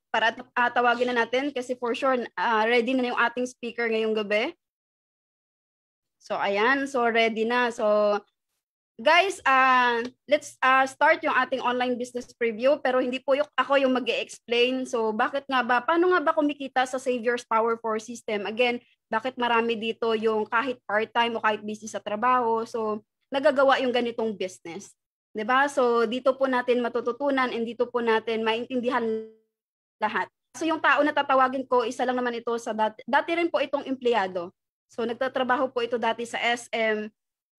para tawagin na natin kasi for sure ready na yung ating speaker ngayong gabi. So ayan, so ready na. So guys, let's start yung ating online business preview, pero hindi po ako yung mag-e-explain. So bakit nga ba, paano nga ba kumikita sa Savior's Power 4 system? Again, bakit marami dito yung kahit part-time o kahit busy sa trabaho, so nagagawa yung ganitong business. 'Di ba? So dito po natin matututunan and dito po natin maintindihan lahat. So yung tao na tatawagin ko, isa lang naman ito sa dati rin po itong empleyado. So nagtatrabaho po ito dati sa SM.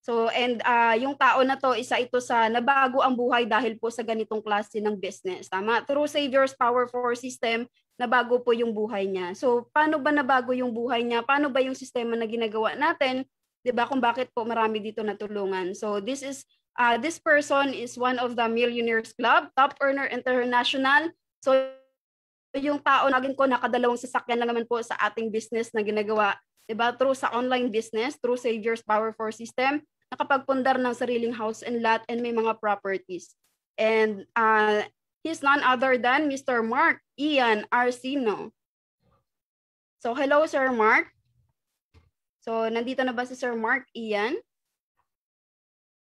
So and yung tao na to, isa ito sa nabago ang buhay dahil po sa ganitong klase ng business. Tama? Through Savior's Power 4 system, nabago po yung buhay niya. So paano ba nabago yung buhay niya? Paano ba yung sistema na ginagawa natin? 'Di ba? Kung bakit po marami dito natulungan. So this person is one of the Millionaires Club, Top Earner International. So yung tao naging ko nakadalawang sasakyan lang naman po sa ating business na ginagawa, 'di ba? Through sa online business, through Savior's Power 4 system, nakapagpundar ng sariling house and lot and may mga properties. And he's none other than Mr. Mark Ian Arcino. So hello Sir Mark. So nandito na ba si Sir Mark Ian?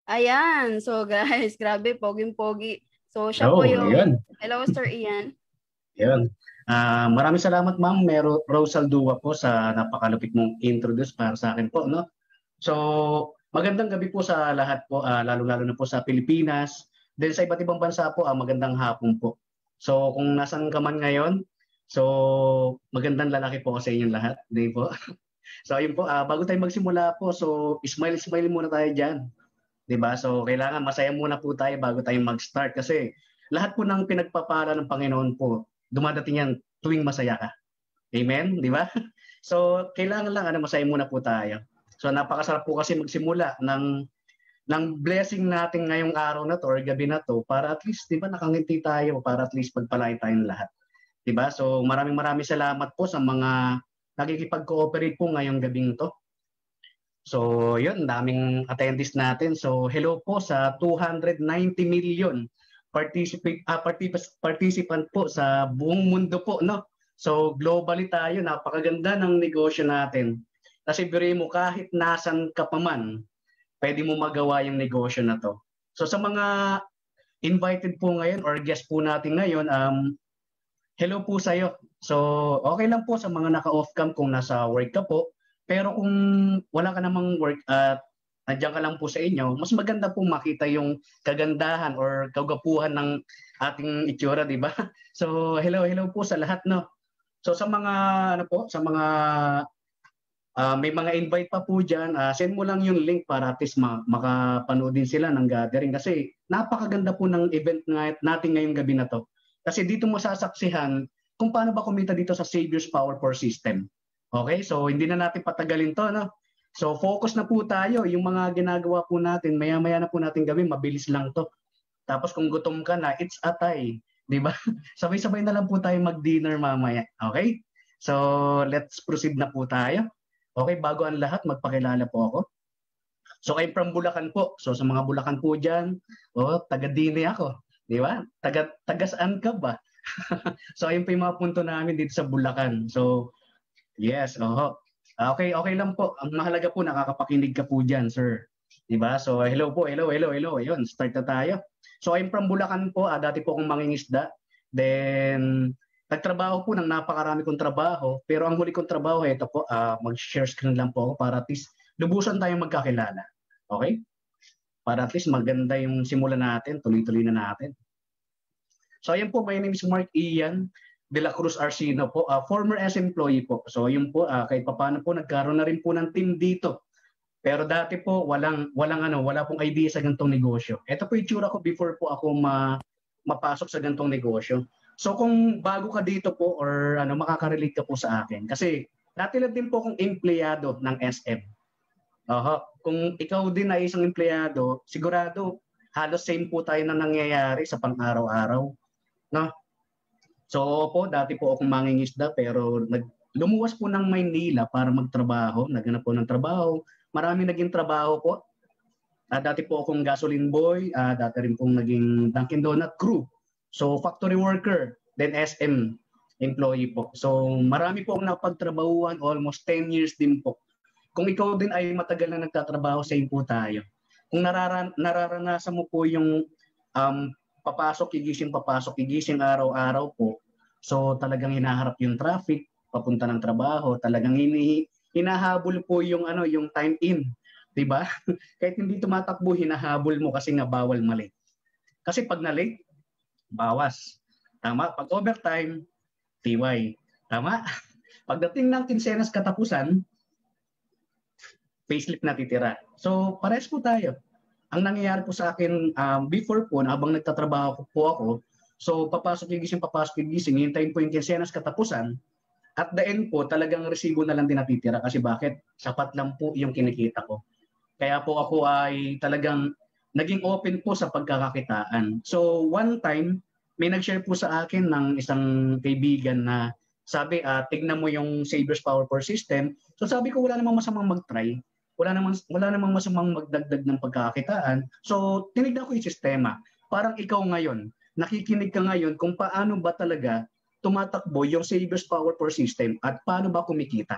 Ayan. So guys, grabe, poging-pogi. So siya po yung... Ayan. Hello Sir Ian. Ayan. Maraming salamat Ma'am Rosal Dua po sa napakalupit mong introduce para sa akin po, no? So, magandang gabi po sa lahat po, lalo-lalo na po sa Pilipinas. Then sa iba't ibang bansa po, magandang hapon po. So, kung nasan ka man ngayon, so magandang lalaki po sa inyong lahat, di po? So, ayun po, bago tayo magsimula po, so smile muna tayo diyan. 'Di ba? So, kailangan masaya muna po tayo bago tayo mag-start kasi lahat po ng pinagpapala ng Panginoon po, dumadating yan tuwing masaya ka. Amen? Di ba? So, kailangan lang masaya muna po tayo. So, napakasarap po kasi magsimula ng blessing natin ngayong araw na to or gabi na to para at least, di ba, nakangiti tayo para at least pagpalain tayong lahat. Di ba? So, maraming salamat po sa mga nakikipag-cooperate po ngayong gabing to. So, yun, daming attendees natin. So, hello po sa 290 million participant po sa buong mundo po, no? So, globally tayo, napakaganda ng negosyo natin. Kasi biro mo, kahit nasan ka pa man, pwede mo magawa yung negosyo na to. So, sa mga invited po ngayon or guest po natin ngayon, hello po sa'yo. So, okay lang po sa mga naka-off cam kung nasa work ka po. Pero kung wala ka namang work at nandiyan ka lang po sa inyo, mas maganda po makita yung kagandahan or kagapuhan ng ating itsura, di ba? So, hello po sa lahat, no? So, sa mga, may mga invite pa po dyan, send mo lang yung link para at least makapanood din sila ng gathering. Kasi napakaganda po ng event natin ngayong gabi na to. Kasi dito mo sasaksihan kung paano ba kumita dito sa Savior's Power 4 System. Okay, so hindi na natin patagalin to, no? So focus na po tayo, yung mga ginagawa po natin, maya-maya na po natin gawin, mabilis lang to. Tapos kung gutom ka na, it's atay, di ba? Sabay-sabay na lang po tayo mag-dinner mamaya, okay? So let's proceed na po tayo. Okay, bago ang lahat, magpakilala po ako. So I'm from Bulacan po. So sa mga Bulacan po dyan, taga-Dine ako, di ba? Taga-saan ka ba? So ayun po yung mga punto namin dito sa Bulacan. So yes, okay lang po. Ang mahalaga po, nakakapakinig ka po dyan, sir. Diba? So, hello po, hello. Ayun, start na tayo. So, I'm from Bulacan po. Dati po akong mangingisda. Then, nagtrabaho po ng napakarami kong trabaho. Pero ang huli kong trabaho, ito po, mag-share screen lang po ako para at least lubusan tayong magkakilala. Okay? Para at least maganda yung simula natin, tuloy-tuloy na natin. So, ayun po, my name is Mark Ian de la Cruz Arcino po, former employee po. So yun po, kahit papaano po nagkaroon na rin po ng team dito. Pero dati po wala pong idea sa ganitong negosyo. Ito po yung tsura ko before po ako mapasok sa ganitong negosyo. So kung bago ka dito po or makaka-relate ka po sa akin kasi dati lang din po akong empleyado ng SM. Kung ikaw din ay isang empleyado, sigurado halos same po tayo na nangyayari sa pang-araw-araw, no? So po, dati po akong mangingisda pero lumuwas po ng Maynila para magtrabaho, naghanap po ng trabaho. Marami naging trabaho po. Dati po akong gasoline boy, dati rin pong naging Dunkin Donut crew. So factory worker, then SM. employee po. So marami po akong napagtrabahuan, almost 10 years din po. Kung ikaw din ay matagal na nagtatrabaho, same po tayo. Kung nararanasan mo po yung papasok, gigising araw-araw po, so talagang hinaharap yung traffic, papunta ng trabaho, talagang hinahabol po yung yung time in, 'di ba? Kahit hindi tumatakbo, hinahabol mo kasi nga bawal mali. Kasi pag na-late, bawas. Tama? Pag overtime, TY. Tama? Pagdating ng kinsenas katapusan, payslip na titira. So, pares po tayo. Ang nangyayari po sa akin before po, habang nagtatrabaho po ako, so papasok gigising, hintayin po yung kinsenas katapusan, at the end po, talagang resibo na lang din natitira. Kasi bakit? Sapat lang po yung kinikita ko. Kaya po ako ay talagang naging open po sa pagkakakitaan. So one time, may nag-share po sa akin ng isang kaibigan na sabi, tignan mo yung Savers Power Core System. So sabi ko, wala namang masamang mag-try. Wala namang masamang magdagdag ng pagkakakitaan. So tinignan ko yung sistema. Parang ikaw ngayon, nakikinig ka ngayon kung paano ba talaga tumatakbo yung Savers Power Core System at paano ba kumikita.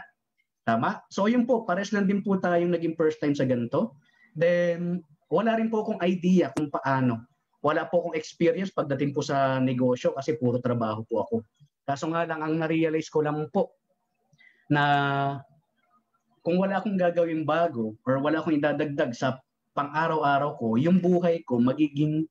Tama? So yun po, pares lang din po tayong naging first time sa ganito. Then, wala rin po akong idea kung paano. Wala po akong experience pagdating po sa negosyo kasi puro trabaho po ako. Kaso nga lang, ang na-realize ko lang po na kung wala akong gagawin bago or wala akong idadagdag sa pang-araw-araw ko, yung buhay ko magiging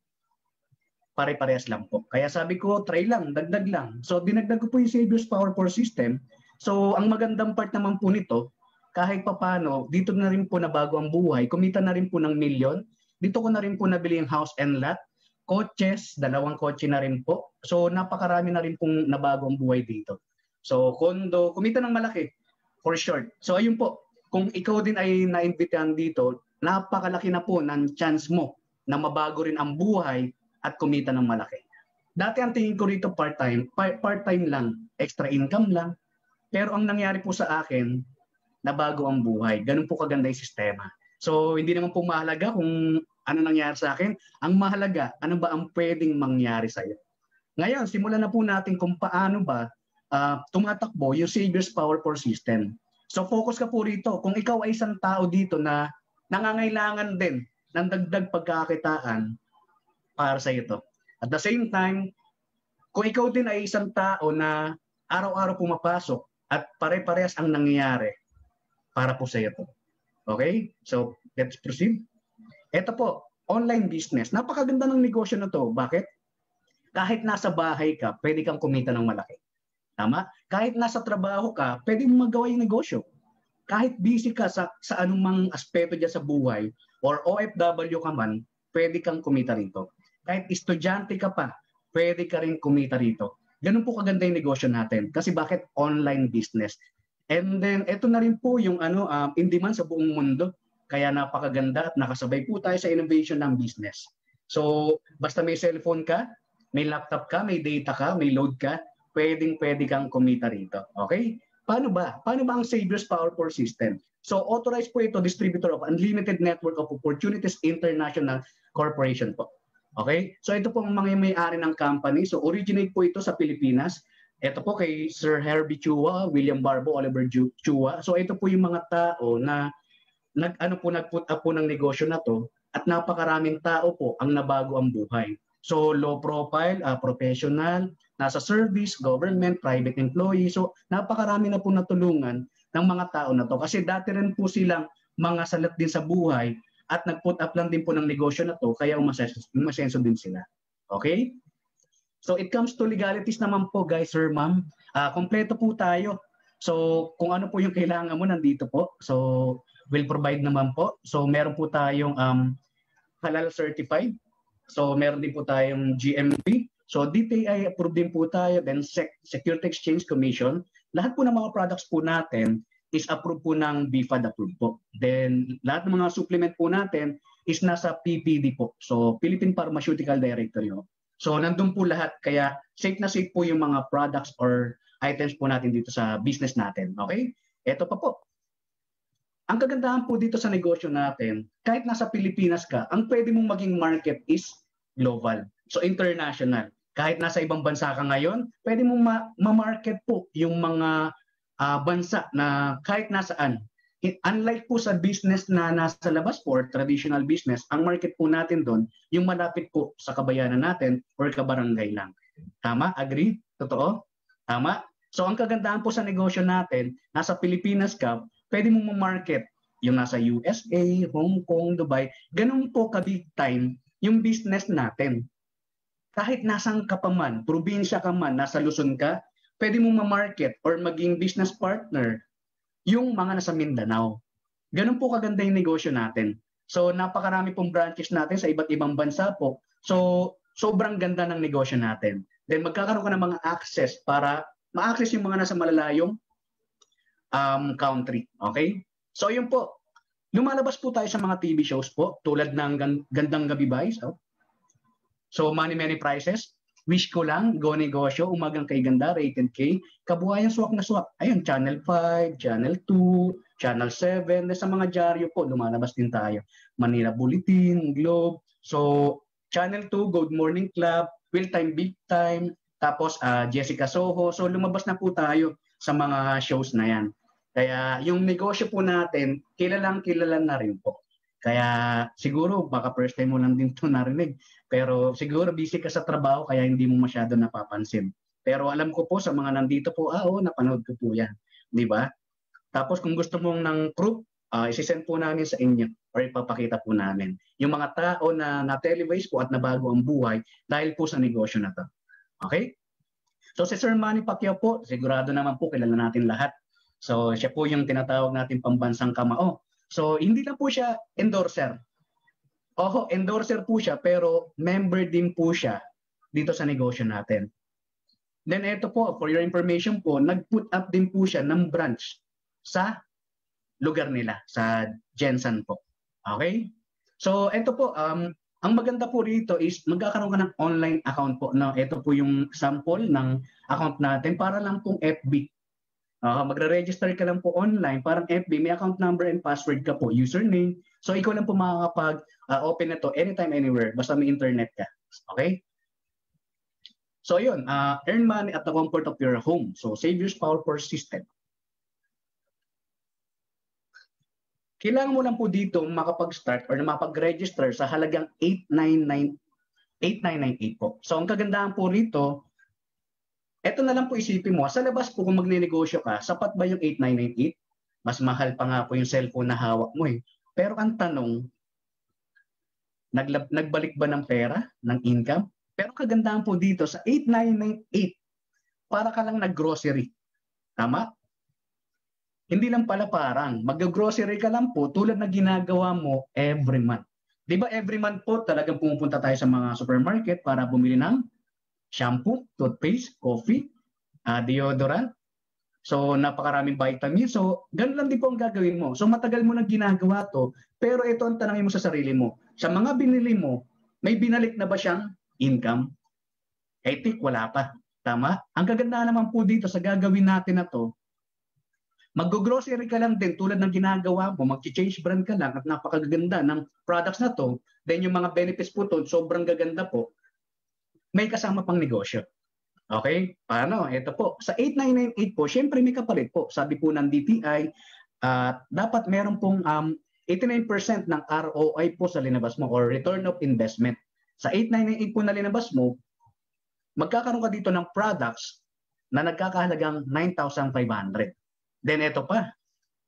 pare-parehas lang po. Kaya sabi ko, try lang, dagdag lang. So dinagdag ko po yung Savers Power Core System. So ang magandang part naman po nito, kahit papano, dito na rin po na bago ang buhay, kumita na rin po ng milyon. Dito ko na rin po nabili yung house and lot, coaches, 2 kotse na rin po. So napakarami na rin pong nabago ang buhay dito. So kondo, kumita ng malaki, for short. So ayun po, kung ikaw din ay naimbitahan dito, napakalaki na po ng chance mo na mabago rin ang buhay at kumita ng malaki. Dati ang tingin ko rito part-time lang, extra income lang. Pero ang nangyari po sa akin, nabago ang buhay. Ganun po kaganda yung sistema. So hindi naman po mahalaga kung ano nangyari sa akin. Ang mahalaga, ano ba ang pwedeng mangyari sa iyo. Ngayon, simulan na po natin kung paano ba tumatakbo yung Savers Power Core System. So focus ka po rito. Kung ikaw ay isang tao dito na nangangailangan din ng dagdag pagkakitaan, para sa iyo to. At the same time, kung ikaw din ay isang tao na araw-araw pumapasok at pare-parehas ang nangyayari, para po sa iyo to. Okay? So, let's proceed. Ito po, online business. Napakaganda ng negosyo na to. Bakit? Kahit nasa bahay ka, pwede kang kumita ng malaki. Tama? Kahit nasa trabaho ka, pwede mo magawa yung negosyo. Kahit busy ka sa anumang aspeto dyan sa buhay, or OFW ka man, pwede kang kumita rito. Kahit estudyante ka pa, pwede ka rin kumita rito. Ganun po kaganda yung negosyo natin. Kasi bakit? Online business. And then, ito na rin po yung in demand sa buong mundo. Kaya napakaganda at nakasabay po tayo sa innovation ng business. So, basta may cellphone ka, may laptop ka, may data ka, may load ka, pwede kang kumita rito. Okay? Paano ba? Paano ba ang Savers Power Core System? So, authorized po ito, distributor of Unlimited Network of Opportunities International Corporation po. Okay? So ito po ang mga may-ari ng company. So originate po ito sa Pilipinas. Ito po kay Sir Herbie Chua, William Barbo, Oliver Chua. So ito po yung mga tao na nag-put up po ng negosyo na to at napakaraming tao po ang nabago ang buhay. So low profile, professional, nasa service, government, private employee. So napakarami na po natulungan ng mga tao na to. Kasi dati rin po silang mga salat din sa buhay at nag-put up lang din po ng negosyo na to, kaya umasenso din sila. Okay? So it comes to legalities naman po guys, sir, ma'am. Kompleto po tayo. So kung ano po yung kailangan mo, nandito po. So we'll provide naman po. So meron po tayong halal certified. So meron din po tayong GMP. So DTI approved din po tayo. Then Security Exchange Commission. Lahat po ng mga products po natin is approved po ng BFAD approved po. Then, lahat ng mga supplement po natin is nasa PPD po. So, Philippine Pharmaceutical Directory. So, nandun po lahat. Kaya, safe na safe po yung mga products or items po natin dito sa business natin. Okay? Ito pa po. Ang kagandahan po dito sa negosyo natin, kahit nasa Pilipinas ka, ang pwede mong maging market is global. So, international. Kahit nasa ibang bansa ka ngayon, pwede mo ma-market po yung mga bansa na kahit nasaan. Unlike po sa business na nasa labas po, or traditional business, ang market po natin doon, yung malapit po sa kabayanan natin or kabarangay lang. Tama? Agree? Totoo? Tama? So ang kagandahan po sa negosyo natin, nasa Pilipinas ka, pwede mo ma-market yung nasa USA, Hong Kong, Dubai, ganun po ka-big time yung business natin. Kahit nasang ka pa man, probinsya ka man, nasa Luzon ka, pwede mo ma-market or maging business partner yung mga nasa Mindanao. Ganun po kaganda yung negosyo natin. So napakarami pong branches natin sa iba't ibang bansa po. So sobrang ganda ng negosyo natin. Then magkakaroon ka ng mga access para ma-access yung mga nasa malalayong country. Okay? So yun po. Lumalabas po tayo sa mga TV shows po tulad ng Gandang Gabi Boys. So Money Many Prices. Wish ko lang, Go Negosyo, Umagang Kay Ganda, Rated K, Kabuhayan Swak na Swak. Ayun, Channel 5, Channel 2, Channel 7, sa mga dyaryo po, lumalabas din tayo. Manila Bulletin, Globe. So, Channel 2, Good Morning Club, Real Time Big Time, tapos Jessica Soho. So, lumabas na po tayo sa mga shows na yan. Kaya yung negosyo po natin, kilalang na rin po. Kaya siguro baka first time mo lang din ito narinig. Pero siguro busy ka sa trabaho kaya hindi mo masyado napapansin. Pero alam ko po sa mga nandito po, napanood ko po yan. Di ba? Tapos kung gusto mong ng proof, isisend po namin sa inyo or ipapakita po namin. Yung mga tao na na-televise po at nabago ang buhay dahil po sa negosyo na to. Okay? So si Sir Manny Pacquiao po, sigurado naman po kilala natin lahat. So siya po yung tinatawag natin pambansang kamao. So hindi lang po siya endorser. Endorser po siya pero member din po siya dito sa negosyo natin. Then ito po, for your information po, nag-put up din po siya ng branch sa lugar nila, sa Jensen po. Okay? So ito po, ang maganda po rito is magkakaroon ka ng online account po. No? Ito po yung sample ng account natin para lang pong FB. Magre-register ka lang po online, parang FB, may account number and password ka po, username. So ikaw lang po makakapag-open na to anytime, anywhere, basta may internet ka. Okay? So yun, earn money at the comfort of your home. So Savior's Power System. Kailangan mo lang po dito makapag-start or makapag-register sa halagang 8,998 po. So ang kagandahan po rito, eto na lang po isipin mo, sa labas po kung magne-negosyo ka, sapat ba yung 8,998? Mas mahal pa nga po yung cellphone na hawak mo eh. Pero ang tanong, nagbalik ba ng pera, ng income? Pero kagandahan po dito, sa 8,998, para ka lang nag-grocery. Tama? Hindi lang pala parang, mag-grocery ka lang po tulad na ginagawa mo every month. Di ba every month po talagang pumupunta tayo sa mga supermarket para bumili ng shampoo, toothpaste, coffee, deodorant. So, napakaraming vitamins. So, ganun lang din po ang gagawin mo. So, matagal mo nang ginagawa to, pero ito ang tanongin mo sa sarili mo. Sa mga binili mo, may binalik na ba siyang income? I think wala pa. Tama? Ang kagandahan naman po dito sa gagawin natin na to, mag-grocery ka lang din tulad ng ginagawa mo, mag-change brand ka lang at napakaganda ng products na to, then yung mga benefits po to, sobrang gaganda po, may kasama pang negosyo. Okay? Paano? Ito po. Sa 8,998 po, syempre may kapalit po. Sabi po ng DTI, dapat meron pong 89% ng ROI po sa linabas mo or return of investment. Sa 8,998 po na linabas mo, magkakaroon ka dito ng products na nagkakahalagang 9,500. Then ito pa.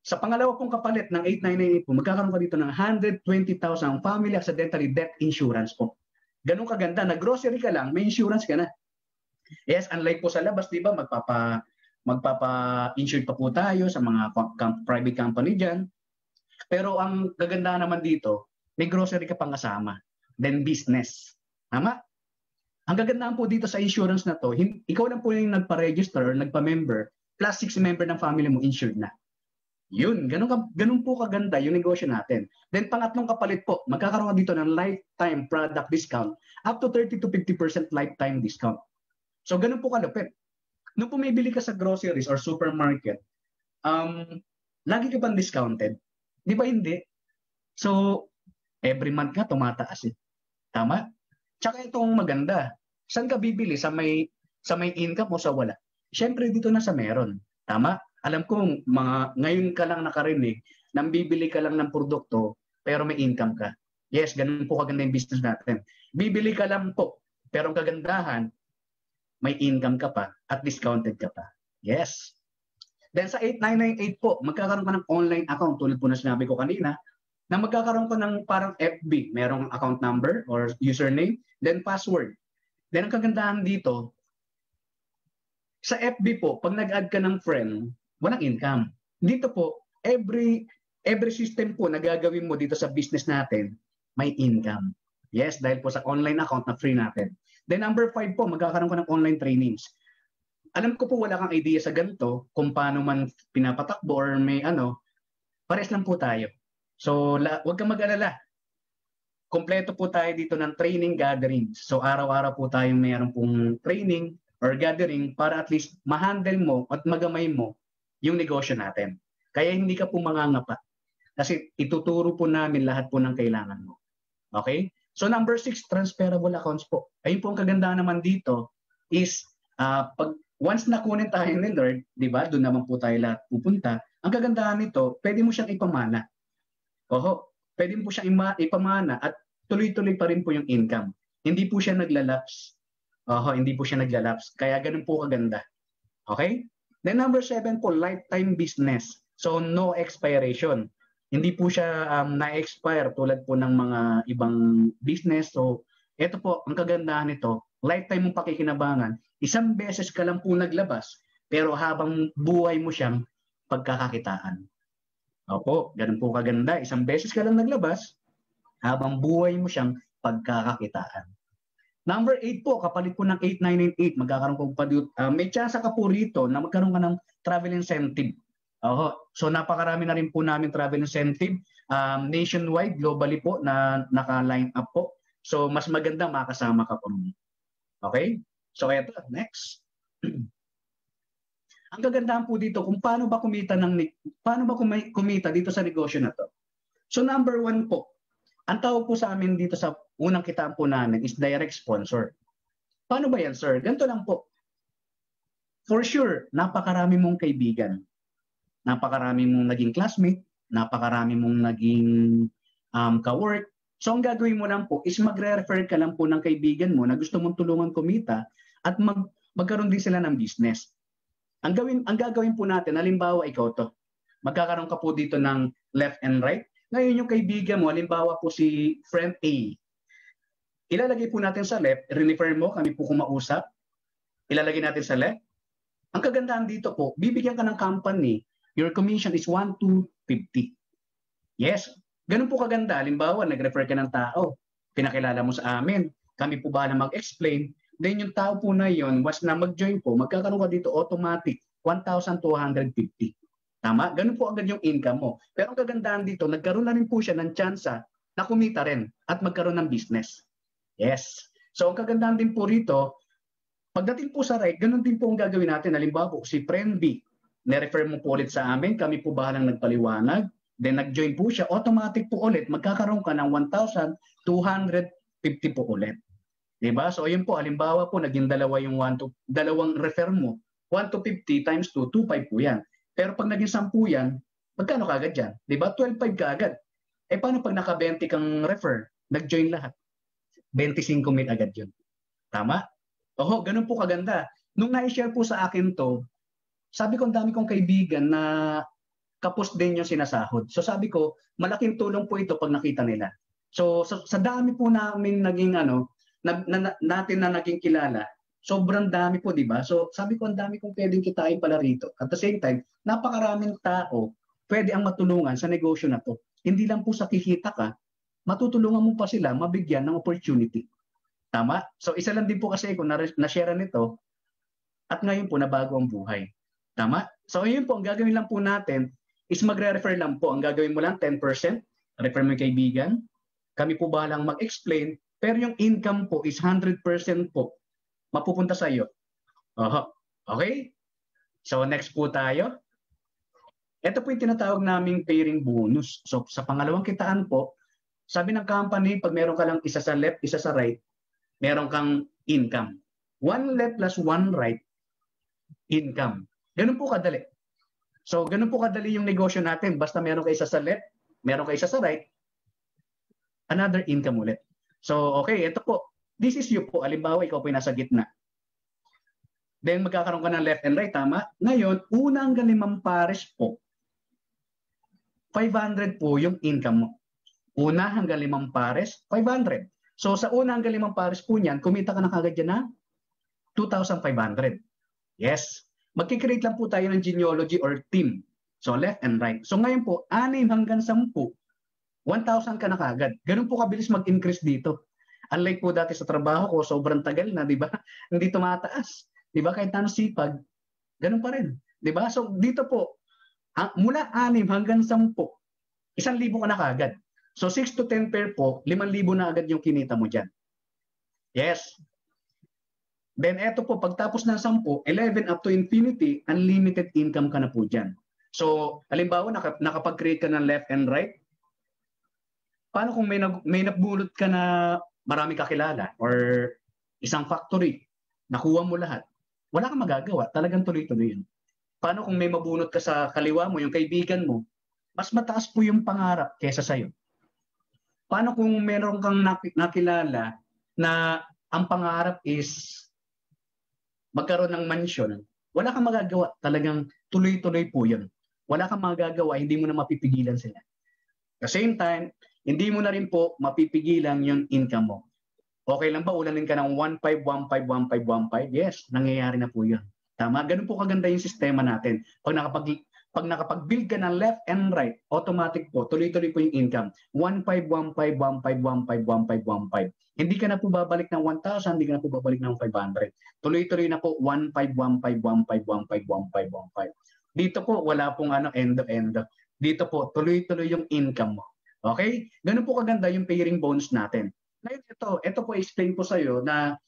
Sa pangalawa pong kapalit ng 8,998 po, magkakaroon ka dito ng 120,000 family accidentally death insurance po. Ganun kaganda, nag-grocery ka lang, may insurance ka na. Yes, unlike po sa labas, di ba, magpapa-insured pa po tayo sa mga private company dyan. Pero ang kagandahan naman dito, may grocery ka pang kasama. Then business. Tama? Ang kagandahan po dito sa insurance na to, ikaw lang po yung nagpa-register or nagpa-member, plus 6 member ng family mo insured na. Yun, ganun po kaganda yung negosyo natin. Then pangatlong kapalit po, magkakaroon ka dito ng lifetime product discount up to 30 to 50% lifetime discount. So ganun po kalupit. Nung pumibili ka sa groceries or supermarket, lagi ka bang discounted? Di ba hindi? So every month ka tumataas eh. Tama? Tsaka itong maganda. Saan ka bibili? Sa may income o sa wala? Siyempre dito na sa meron. Tama? Alam ko ngayon ka lang nakarinig nang bibili ka lang ng produkto pero may income ka. Yes, ganun po kaganda yung business natin. Bibili ka lang po pero ang kagandahan, may income ka pa at discounted ka pa. Yes. Then sa 8998 po, magkakaroon ka ng online account tulad po na sinabi ko kanina, na magkakaroon ka ng parang FB, merong account number or username, then password. Then ang kagandahan dito, sa FB po, pag nag-add ka ng friend, walang income. Dito po, every system po na gagawin mo dito sa business natin, may income. Yes, dahil po sa online account na free natin. Then number 5 po, magkakaroon ka ng online trainings. Alam ko po wala kang idea sa ganito kung paano man pinapatakbo or may pares lang po tayo. So, huwag kang mag-alala. Kompleto po tayo dito ng training gatherings. So, araw-araw po tayong mayroon pong training or gathering para at least ma-handle mo at magamay mo yung negosyo natin. Kaya hindi ka po mangangapa. Kasi ituturo po namin lahat po ng kailangan mo. Okay? So, number 6, transferable accounts po. Ayun po ang kagandahan naman dito is pag once nakunin tayo ni Lord, di ba, doon naman po tayo lahat pupunta, ang kagandahan nito, pwede mo siyang ipamana. Pwede mo siyang ipamana at tuloy-tuloy pa rin po yung income. Hindi po siya naglalapse. Hindi po siya naglalapse. Kaya ganun po kaganda. Okay? Then number 7 po, lifetime business. So no expiration. Hindi po siya na-expire tulad po ng mga ibang business. So ito po, ang kagandahan nito, lifetime mong pakikinabangan. Isang beses ka lang po naglabas, pero habang buhay mo siyang pagkakakitaan. Opo, ganun po kaganda. Isang beses ka lang naglabas, habang buhay mo siyang pagkakakitaan. Number 8 po, kapalit po ng 8998, magkakaroon po pa dito. May chance ka po rito na magkaroon ka ng travel incentive. So napakarami na rin po namin travel incentive nationwide, globally po na naka-line up po. So mas maganda makasama ka po. Okay? So eto, next. Ang kagandahan po dito kung paano ba kumita dito sa negosyo na to. So number 1 po, ang tawag po sa amin dito sa unang kitaan po namin is direct sponsor. Paano ba yan, sir? Ganito lang po. For sure, napakarami mong kaibigan. Napakarami mong naging classmate, napakarami mong naging ka-work. So ang gagawin mo lang po is magre-refer ka lang po ng kaibigan mo na gusto mong tulungan kumita at magkaroon din sila ng business. Ang gagawin po natin, halimbawa ikaw to. Magkakaroon ka po dito ng left and right. Ngayon yung kaibigan mo, halimbawa po si friend A. Ilalagay po natin sa left, refer mo, kami po kumausap. Ilalagay natin sa left. Ang kagandahan dito po, bibigyan ka ng company, your commission is 1 to 50. Yes, ganun po kaganda. Halimbawa, nag-refer ka ng tao, pinakilala mo sa amin, kami po ba na mag-explain, then yung tao po na yun, once na mag-join po, magkakaroon ka dito automatic, 1,250. Tama? Ganun po agad yung income mo. Pero ang kagandahan dito, nagkaroon na rin po siya ng tsansa na kumita rin at magkaroon ng business. Yes. So ang kagandahan din po rito, pagdating po sa right, ganun din po ang gagawin natin. Halimbawa po, si friend B, na-refer mo po ulit sa amin, kami po bahalang nagpaliwanag, then nag-join po siya, automatic po ulit, magkakaroon ka ng 1,250 po ulit. Diba? So ayun po, halimbawa po, naging dalawang refer mo, 1 to 50 times 2, 2,500 po yan. Pero pag naging 10 yan, magkano ka agad yan? Diba? 12,500 ka agad. Eh paano pag naka-20 kang refer, nag-join lahat? 25,000 agad yun. Tama? Ganun po kaganda. Nung na-share po sa akin to, sabi ko ang dami kong kaibigan na kapos din yung sinasahod. So sabi ko, malaking tulong po ito pag nakita nila. So sa dami po namin naging natin na naging kilala, sobrang dami po, di ba? So sabi ko, ang dami kong pwedeng kitain pala rito. At the same time, napakaraming tao pwede ang matulungan sa negosyo na to. Hindi lang po sa kikita ka, matutulungan mo pa sila mabigyan ng opportunity. Tama? So isa lang din po kasi kung na-share nito at ngayon po nabago ang buhay. Tama? So yun po, ang gagawin lang po natin is magre-refer lang po. Ang gagawin mo lang 10%, refer mo yung kaibigan. Kami po bahalang mag-explain, pero yung income po is 100% po mapupunta sa iyo. Okay? So next po tayo. Ito po yung tinatawag naming pairing bonus. So sa pangalawang kitaan po, sabi ng company, pag meron ka lang isa sa left, isa sa right, meron kang income. one left plus one right, income. Ganun po kadali. So, ganun po kadali yung negosyo natin. Basta meron kayo isa sa left, meron kayo isa sa right, another income ulit. So, okay, ito po. This is you po. Halimbawa, ikaw po yung nasa gitna. Then, magkakaroon ka ng left and right, tama? Ngayon, unang hanggang 5 pares po, 500 po yung income mo. Una hanggang 5 pares, 500. So, sa una hanggang 5 pares po niyan, kumita ka na kagad dyan na 2,500. Yes. Magkikreate lang po tayo ng genealogy or team. So, left and right. So, ngayon po, 6 hanggang 10, 1,000 ka na kagad. Ganun po kabilis mag-increase dito. Unlike po dati sa trabaho ko, sobrang tagal na, di ba? Hindi tumataas. Di ba? Kahit tanong sipag, ganun pa rin. Di ba? So, dito po, mula 6 hanggang 10, 1,000 ka na kagad. So, 6 to 10 pair po, 5,000 na agad yung kinita mo dyan. Yes. Then, eto po, pagtapos ng 10, 11 up to infinity, unlimited income ka na po dyan. So, halimbawa, nakapag-create ka ng left and right. Paano kung may nabulot ka na marami kakilala or isang factory, nakuha mo lahat? Wala kang magagawa. Talagang tuloy-tuloy yun. Paano kung may mabunot ka sa kaliwa mo, yung kaibigan mo, mas mataas po yung pangarap kesa sa'yo. Paano kung meron kang nakilala na ang pangarap is magkaroon ng mansion, wala kang magagawa. Talagang tuloy-tuloy po yun. Wala kang magagawa, hindi mo na mapipigilan sila. At the same time, hindi mo na rin po mapipigilan yung income mo. Okay lang ba ulanin ka ng 1,500, 1,500, 1,500, 1,500? Yes, nangyayari na po yun. Tama? Ganun po kaganda yung sistema natin. Pag nakapag-build ka ng left and right, automatic po, tuloy-tuloy po yung income. 1,500, 1,500, 1,500, 1,500, 1,500. Hindi ka na po babalik ng 1,000, hindi ka na po babalik ng 500. Tuloy-tuloy na po 1,500, 1,500, 1,500, 1,500, 1,500. Dito po, wala pong end. Dito po, tuloy-tuloy yung income mo. Okay? Ganun po kaganda yung pairing bonus natin. Ngayon, ito po explain po sa'yo na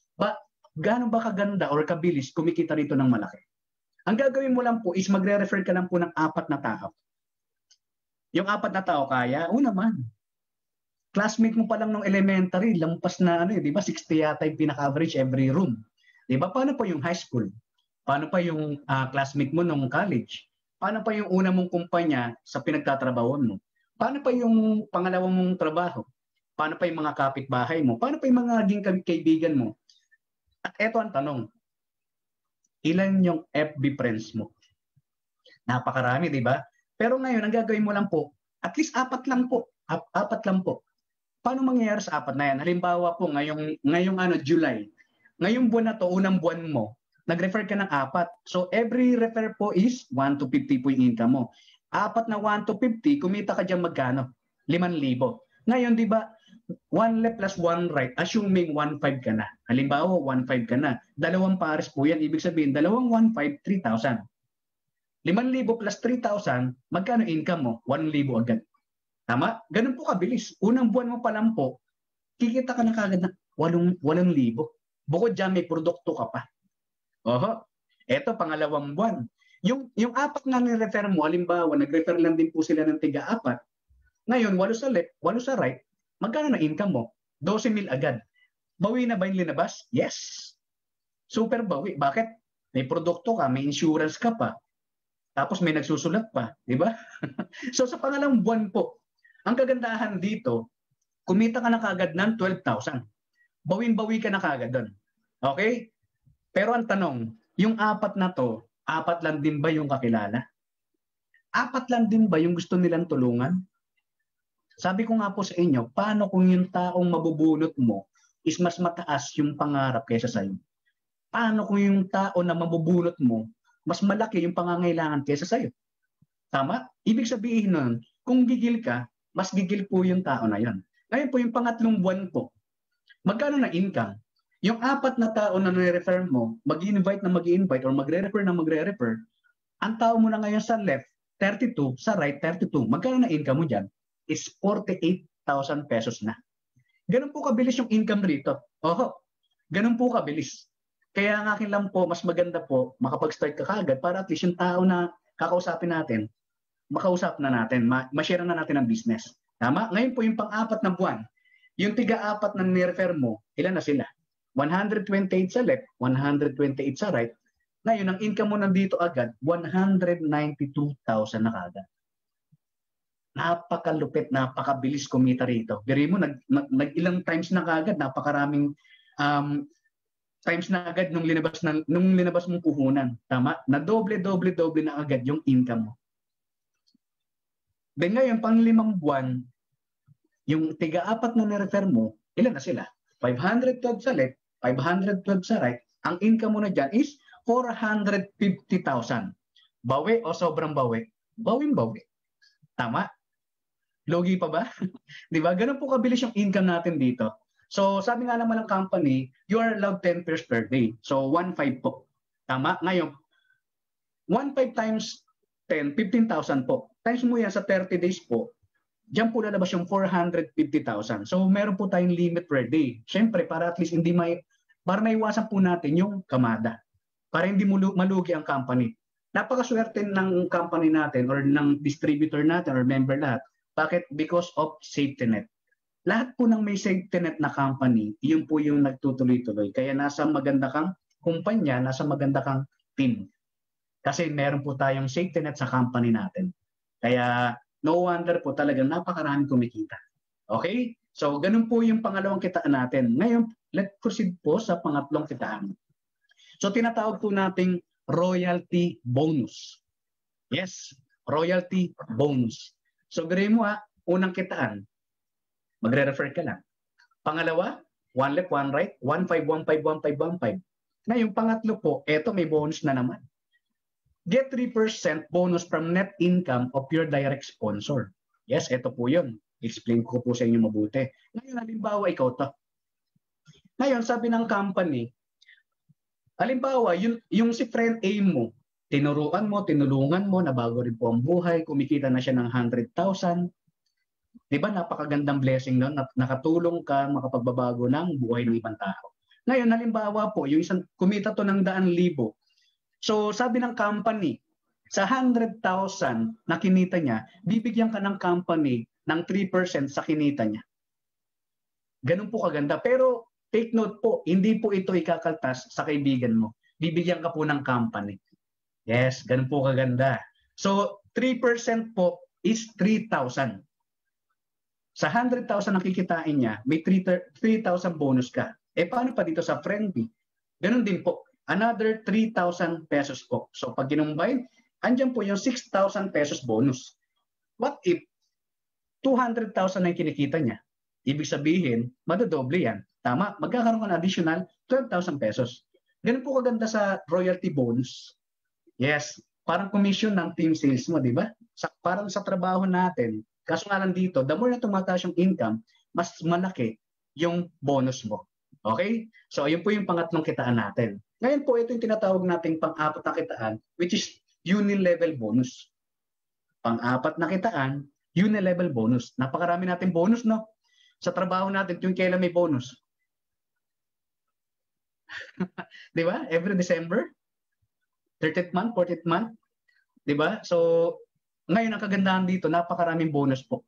gaano ba kaganda or kabilis kumikita rito ng malaki. Ang gagawin mo lang po is magre-refer ka lang po ng 4 na tao. Yung 4 na tao kaya? Oo naman. Classmate mo pa lang nung elementary, lampas na di ba 60 yata yung pinaka-average every room. Di ba? Paano pa yung high school? Paano pa yung classmate mo nung college? Paano pa yung una mong kumpanya sa pinagtatrabahoan mo? Paano pa yung pangalawang mong trabaho? Paano pa yung mga kapitbahay mo? Paano pa yung mga naging kaibigan mo? At eto ang tanong, ilan yung FB friends mo? Napakarami, di ba? Pero ngayon, ang gagawin mo lang po, at least 4 lang po. 4 lang po. Paano mangyayari sa 4 na yan? Halimbawa po, ngayong July. Ngayong buwan na to, unang buwan mo, nag-refer ka ng 4. So, every refer po is 1 to 50 po yung income mo. 4 na 1 to 50, kumita ka dyan magkano? 5,000. Ngayon, di ba, 1 left plus 1 right, assuming 1,500 ka na. Halimbawa, 1,500 ka na. 2 pares po yan. Ibig sabihin, 2 1,500, 3,000. 5,000 plus 3,000, magkano income mo? 1,000 agad. Tama? Ganun po kabilis. Unang buwan mo pa lang po, kikita ka na kagad ng 8,000. Bukod dyan, may produkto ka pa. Oho. Eto, pangalawang buwan. Yung 4 na ni-refer mo, halimbawa, nag-refer lang din po sila ng tiga-4. Ngayon, 8 sa left, 8 sa right, magkano na income mo? 12,000 agad. Bawi na ba yung linabas? Yes. Super bawi. Bakit? May produkto ka, may insurance ka pa. Tapos may nagsusulat pa. Di ba? So sa pangalawang buwan po, ang kagandahan dito, kumita ka na kagad ng 12,000. Bawin-bawi ka na kagad doon. Okay? Pero ang tanong, yung 4 na to, 4 lang din ba yung kakilala? 4 lang din ba yung gusto nilang tulungan? Sabi ko nga po sa inyo, paano kung yung taong mabubunot mo is mas mataas yung pangarap kaysa sa'yo? Paano kung yung tao na mabubunot mo, mas malaki yung pangangailangan kaysa sa'yo? Tama? Ibig sabihin nun, kung gigil ka, mas gigil po yung tao na yon. Ngayon po yung pangatlong buwan po, magkano na income? Yung 4 na tao na nire-refer mo, mag-invite na mag-invite or magre-refer na magre-refer, ang tao mo na ngayon sa left, 32, sa right, 32. Magkano na income mo dyan? Is 48,000 pesos na. Ganun po kabilis yung income rito. Oho, ganun po kabilis. Kaya ang akin lang po, mas maganda po, makapag-start ka kagad para at least yung tao na kakausapin natin, makausap na natin, ma-share na natin ang business. Tama? Ngayon po yung pang-4 na buwan, yung tiga-4 na ni-refer mo, ilan na sila? 128 sa left, 128 sa right. Ngayon, ang income mo nandito agad, 192,000 na kagad. Napakalupit, napakabilis kumita rito. Biri mo, nag-ilang times na kagad, napakaraming times na agad nung linabas mong puhunan. Tama? Na doble na agad yung income mo. Then ngayon, pang 5 buwan, yung tiga-4 na nirefer mo, ilan na sila? 512 sa left, 512 sa right. Ang income mo na dyan is 450,000. Bawi o sobrang bawi? Bawing-bawi. Tama? Logi pa ba? Di ba? Ganun po kabilis yung income natin dito. So, sabi nga naman ng company, you are allowed 10 pairs per day. So, 1.5 po. Tama? Ngayon, 1.5 times 10, 15,000 po. Times mo yan sa 30 days po, diyan po lalabas yung 450,000. So, meron po tayong limit per day. Siyempre, para at least para naiwasan po natin yung kamada. Para hindi malugi ang company. Napakaswerte ng company natin or ng distributor natin or member lahat. Bakit? Because of safety net. Lahat po ng may safety net na company, yun po yung nagtutuloy-tuloy. Kaya nasa maganda kang kumpanya, nasa maganda kang team. Kasi meron po tayong safety net sa company natin. Kaya no wonder po talagang napakaraming kumikita. Okay? So ganun po yung pangalawang kitaan natin. Ngayon, let's proceed po sa pangatlong kitaan. So tinatawag po nating royalty bonus. Yes, royalty bonus. So gawin mo unang kitaan, magre-refer ka lang. Pangalawa, 1 left, 1 right, 1.5, 1.5, 1.5, 1.5. Ngayon, pangatlo po, eto may bonus na naman. Get 3% bonus from net income of your direct sponsor. Yes, eto po yun. Explain ko po sa inyo mabuti. Ngayon, halimbawa, ikaw to. Ngayon, sabi ng company, halimbawa, yung si friend A mo, tinulungan mo, na bago rin po ang buhay, kumikita na siya ng 100,000. Di ba, napakagandang blessing nun, nakatulong ka, makapagbabago ng buhay ng ibang tao. Ngayon, halimbawa po, yung isang kumita to ng 100,000. So, sabi ng company, sa 100,000 na kinita niya, bibigyan ka ng company ng 3% sa kinita niya. Ganun po kaganda. Pero, take note po, hindi po ito ikakaltas sa kaibigan mo. Bibigyan ka po ng company. Yes, ganun po kaganda. So, 3% po is 3,000. Sa 100,000 na kikitain niya, may 3,000 bonus ka. Paano pa dito sa friendly? Ganun din po. Another 3,000 pesos po. So, pag ginumbine, andyan po yung 6,000 pesos bonus. What if 200,000 na yung kinikita niya? Ibig sabihin, madodoble yan. Tama? Magkakaroon ka ng additional 12,000 pesos. Ganun po kaganda sa royalty bonus. Yes, parang commission ng team sales mo, di ba? Parang sa trabaho natin, kaso nga lang dito, the more na tumataas yung income, mas malaki yung bonus mo. Okay? So, ayun po yung pangatlong kitaan natin. Ngayon po, ito yung tinatawag nating pang-apat na kitaan, which is uni-level bonus. Pang-apat na kitaan, uni-level bonus. Napakarami natin bonus, no? Sa trabaho natin, yung kailan may bonus. Di ba? Every December? 30th month, 40th month, di ba? So, ngayon ang kagandahan dito, napakaraming bonus po.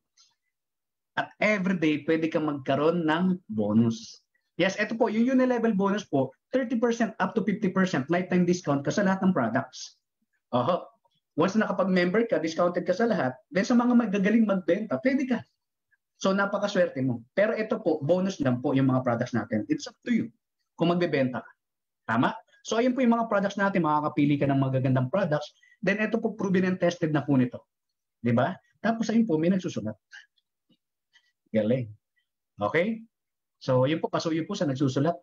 At every day, pwede kang magkaroon ng bonus. Yes, ito po, yung uni-level bonus po, 30% up to 50% lifetime discount ka sa lahat ng products. Once nakapag-member ka, discounted ka sa lahat, then sa mga magagaling magbenta, pwede ka. So, napakaswerte mo. Pero ito po, bonus lang po yung mga products natin. It's up to you kung magbebenta ka. Tama? So, ayun po yung mga products natin. Makakapili ka ng magagandang products. Then, ito po, proven and tested na po nito. Diba? Tapos, ayun po, may nagsusulat. Galing. Okay? So, ayun po, pasuyo po sa nagsusulat.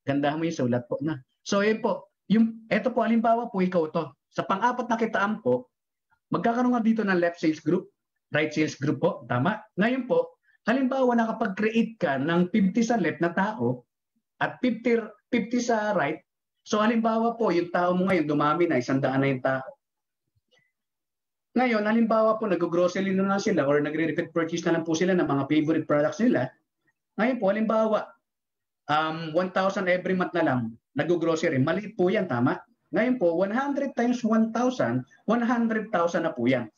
Gandahan mo yung sulat po na. So, ayun po. Ito po, halimbawa po, ikaw to. Sa pang-apat na kitaan po, magkakaroon nga dito ng left sales group, right sales group po. Tama? Ngayon po, halimbawa, nakapag-create ka ng 50 sa left na tao at 50 sa right. So halimbawa po, yung tao mo ngayon, dumami na, 100 na yung tao. Ngayon, halimbawa po, nag-grocery na lang sila or nagre-repeat purchase na lang po sila ng mga favorite products nila. Ngayon po, halimbawa, 1,000 every month na lang, nag-grocery. Maliit po yan, tama? Ngayon po, 100 times 1,000, 100,000 na po yan.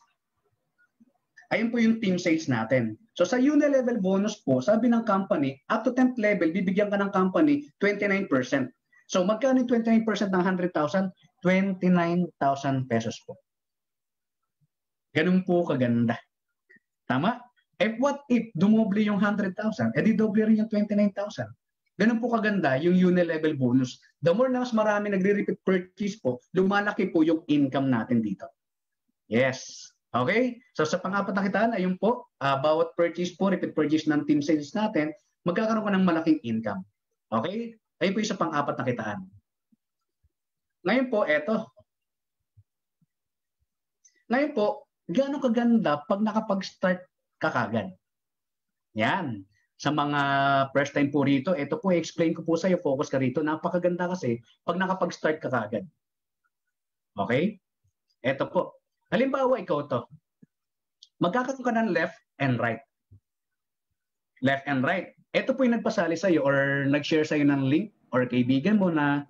Ayun po yung team sales natin. So sa uni-level bonus po, sabi ng company, up to 10th level, bibigyan ka ng company 29%. So magkano yung 29% ng 100,000? 29,000 pesos po. Ganun po kaganda. Tama? Eh what if dumoble yung 100,000? Eh di doble rin yung 29,000. Ganun po kaganda yung uni-level bonus. The more na mas marami nagre-repeat purchase po, lumalaki po yung income natin dito. Yes. Okay? So sa pang-apat na kitaan, ayun po, bawat purchase po, repeat purchase ng team sales natin, magkakaroon ka ng malaking income. Okay? Ayun po yung sa pang-apat na kitaan. Ngayon po, eto. Ngayon po, gaano kaganda pag nakapag-start ka kagad. Yan. Sa mga first time po rito, ito po, explain ko po sa iyo, focus ka rito. Napakaganda kasi pag nakapag-start ka kagad. Okay? Ito po. Halimbawa, ikaw to. Magkakaroon ka ng left and right. Left and right. Ito po yung nagpasali sa iyo or nag-share sa iyo ng link or kaibigan mo na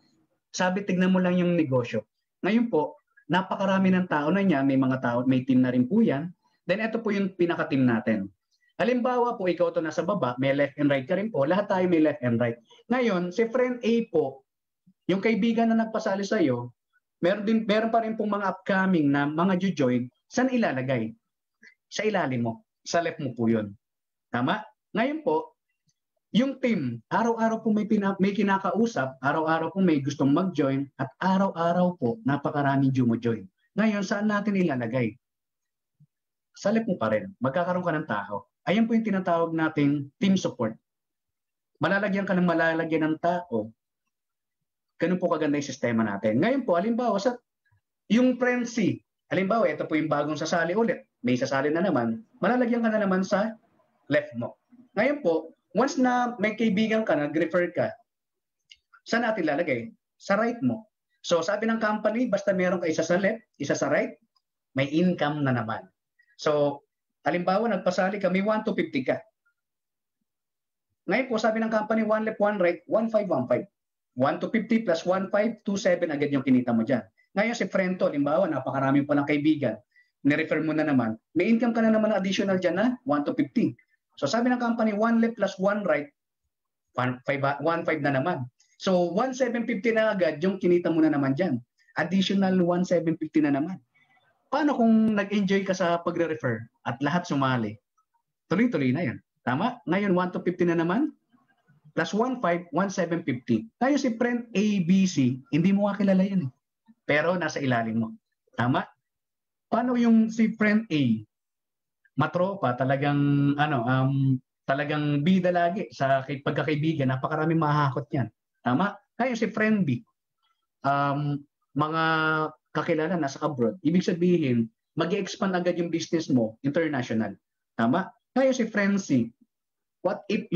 sabi, tignan mo lang yung negosyo. Ngayon po, napakarami ng tao na niya. May mga tao, may team na rin po yan. Then ito po yung pinaka-team natin. Halimbawa po, ikaw to nasa baba, may left and right ka rin po. Lahat tayo may left and right. Ngayon, si friend A po, yung kaibigan na nagpasali sa iyo, meron pa rin pong mga upcoming na mga join, saan ilalagay? Sa ilalim mo. Sa left mo po yun. Tama? Ngayon po, yung team, araw-araw po may kinakausap, araw-araw po may gustong mag-join, at araw-araw po napakaraming jumo-join. Ngayon, saan natin ilalagay? Sa left mo pa rin. Magkakaroon ka ng tao. Ayan po yung tinatawag nating team support. Malalagyan ka ng malalagyan ng tao. Ganun po kaganda yung sistema natin. Ngayon po, halimbawa, yung friend C, halimbawa, ito po yung bagong sasali ulit. May sasali na naman, malalagyan ka na naman sa left mo. Ngayon po, once na may kaibigan ka, nag-refer ka, saan natin lalagay? Sa right mo. So sabi ng company, basta meron ka isa sa left, isa sa right, may income na naman. So, halimbawa, nagpasali ka, may 1 to 50 ka. Ngayon po, sabi ng company, 1 left, 1 right, 1,515. 1 to 50 plus 1,527 agad yung kinita mo dyan. Ngayon si friend to, halimbawa, napakarami pa ng kaibigan, nirefer mo na naman, may income ka na naman additional dyan na 1 to 50. So sabi ng company, 1 left plus 1 right, 1,5 na naman. So 1,750 na agad yung kinita mo na naman dyan. Additional 1,750 na naman. Paano kung nag-enjoy ka sa pagre-refer at lahat sumali? Tuloy-tuloy na yan. Tama? Ngayon 1 to 50 na naman, plus 1,5, 1,750. Tayo si friend ABC, hindi mo kilala yan eh. Pero nasa ilalim mo. Tama? Paano yung si friend A? Matropa, talagang talagang bida lagi sa pagkakaibigan, napakaraming mahahakot yan. Tama? Tayo si friend B. Mga kakilala nasa abroad. Ibig sabihin, mag-i-expand agad yung business mo international. Tama? Tayo si friend C. What if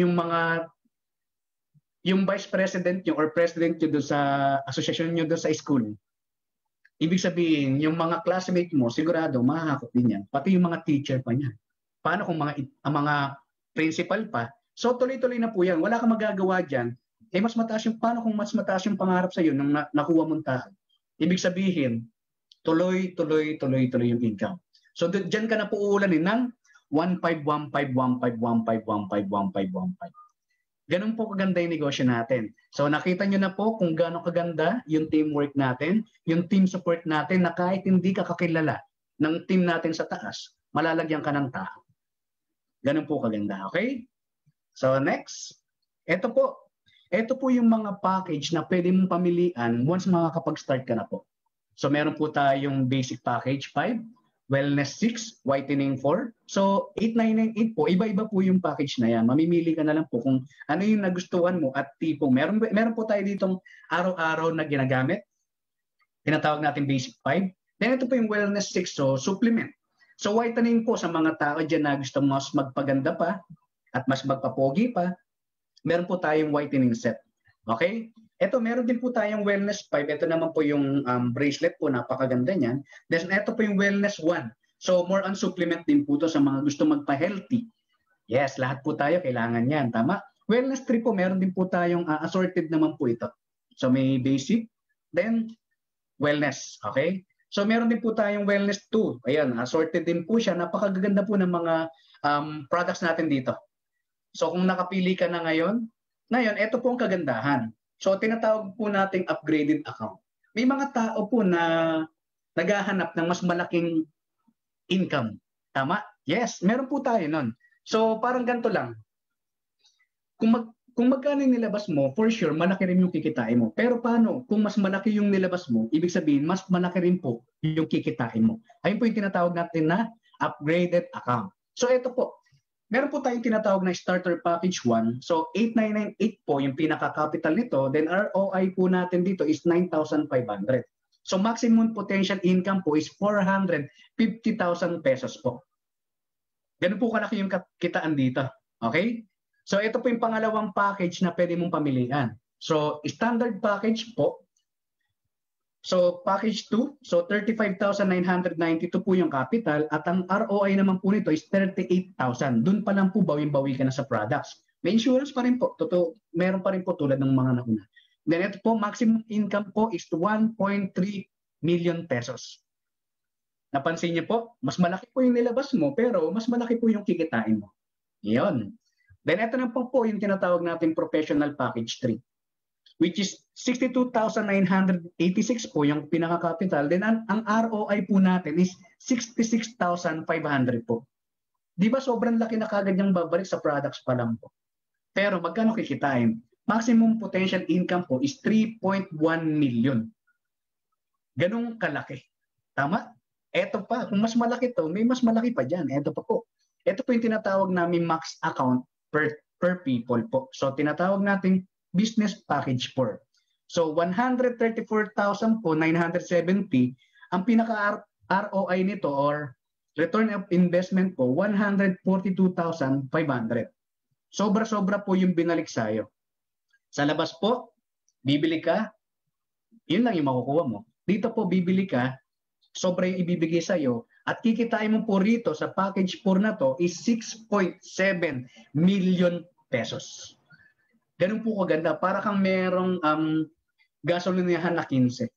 yung vice president nyo or president nyo doon sa association nyo doon sa school, ibig sabihin, yung mga classmate mo, sigurado, mahahakot din yan. Pati yung mga teacher pa niyan. Paano kung mga principal pa? So, tuloy-tuloy na po yan. Wala kang magagawa dyan. Eh, paano kung mas mataas yung pangarap sa iyo nung nakuha mong tao? Ibig sabihin, tuloy yung income. So, dyan ka na po uulanin ng 1,515,1,515,1,515,1,515. Ganun po kaganda yung negosyo natin. So nakita nyo na po kung gaano kaganda yung teamwork natin, yung team support natin na kahit hindi ka kakilala ng team natin sa taas, malalagyan ka ng tao. Ganun po kaganda, okay? So next, ito po yung mga package na pwede mong pamilian once makakapag-start ka na po. So meron po tayong basic package 5, wellness 6, whitening 4. So 8,998 po, iba-iba po yung package na yan. Mamimili ka na lang po kung ano yung nagustuhan mo at tipong meron po tayo ditong araw-araw na ginagamit. Tinatawag natin basic 5. Then ito po yung wellness 6, so supplement. So whitening po sa mga tao dyan na gusto mas magpaganda pa at mas magpapogi pa, meron po tayong whitening set. Okay? Ito, meron din po tayong wellness 5. Ito naman po yung bracelet po, napakaganda niyan. Then ito po yung wellness 1. So more on supplement din po to sa mga gusto magpa-healthy. Yes, lahat po tayo kailangan yan. Tama? Wellness 3 po, meron din po tayong assorted naman po ito. So may basic, then wellness. Okay? So meron din po tayong wellness tool. Ayan, assorted din po siya. Napakaganda po ng mga products natin dito. So kung nakapili ka na ngayon, ito po ang kagandahan. So tinatawag po nating upgraded account. May mga tao po na naghahanap ng mas malaking income. Tama? Yes, meron po tayo nun. So parang ganito lang. Kung magkano yung nilabas mo, for sure, malaki rin yung kikitain mo. Pero paano? Kung mas malaki yung nilabas mo, ibig sabihin, mas malaki rin po yung kikitain mo. Ayun po yung tinatawag natin na upgraded account. So ito po, meron po tayong tinatawag na starter package 1. So 8,998 po yung pinaka-capital nito. Then ROI po natin dito is 9,500. So maximum potential income po is 450,000 pesos po. Ganun po kalaki yung kitaan dito. Okay? So ito po yung pangalawang package na pwede mong pamilihan. So standard package po. So package 2, so 35,992 po yung capital at ang ROI naman po nito is 38,000. Doon pa lang po bawing-bawi ka na sa products. May insurance pa rin po. Totoo, meron pa rin po tulad ng mga nauna. Then ito po, maximum income po is 1.3 million pesos. Napansin niyo po, mas malaki po yung nilabas mo pero mas malaki po yung kikitain mo. Iyon. Then ito na po yung tinatawag natin professional package 3, which is 62,986 po yung pinaka-capital. Then ang ROI po natin is 66,500 po. Di ba sobrang laki na kagad yung babalik sa products pa lang po. Pero magkano kikitain? Maximum potential income po is 3.1 million. Ganong kalaki. Tama? Ito pa, kung mas malaki to, may mas malaki pa dyan. Ito pa po. Ito po yung tinatawag namin max account per people po. So tinatawag natin business package 4. So 134,000 po 970 ang pinaka ROI nito or return of investment po 142,500. Sobra-sobra po yung binalik sa'yo. Sa labas po, bibili ka, yun lang yung makukuha mo. Dito po bibili ka, sobra yung ibibigay sa'yo at kikitain mo po rito sa package 4 na to is 6.7 million pesos. Ganun po kaganda. Para kang merong gasolinahan na 15.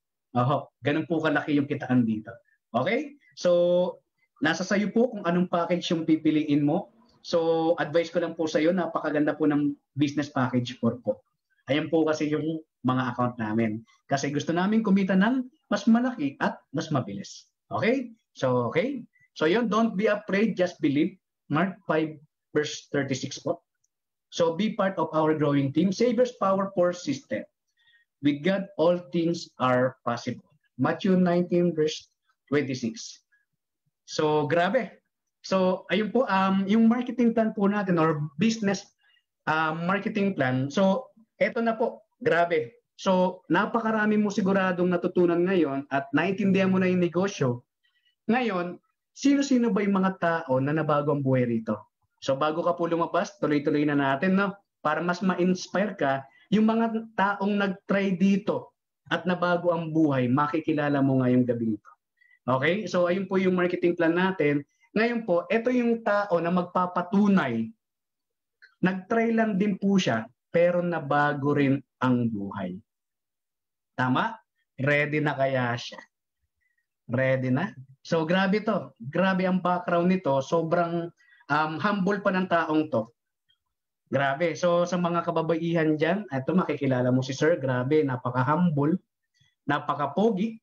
Ganun po kalaki yung kitaan dito. Okay? So, nasa sayo po kung anong package yung pipiliin mo. So, advice ko lang po sa iyo, napakaganda po ng business package 4 po. Ayan po kasi yung mga account namin. Kasi gusto namin kumita ng mas malaki at mas mabilis. Okay? So, okay? So, yun, don't be afraid, just believe. Mark 5 verse 36 po. So, be part of our growing team. Savers Power Force System. With God, all things are possible. Matthew 19 verse 26. So, grabe. So, ayun po, yung marketing plan po natin or business marketing plan. So, eto na po, grabe. So, napakarami mo siguradong natutunan ngayon at naintindihan mo na yung negosyo. Ngayon, sino-sino ba yung mga tao na nabago ang buhay rito? So, bago ka po lumabas, tuloy-tuloy na natin, no? Para mas ma-inspire ka, yung mga taong nag-try dito at nabago ang buhay, makikilala mo ngayong gabi nito. Okay? So, ayun po yung marketing plan natin. Ngayon po, ito yung tao na magpapatunay. Nag-try lang din po siya, pero nabago rin ang buhay. Tama? Ready na kaya siya? Ready na? So, grabe to. Grabe ang background nito. Sobrang humble pa ng taong to. Grabe. So, sa mga kababaihan dyan, ito makikilala mo si Sir. Grabe, napaka-humble, napaka-pogi.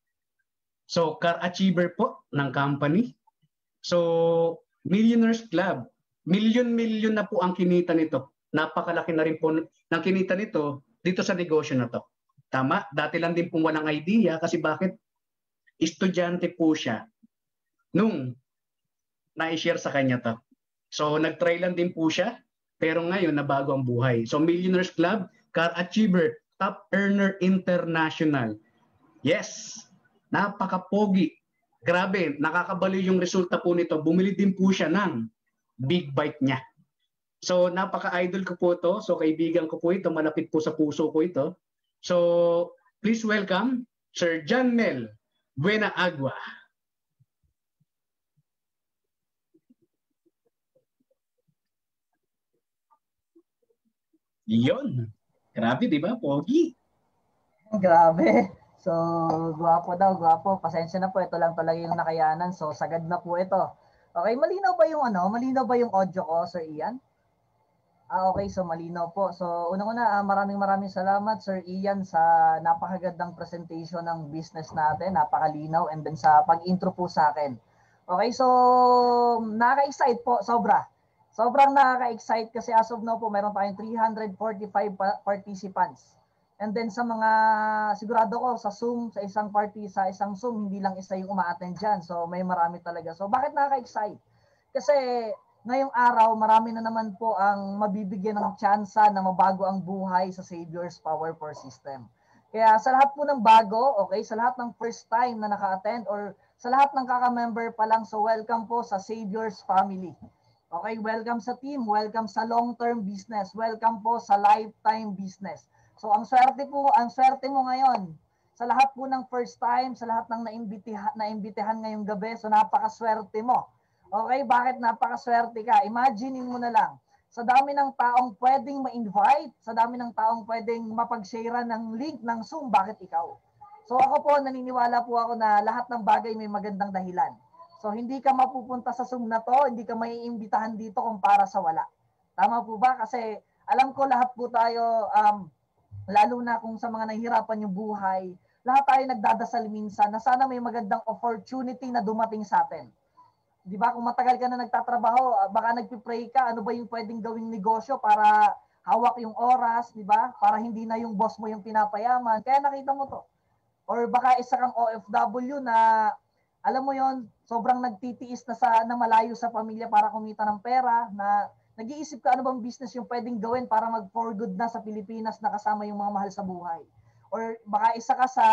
So, car achiever po ng company. So, Millionaires Club. Million-million na po ang kinita nito. Napakalaki na rin po ng kinita nito dito sa negosyo na to. Tama? Dati lang din pong walang idea kasi bakit? Estudyante po siya nung na-share sa kanya to. So, nag-try lang din po siya pero ngayon nabago ang buhay. So, Millionaires Club, Car Achiever, Top Earner International. Yes! Napaka-pogi. Grabe, nakakabaliw yung resulta po nito. Bumili din po siya ng big bike niya. So, napaka-idol ko po ito. So, kaibigan ko po ito. Malapit po sa puso ko ito. So, please welcome Sir John Mel Buena Agua. Yun. Grabe, di ba? Pogi. Grabe. So, gwapo daw, gwapo. Pasensya na po, ito lang talaga yung nakayanan. So, sagad na po ito. Okay, malinaw ba yung malinaw ba yung audio ko, Sir Ian? Okay, so malinaw po. So, unang-una, maraming salamat, Sir Ian, sa napakagandang presentation ng business natin. Napakalinaw, and then sa pag-intro po sa akin. Okay, so nakaka-excite po, sobra. Sobrang nakaka-excite kasi as of now po, meron tayong 345 participants. And then sa mga, sigurado ko, sa Zoom, sa isang Zoom, hindi lang isa yung uma-attend dyan. So, may marami talaga. So, bakit nakaka-excite? Kasi ngayong araw, marami na naman po ang mabibigyan ng tsansa na mabago ang buhay sa Savior's Power for System. Kaya sa lahat po ng bago, okay, sa lahat ng first time na naka-attend or sa lahat ng kaka-member pa lang, so welcome po sa Savior's Family. Okay, welcome sa team, welcome sa long-term business, welcome po sa lifetime business. So ang swerte mo ngayon sa lahat po ng first time, sa lahat ng naimbitahan ngayong gabi, so napakaswerte mo. Okay, bakit napakaswerte ka? Imaginein mo na lang, sa dami ng taong pwedeng ma-invite, sa dami ng taong pwedeng mapag-share ng link ng Zoom, bakit ikaw? So ako po, naniniwala po ako na lahat ng bagay may magandang dahilan. So hindi ka mapupunta sa Zoom na to, hindi ka maiimbitahan dito kung para sa wala. Tama po ba? Kasi alam ko lahat po tayo, lalo na kung sa mga nahihirapan yung buhay, lahat tayo nagdadasal minsan na sana may magandang opportunity na dumating sa atin. Di ba? Kung matagal ka na nagtatrabaho, baka nagpipray ka, ano ba yung pwedeng gawing negosyo para hawak yung oras, di ba? Para hindi na yung boss mo yung pinapayaman. Kaya nakita mo to. Or baka isa kang OFW na, alam mo yon, sobrang nagtitiis na malayo sa pamilya para kumita ng pera, na nag-iisip ka ano bang business yung pwedeng gawin para mag for good na sa Pilipinas na kasama yung mga mahal sa buhay. Or baka isa ka sa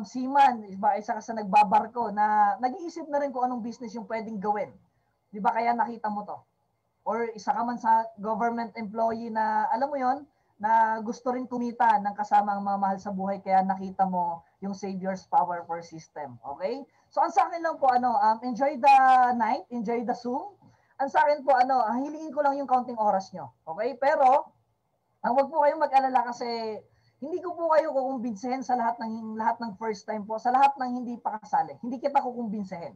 seaman, isa ka sa nagbabarko na nag-iisip na rin kung anong business yung pwedeng gawin. Di ba kaya nakita mo to? Or isa ka man sa government employee na alam mo yon, na gusto rin kumita ng kasama ang mga mahal sa buhay, kaya nakita mo yung Savior's Power for System. Okay? So ang sa akin lang po, enjoy the night, enjoy the Zoom. Ang sa akin po, hilingin ko lang yung counting oras nyo. Okay? Pero, wag po kayong mag-alala kasi hindi ko po kayo kukumbinsihin sa lahat ng first time po, sa lahat ng hindi pa kasali. Hindi kita kukumbinsihin.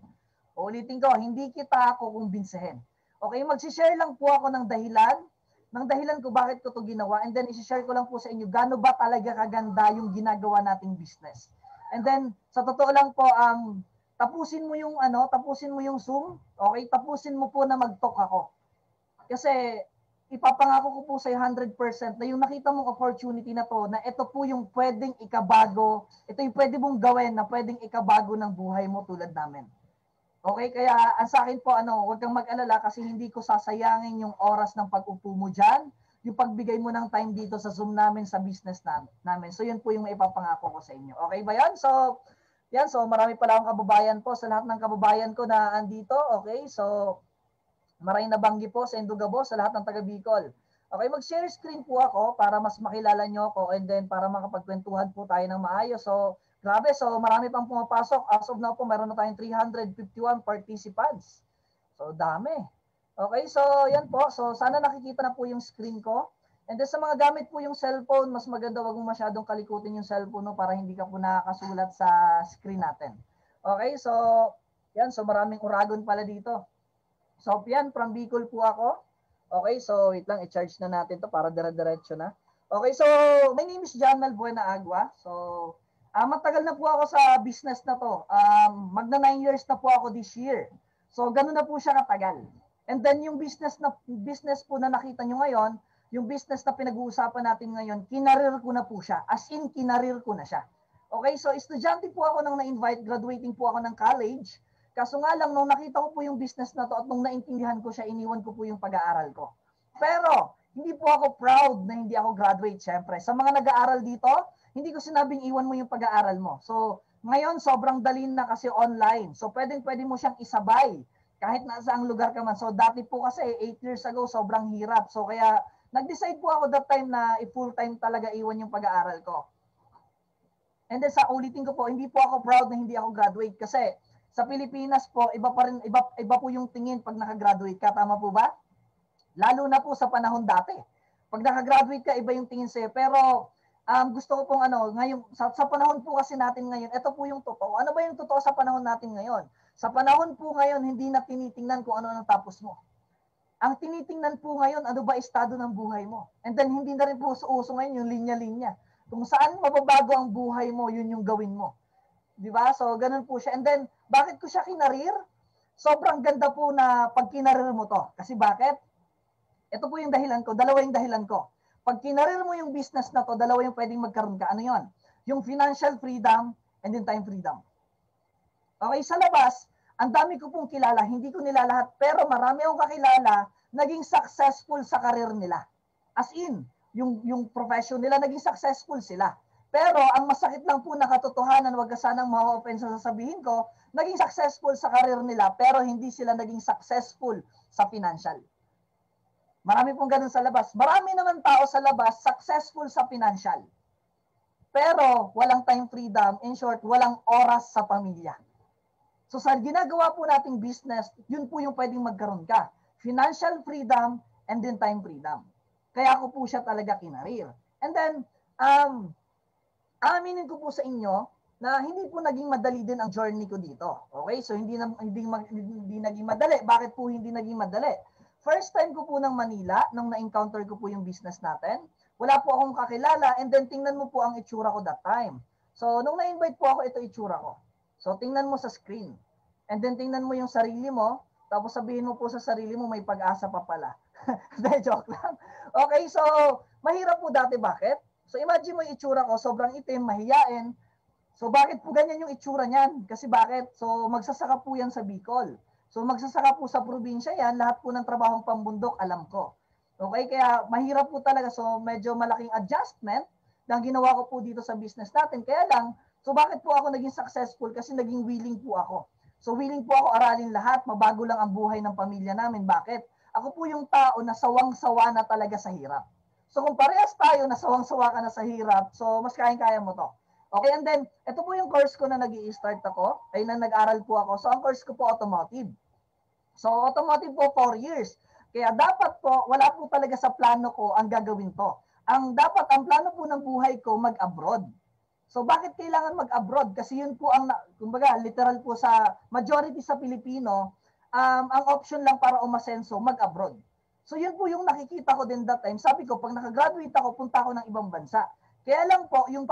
Ulitin ko, hindi kita kukumbinsihin. Okay, mag-share lang po ako ng dahilan ko bakit ko to ginawa, and then i-share ko lang po sa inyo gaano ba talaga kaganda yung ginagawa nating business. And then sa totoo lang po, tapusin mo yung Zoom, okay? Tapusin mo po na mag-talk ako. Kasi ipapangako ko po sa 100% na yung nakita mong opportunity na to, na ito po yung pwedeng ikabago, ito yung pwede mong gawin na pwedeng ikabago ng buhay mo tulad namin. Okay, kaya ang sa akin po, huwag kang mag-alala kasi hindi ko sasayangin yung oras ng pag-upo mo dyan, yung pagbigay mo ng time dito sa Zoom namin, sa business namin. So yun po yung maipapangako ko sa inyo. Okay ba yan? So marami pala akong kababayan po, sa lahat ng kababayan ko na andito. Okay, so maraming nabanggi po sa Indugabo, sa lahat ng taga Bicol. Okay, mag-share screen po ako para mas makilala nyo ako, and then para makapagkwentuhan po tayo ng maayos. So grabe, so marami pang pumapasok. As of now po, meron na tayong 351 participants. So, dami. Okay, so yan po. So, sana nakikita na po yung screen ko. And then sa mga gamit po yung cellphone, mas maganda wag mong masyadong kalikutin yung cellphone, no, para hindi ka po nakakasulat sa screen natin. Okay, so yan. So, maraming uragon pala dito. So, yan, from Bicol po ako. Okay, so wait lang, i-charge na natin to para dire-diretso na. Okay, so my name is Janmel Buena Agua. So, matagal na po ako sa business na to. Magna 9 years na po ako this year. So, ganun na po siya katagal. And then yung business po na nakita nyo ngayon, yung business na pinag-uusapan natin ngayon, kinarir ko na po siya. As in, kinarir ko na siya. Okay, so estudyante po ako nang na-invite, graduating po ako ng college. Kaso nga lang, nung nakita ko po yung business na to at nung naintindihan ko siya, iniwan ko po yung pag-aaral ko. Pero, hindi po ako proud na hindi ako graduate, syempre. Sa mga nag-aaral dito, hindi ko sinabing iwan mo yung pag-aaral mo. So, ngayon, sobrang dali na kasi online. So, pwede mo siyang isabay kahit nasa ang lugar ka man. So, dati po kasi, 8 years ago, sobrang hirap. So, kaya, nag-decide po ako that time na full-time talaga iwan yung pag-aaral ko. And then, sa ulitin ko po, hindi po ako proud na hindi ako graduate kasi sa Pilipinas po, iba po yung tingin pag nakagraduate ka. Tama po ba? Lalo na po sa panahon dati. Pag nakagraduate ka, iba yung tingin sa'yo. Pero, gusto ko pong ngayon, sa panahon po kasi natin ngayon, ito po yung totoo. Ano ba yung totoo sa panahon natin ngayon? Sa panahon po ngayon, hindi na tinitingnan kung ano ang tapos mo. Ang tinitingnan po ngayon, ano ba estado ng buhay mo? And then, hindi na rin po uso ngayon yung linya-linya. Kung saan mababago ang buhay mo, yun yung gawin mo. Di ba? So, ganun po siya. And then, bakit ko siya kinarir? Sobrang ganda po na pag kinarir mo to. Kasi bakit? Ito po yung dahilan ko. Dalawa yung dahilan ko. Pag kinarir mo yung business na to, dalawa yung pwedeng magkaroon ka. Ano yon? Yung financial freedom and then time freedom. Okay, sa labas, ang dami ko pong kilala, hindi ko nila lahat, pero marami akong kakilala, naging successful sa karir nila. As in, yung profession nila, naging successful sila. Pero ang masakit lang po na katotohanan, wag ka sanang ma-offense sa sasabihin ko, naging successful sa karir nila, pero hindi sila naging successful sa financial. Marami pong ganun sa labas. Marami naman tao sa labas, successful sa financial. Pero walang time freedom, in short, walang oras sa pamilya. So sa ginagawa po nating business, yun po yung pwedeng magkaroon ka. Financial freedom and then time freedom. Kaya ako po siya talaga kinarir. And then, aminin ko po sa inyo na hindi po naging madali din ang journey ko dito. Okay? So hindi naging madali. Bakit po hindi naging madali? First time ko po ng Manila, nung na-encounter ko po yung business natin, wala po akong kakilala, and then tingnan mo po ang itsura ko that time. So nung na-invite po ako, ito itsura ko. So, tingnan mo sa screen. And then, tingnan mo yung sarili mo. Tapos, sabihin mo po sa sarili mo, may pag-asa pa pala. Joke lang. Okay, so, mahirap po dati. Bakit? So, imagine mo yung itsura ko, sobrang itim, mahiyain. So, bakit po ganyan yung itsura niyan? Kasi bakit? So, magsasaka po yan sa Bicol. So, magsasaka po sa probinsya yan. Lahat po ng trabahong pambundok, alam ko. Okay, kaya mahirap po talaga. So, medyo malaking adjustment na ginawa ko po dito sa business natin. Kaya lang, so bakit po ako naging successful? Kasi naging willing po ako. So willing po ako aralin lahat, mabago lang ang buhay ng pamilya namin. Bakit? Ako po yung tao na sawang-sawa na talaga sa hirap. So kung parehas tayo na sawang-sawa ka na sa hirap, so mas kayang-kaya mo to. Okay, and then, ito po yung course ko na nag-i-start ako, ay na nag-aral po ako. So ang course ko po automotive. So automotive po 4 years. Kaya dapat po, wala po talaga sa plano ko ang gagawin to. Ang plano po ng buhay ko mag-abroad. So bakit kailangan mag-abroad? Kasi yun po ang, kumbaga, literal po sa majority sa Pilipino, ang option lang para umasenso, mag-abroad. So yun po yung nakikita ko din that time. Sabi ko, pag nakagraduate ako, punta ako ng ibang bansa. Kaya lang po, yung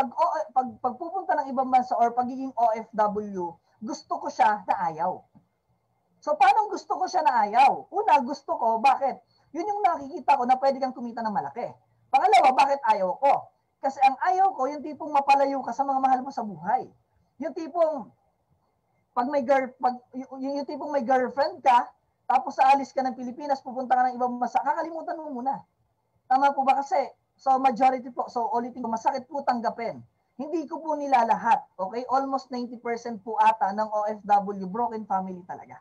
pagpupunta ng ibang bansa or pagiging OFW, gusto ko siya na ayaw. So paano gusto ko siya na ayaw? Una, gusto ko, bakit? Yun yung nakikita ko na pwede kang kumita ng malaki. Pangalawa, bakit ayaw ko? Kasi ang ayaw ko, yung tipong mapalayo ka sa mga mahal mo sa buhay. Yung tipong, yung tipong may girlfriend ka, tapos aalis ka ng Pilipinas, pupunta ka ng ibang bansa, kakalimutan mo muna. Tama po ba? Kasi, so majority po, so ulitin ko, masakit po tanggapin. Hindi ko po nila lahat, okay? Almost 90% po ata ng OFW, broken family talaga.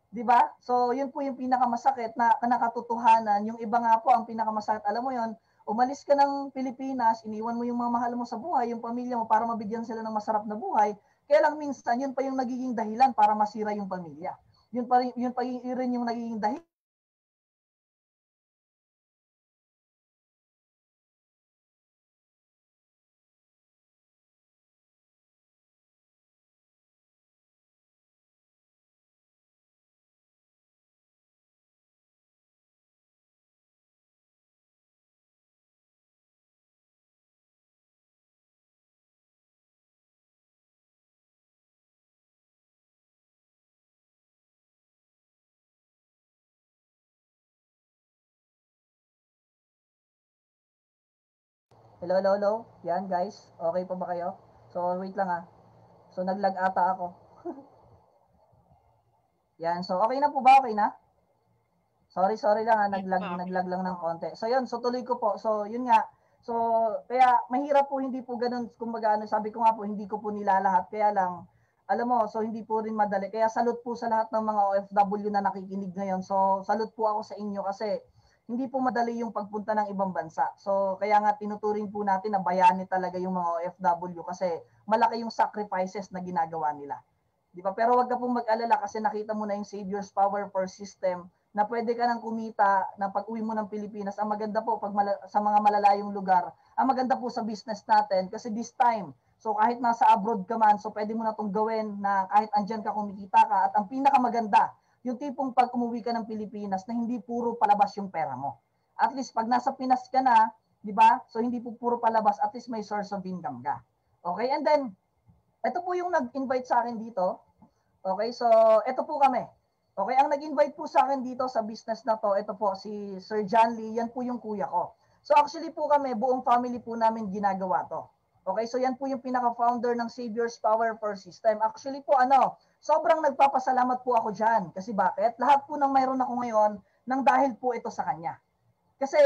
Diba? So, yun po yung pinakamasakit na nakatotohanan. Yung iba nga po, ang pinakamasakit, alam mo yon, umalis ka ng Pilipinas, iniwan mo yung mga mahal mo sa buhay, yung pamilya mo para mabigyan sila ng masarap na buhay. Kaya lang minsan, yun pa yung nagiging dahilan para masira yung pamilya. Yun pa rin yung nagiging dahilan. Hello. Yan guys, okay pa ba kayo? So wait lang ha. So naglag ata ako. Yan, so okay na po ba? Okay na? Sorry lang ha, naglag lang ng konti. So yun, so tuloy ko po. So yun nga. So kaya mahirap po, hindi po ganoon, kumbaga sabi ko nga po, hindi ko po nilalahat. Kaya lang, alam mo, so hindi po rin madali. Kaya salute po sa lahat ng mga OFW na nakikinig ngayon. So salute po ako sa inyo kasi hindi po madali yung pagpunta ng ibang bansa. So kaya nga tinuturing po natin na bayani talaga yung mga OFW kasi malaki yung sacrifices na ginagawa nila. Di ba? Pero wag ka pong mag-alala kasi nakita mo na yung Savior's Power for System na pwede ka nang kumita na pag-uwi mo ng Pilipinas. Ang maganda po, sa mga malalayong lugar, ang maganda po sa business natin kasi this time, so kahit nasa abroad ka man, so pwede mo na itong gawin na kahit andyan ka kumikita ka. At ang pinakamaganda, yung tipong pag umuwi ka ng Pilipinas na hindi puro palabas yung pera mo. At least pag nasa Pinas ka na, di ba? So hindi po puro palabas, at least may source of income ka. Okay, and then, ito po yung nag-invite sa akin dito. Okay, so ito po kami. Okay, ang nag-invite po sa akin dito sa business na to, ito po si Sir John Lee, yan po yung kuya ko. So actually po kami, buong family po namin ginagawa to. Okay, so yan po yung pinaka-founder ng Savior's Power for System. Actually po sobrang nagpapasalamat po ako dyan. Kasi bakit? Lahat po ng mayroon ako ngayon, nang dahil po ito sa kanya. Kasi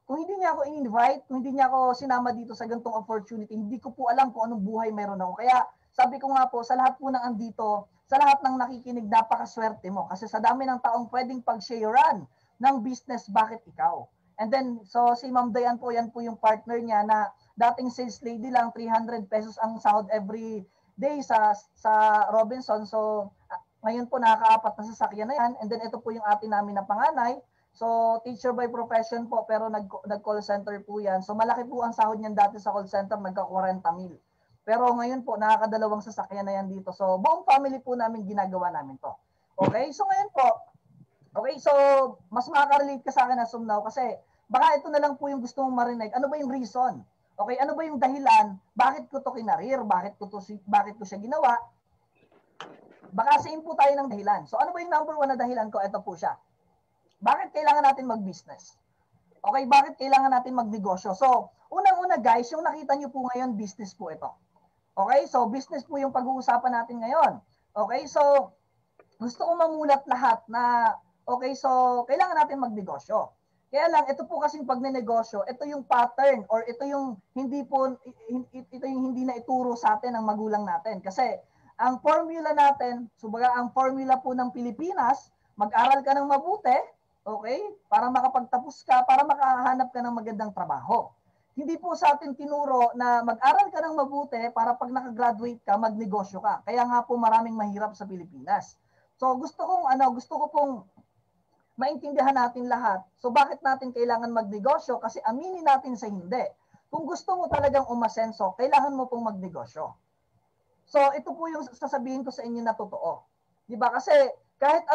kung hindi niya ako in-invite, kung hindi niya ako sinama dito sa ganitong opportunity, hindi ko po alam kung anong buhay mayroon ako. Kaya sabi ko nga po, sa lahat po ng andito, sa lahat ng nakikinig, napakaswerte mo. Kasi sa dami ng taong pwedeng pag-sharean ng business, bakit ikaw? And then, so si Ma'am Dayan po, yan po yung partner niya na dating sales lady lang, 300 pesos ang sahod every day sa Robinson. So ngayon po nakaka-4 na sasakyan na yan. And then ito po yung ate namin na panganay. So teacher by profession po pero nag-call center po yan. So malaki po ang sahod niyan dati sa call center, nagka-40 mil. Pero ngayon po nakakadalawang sasakyan na yan dito. So buong family po namin ginagawa namin to. Okay? So ngayon po, okay, so mas makaka-relate ka sa akin as of now kasi baka ito na lang po yung gusto mong marinig. Ano ba yung reason? Okay, ano ba yung dahilan? Bakit ko to kinarir? Bakit ko siya ginawa? Baka sayin po tayo ng dahilan. So ano ba yung number 1 na dahilan ko? Ito po siya. Bakit kailangan natin mag-business? Okay, bakit kailangan natin magnegosyo? So, unang-una guys, yung nakita nyo po ngayon, business po ito. Okay, so business po yung pag-uusapan natin ngayon. Okay, so gusto ko mamulat lahat na, okay, so kailangan natin magnegosyo. Kaya lang, ito po kasing pagnenegosyo, ito yung pattern or ito yung hindi na ituro sa atin ng magulang natin. Kasi ang formula natin, subaga ang formula po ng Pilipinas, mag-aral ka ng mabuti, okay, para makapagtapos ka, para makahanap ka ng magandang trabaho. Hindi po sa atin tinuro na mag-aral ka ng mabuti para pag nakagraduate ka, magnegosyo ka. Kaya nga po maraming mahirap sa Pilipinas. So gusto ko pong maintindihan natin lahat. So bakit natin kailangan magnegosyo? Kasi aminin natin sa hindi. Kung gusto mo talagang umasenso, kailangan mo pong magnegosyo. So ito po yung sasabihin ko sa inyo na totoo. Di ba? Kasi kahit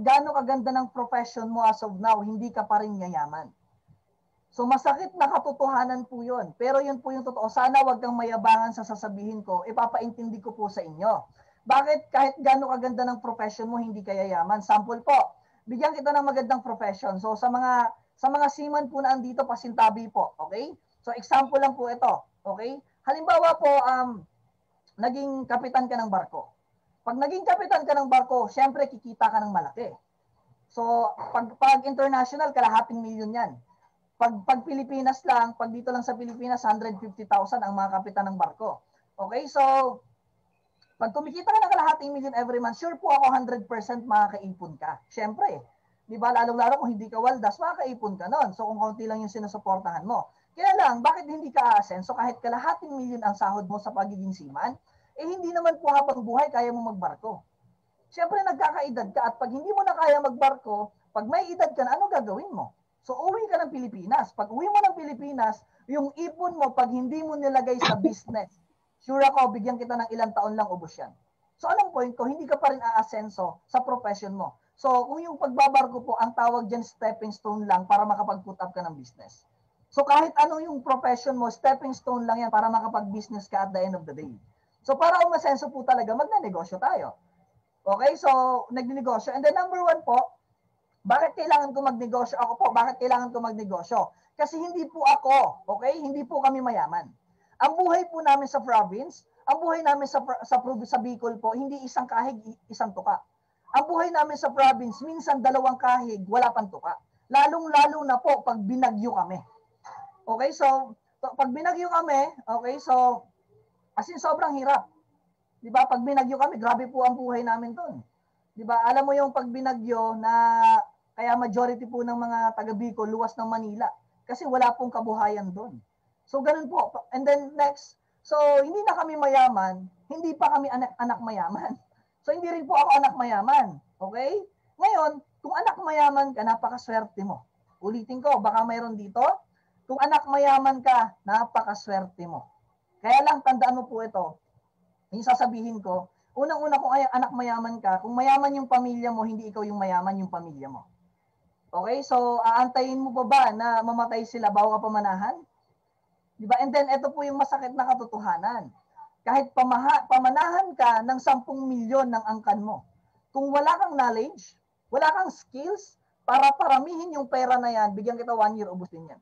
gaano kaganda ng profession mo as of now, hindi ka pa rin yayaman. So masakit na katotohanan po yun. Pero yun po yung totoo. Sana wag kang mayabangan sa sasabihin ko. Ipapaintindi ko po sa inyo. Bakit kahit gaano kaganda ng profession mo, hindi ka yayaman? Sample po. Bigyan kita ng magandang profession. So sa mga seaman po na andito, pasintabi po, okay? So example lang po ito, okay? Halimbawa po naging kapitan ka ng barko. Pag naging kapitan ka ng barko, syempre kikita ka ng malaki. So pag international, kalahating milyon 'yan. Pag Pilipinas lang, pag dito lang sa Pilipinas, 150,000 ang mga kapitan ng barko. Okay? So pag kumikita ka ng kalahating milyon every month, sure po ako 100% makakaipon ka. Siyempre, di ba, lalong-lalo kung hindi ka waldas, makakaipon ka nun. So kung konti lang yung sinusuportahan mo. Kaya lang, bakit hindi ka aasenso kahit kalahating milyon ang sahod mo sa pagiging seaman? Eh hindi naman po habang buhay kaya mo magbarko. Siyempre nagkakaedad ka at pag hindi mo na kaya magbarko, pag may edad ka na, ano gagawin mo? So uwi ka ng Pilipinas. Pag uwi mo ng Pilipinas, yung ipon mo, pag hindi mo nilagay sa business, sure ako, bigyan kita ng ilang taon lang ubos yan. So anong point ko? Hindi ka pa rin aasenso sa profession mo. So kung yung pagbabarko po, ang tawag dyan stepping stone lang para makapag-put up ka ng business. So kahit ano yung profession mo, stepping stone lang yan para makapag-business ka at the end of the day. So para umasenso po talaga, magnenegosyo tayo. Okay, so nagnenegosyo. And then number 1 po, bakit kailangan ko magnegosyo? Ako po, bakit kailangan ko magnegosyo? Kasi hindi po ako, okay? Hindi po kami mayaman. Ang buhay po namin sa province, ang buhay namin sa Bicol po, hindi isang kahig, isang tuka. Ang buhay namin sa province, minsan 2 kahig, wala pang tuka. Lalong-lalo na po pag binagyo kami. Okay, so pag binagyo kami, okay, so as in sobrang hirap. 'Di ba? Pag binagyo kami, grabe po ang buhay namin doon. 'Di ba? Alam mo yung pag binagyo na kaya majority po ng mga taga Bicol luwas ng Manila kasi wala pong kabuhayan doon. So ganun po. And then next, so hindi na kami mayaman, hindi pa kami anak mayaman. So hindi rin po ako anak mayaman. Okay? Ngayon, kung anak mayaman ka, napakaswerte mo. Ulitin ko, baka mayroon dito. Kung anak mayaman ka, napakaswerte mo. Kaya lang, tandaan mo po ito, yung sasabihin ko, unang-una kung ay anak mayaman ka, kung mayaman yung pamilya mo, hindi ikaw yung mayaman yung pamilya mo. Okay? So, aantayin mo pa ba na mamatay sila bago ka pamanahan? Diba? And then, ito po yung masakit na katotohanan. Kahit pamanahan ka ng 10 milyon ng angkan mo, kung wala kang knowledge, wala kang skills, para paramihin yung pera na yan, bigyan kita 1 year, ubusin yan.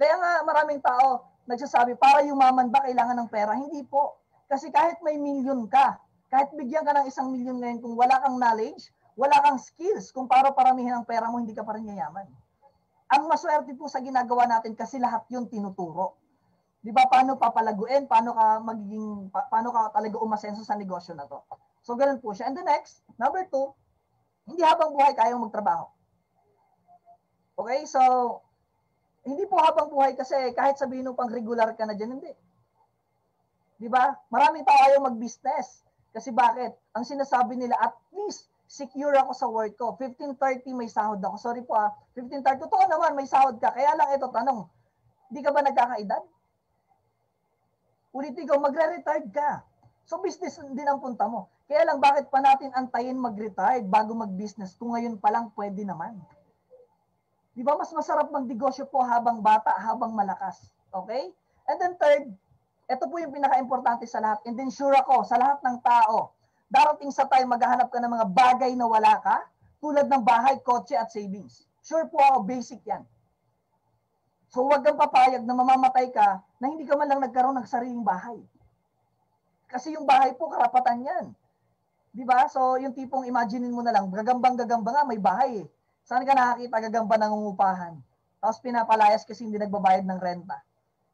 Kaya nga maraming tao nagsasabi, para yumaman ba kailangan ng pera? Hindi po. Kasi kahit may milyon ka, kahit bigyan ka ng 1 milyon ngayon, kung wala kang knowledge, wala kang skills, kung para paramihin ang pera mo, hindi ka pa rin yayaman. Ang maswerte po sa ginagawa natin kasi lahat yun tinuturo. Di ba, paano papalaguin, paano ka talaga umasenso sa negosyo na to. So, ganun po siya. And the next, number 2, hindi habang buhay kayang magtrabaho. Okay, so, hindi po habang buhay kasi kahit sabihin nung pang regular ka na dyan, hindi. Di ba? Maraming tao ayaw mag-business. Kasi bakit? Ang sinasabi nila, at least, secure ako sa work ko. 15:30 may sahod ako. Sorry po 15:30. Totoo naman, may sahod ka. Kaya lang ito, tanong, hindi ka ba nagkakaedad? Ulitin ko, magre-retired ka. So business din ang punta mo. Kaya lang bakit pa natin antayin mag-retired bago mag-business kung ngayon pa lang pwede naman? Di ba mas masarap mag-negosyo po habang bata, habang malakas. Okay? And then third, ito po yung pinaka-importante sa lahat. And then sure ako, sa lahat ng tao, darating sa time maghahanap ka ng mga bagay na wala ka, tulad ng bahay, kotse at savings. Sure po ako, basic yan. So huwag kang papayag na mamamatay ka na hindi ka man lang nagkaroon ng sariling bahay. Kasi yung bahay po, karapatan yan. Di ba? So yung tipong imaginein mo na lang, gagambang-gagamba nga, may bahay eh. Saan ka nakakita gagamba nangungupahan? Tapos pinapalayas kasi hindi nagbabayad ng renta.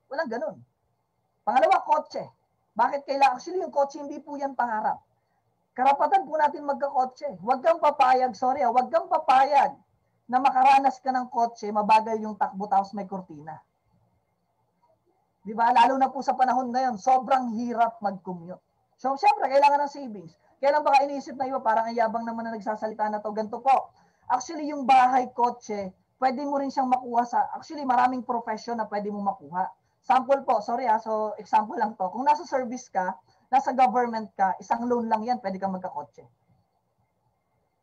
Walang ganun. Pangalawa, kotse. Bakit kailangan? Actually, yung kotse hindi po yan pangarap. Karapatan po natin magkakotse. Huwag kang papayag, huwag kang papayag na makaranas ka ng kotse, mabagal yung takbo tapos may kurtina. Di ba? Lalo na po sa panahon ngayon, sobrang hirap mag-commute. So, syempre, kailangan ng savings. Kailan baka iniisip na iba, parang ang yabang naman na nagsasalita na to, ganito po. Actually, yung bahay, kotse, pwede mo rin siyang makuha actually, maraming profession na pwede mo makuha. Sample po, so example lang to. Kung nasa service ka, nasa government ka, isang loan lang yan, pwede kang magkakotse.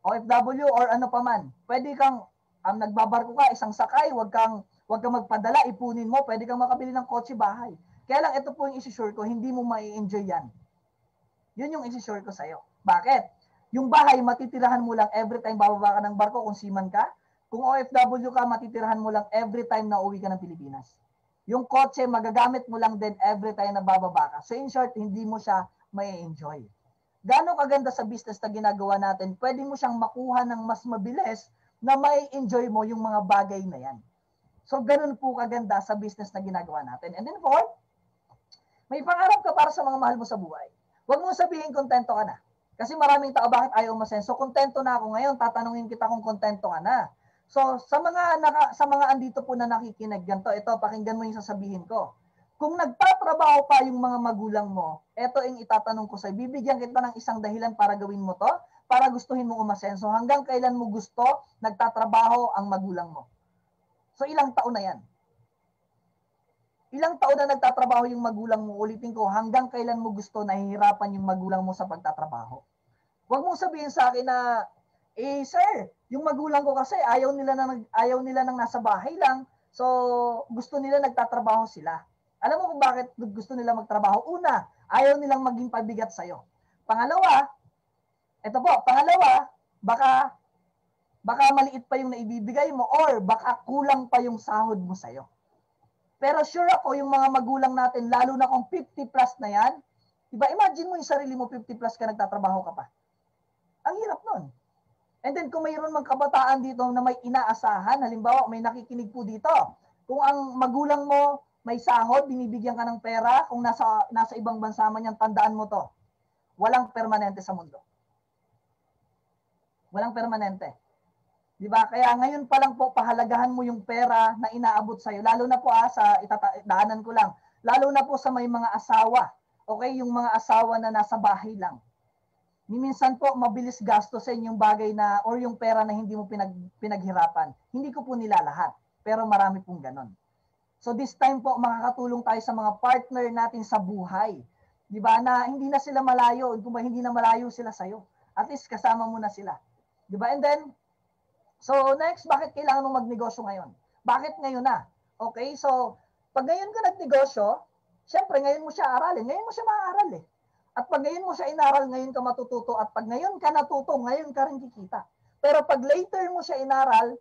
OFW or ano pa man, pwede kang nagbabarko ka, isang sakay, wag kang magpadala, ipunin mo, pwede kang makabili ng kotse, bahay. Kaya lang ito po yung isi-sure ko, hindi mo mai-enjoy yan. Yun yung isi-sure ko sa'yo. Bakit? Yung bahay, matitirahan mo lang every time bababa ka ng barko kung seaman ka. Kung OFW ka, matitirahan mo lang every time na uwi ka ng Pilipinas. Yung kotse, magagamit mo lang din every time na bababa ka. So in short, hindi mo siya mai-enjoy. Gano'ng kaganda sa business na ginagawa natin, pwede mo siyang makuha ng mas mabilis na may enjoy mo yung mga bagay na yan. So, ganun po kaganda sa business na ginagawa natin. And then fourth, may pangarap ka para sa mga mahal mo sa buhay. Huwag mong sabihin kontento ka na. Kasi maraming tao, bakit ayaw umasenso? Kontento na ako ngayon, tatanungin kita kung kontento ka na. So, sa mga andito po na nakikinig, ganito, ito, pakinggan mo yung sasabihin ko. Kung nagtatrabaho pa yung mga magulang mo, ito yung itatanong ko sa'yo. Bibigyan kita ng isang dahilan para gawin mo to, para gustuhin mo umasenso. Hanggang kailan mo gusto nagtatrabaho ang magulang mo? So, ilang taon na yan? Ilang taon na nagtatrabaho yung magulang mo? Ulitin ko, hanggang kailan mo gusto nahihirapan yung magulang mo sa pagtatrabaho? Huwag mong sabihin sa akin na, sir, yung magulang ko kasi ayaw nila nang nasa bahay lang. So, gusto nila nagtatrabaho sila. Alam mo kung bakit gusto nila magtrabaho? Una, ayaw nilang maging pabigat sa'yo. Pangalawa, baka maliit pa yung naibibigay mo or baka kulang pa yung sahod mo sa'yo. Pero sure ako, yung mga magulang natin, lalo na kung 50 plus na yan, diba, imagine mo yung sarili mo, 50 plus ka, nagtatrabaho ka pa. Ang hirap nun. And then kung mayroon mang kabataan dito na may inaasahan, halimbawa may nakikinig po dito, kung ang magulang mo may sahod, binibigyan ka ng pera, kung nasa ibang bansa man yan, tandaan mo to. Walang permanente sa mundo. Walang permanente. Di ba? Kaya ngayon pa lang po, pahalagahan mo yung pera na inaabot sa'yo. Lalo na po daanan ko lang. Lalo na po sa may mga asawa. Okay? Yung mga asawa na nasa bahay lang. Minsan po, mabilis gastusin yung bagay na, or yung pera na hindi mo pinaghirapan. Hindi ko po nila lahat. Pero marami pong ganon. So this time po, makakatulong tayo sa mga partner natin sa buhay. Di ba? Na hindi na sila malayo, kung hindi na malayo sila sa'yo. At least kasama mo na sila. Di ba? And then, so next, bakit kailangan mong magnegosyo ngayon? Bakit ngayon na? Okay, so pag ngayon ka nagnegosyo, syempre ngayon mo siya aralin. Ngayon mo siya maaaral eh. At pag ngayon mo siya inaral, ngayon ka matututo. At pag ngayon ka natuto, ngayon ka rin kikita. Pero pag later mo siya inaral,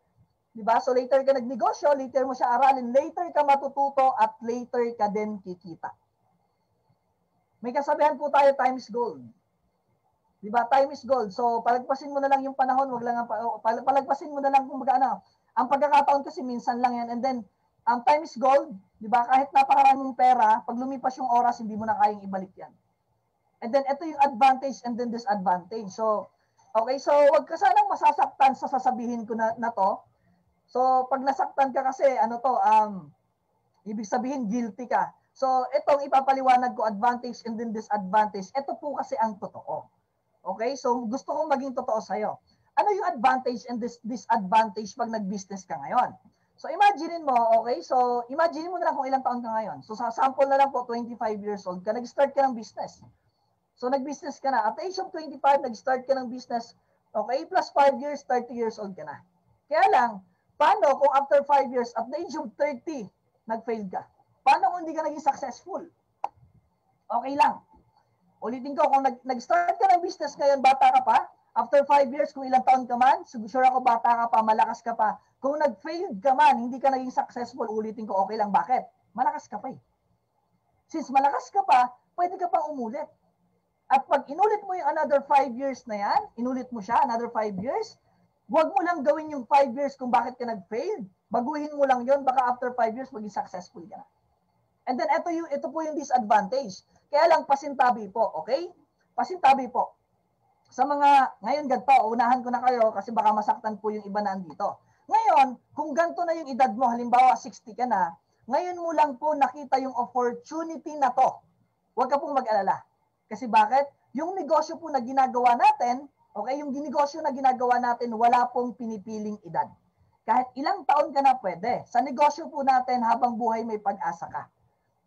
di ba? So later ka nagnegosyo, later mo siya aralin, later ka matututo, at later ka din kikita. May kasabihan po tayo, time is gold. Di ba? Time is gold. So palagpasin mo na lang yung panahon, wag lang palagpasin mo na lang kung ano. Ang pagkakataon kasi minsan lang yan. And then, ang time is gold, di ba? Kahit napakaraming pera, pag lumipas yung oras, hindi mo na kayang ibalik yan. And then, ito yung advantage and then disadvantage. So, okay, so wag ka sanang masasaktan sa sasabihin ko na to. So, pag nasaktan ka kasi, ibig sabihin, guilty ka. So, itong ipapaliwanag ko, advantage and then disadvantage, ito po kasi ang totoo. Okay, so gusto kong maging totoo sa'yo. Ano yung advantage and disadvantage pag nag-business ka ngayon? So, imagine mo, okay, so imagine mo na lang kung ilang taon ka ngayon. So, sa sample na lang po, 25 years old ka, nag-start ka ng business. So, nag-business ka na. At the age of 25, nag-start ka ng business. Okay, plus 5 years, 30 years old ka na. Kaya lang, paano kung after 5 years, at the age of 30, nag-fail ka? Paano kung hindi ka naging successful? Okay lang. Ulitin ko, kung nag-start ka ng business ngayon, bata ka pa, after 5 years, kung ilang taon ka man, sure ako bata ka pa, malakas ka pa. Kung nag-failed ka man, hindi ka naging successful, ulitin ko, okay lang. Bakit? Malakas ka pa eh. Since malakas ka pa, pwede ka pang umulit. At pag inulit mo yung another 5 years na yan, inulit mo siya, another 5 years, huwag mo lang gawin yung 5 years kung bakit ka nag-failed. Baguhin mo lang yon, baka after 5 years, maging successful ka na. And then, ito po yung disadvantage. Kaya lang, pasintabi po, okay? Pasintabi po. Sa mga, ngayon ganito, unahan ko na kayo kasi baka masaktan po yung iba na andito. Ngayon, kung ganito na yung edad mo, halimbawa 60 ka na, ngayon mo lang po nakita yung opportunity na to. Huwag ka pong mag-alala. Kasi bakit? Yung negosyo po na ginagawa natin, okay, yung negosyo na ginagawa natin, wala pong pinipiling edad. Kahit ilang taon ka na pwede. Sa negosyo po natin, habang buhay may pag-asa ka.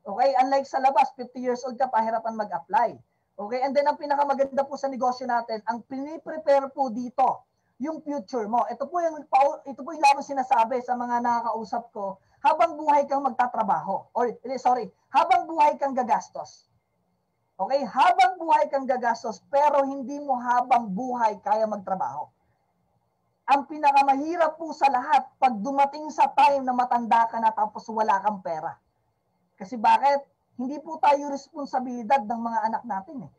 Okay, unlike sa labas, 50 years old ka, pahirapan mag-apply. Okay, and then ang pinakamaganda po sa negosyo natin, ang piniprepare po dito, yung future mo. Ito po yung lamang sinasabi sa mga nakakausap ko, habang buhay kang magtatrabaho. Habang buhay kang gagastos. Okay, habang buhay kang gagastos, pero hindi mo habang buhay kaya magtrabaho. Ang pinakamahirap po sa lahat, pag dumating sa time na matanda ka na tapos wala kang pera. Kasi bakit? Hindi po tayo responsibilidad ng mga anak natin eh.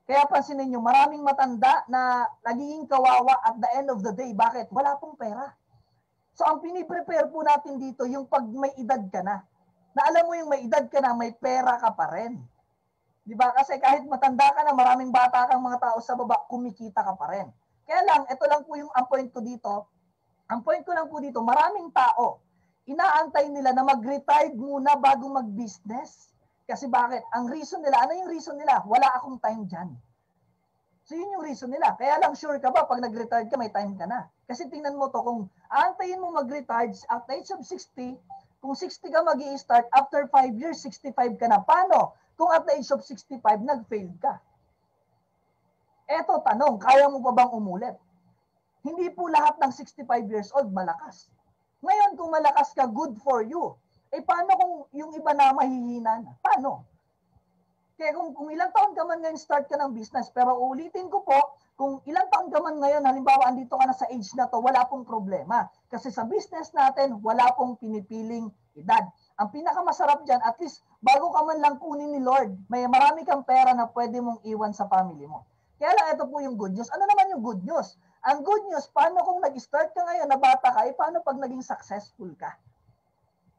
Kaya pansinin nyo, maraming matanda na nagiging kawawa at the end of the day. Bakit? Wala pong pera. So ang piniprepare po natin dito, yung pag may edad ka na alam mo yung may edad ka na, may pera ka pa rin. Di ba? Kasi kahit matanda ka na, maraming bata kang mga tao sa baba, kumikita ka pa rin. Kaya lang, ito lang po yung ang point ko dito. Ang point ko lang po dito, maraming tao, inaantay nila na mag-retire muna bago mag-business. Kasi bakit? Ang reason nila, ano yung reason nila? Wala akong time dyan. So yun yung reason nila. Kaya lang sure ka ba, pag nag-retire ka, may time ka na. Kasi tingnan mo to, kung aantayin mo mag-retire at the age of 60, kung 60 ka mag-i-start, after 5 years, 65 ka na. Paano? Kung at the age of 65, nag-fail ka. Eto tanong, kaya mo pa bang umulit? Hindi po lahat ng 65 years old malakas. Ngayon, kung malakas ka, good for you. Eh, paano kung yung iba na mahihina na? Paano? Kaya kung ilang taon ka man ngayon start ka ng business, pero ulitin ko po, kung ilang taon ka man ngayon, halimbawa, andito ka na sa age na to, wala pong problema. Kasi sa business natin, wala pong pinipiling edad. Ang pinakamasarap dyan, at least, bago ka man lang kunin ni Lord, may marami kang pera na pwede mong iwan sa family mo. Kaya lang, ito po yung good news. Ano naman yung good news? Ang good news, paano kung nag-start ka ngayon na bata ka, paano pag naging successful ka?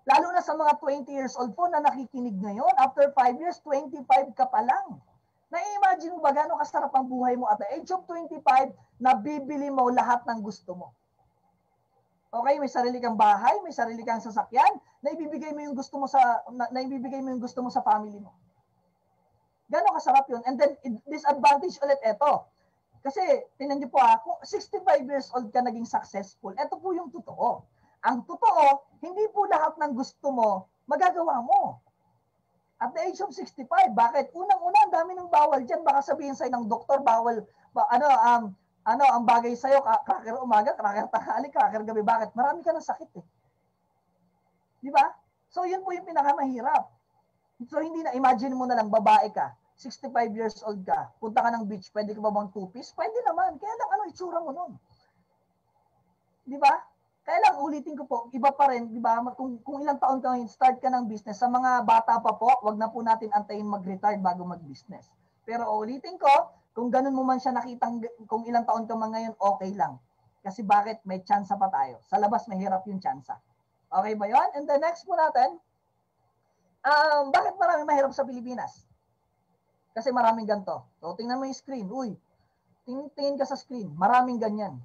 Lalo na sa mga 20 years old po na nakikinig ngayon, after 5 years, 25 ka pa lang. Na-imagine mo ba gano'ng kasarap ang buhay mo at the age of 25 na bibili mo lahat ng gusto mo? Okay, may sarili kang bahay, may sarili kang sasakyan, na ibibigay mo yung gusto mo sa family mo. Gano'ng kasarap yun? And then, disadvantage ulit ito. Kasi, tingnan niyo po kung 65 years old ka naging successful, ito po yung totoo. Ang totoo, hindi po lahat ng gusto mo magagawa mo. At the age of 65, bakit? Unang-una, ang dami ng bawal dyan. Baka sabihin sa'yo ng doktor, bawal, ang bagay sa'yo, cracker umaga, cracker tanghali, cracker gabi. Bakit? Marami ka ng sakit eh. Di ba? So, yun po yung pinakamahirap. So, hindi na, imagine mo na lang, babae ka, 65 years old ka, punta ka ng beach, pwede ka ba bang two-piece? Pwede naman. Kaya lang, itsura mo nun? Di ba? Kaya lang, ulitin ko po, iba pa rin, di ba? Kung ilang taon ka ngayon, start ka ng business. Sa mga bata pa po, wag na po natin antayin mag-retire bago mag-business. Pero ulitin ko, kung ganun mo man siya nakitang, kung ilang taon ka man ngayon, okay lang. Kasi bakit? May tsansa pa tayo. Sa labas, mahirap yung tsansa. Okay ba yun? And the next po natin, bakit maraming mahirap sa Pilipinas? Kasi maraming ganito. So, tingnan mo yung screen. Uy, tingin ka sa screen. Maraming ganyan.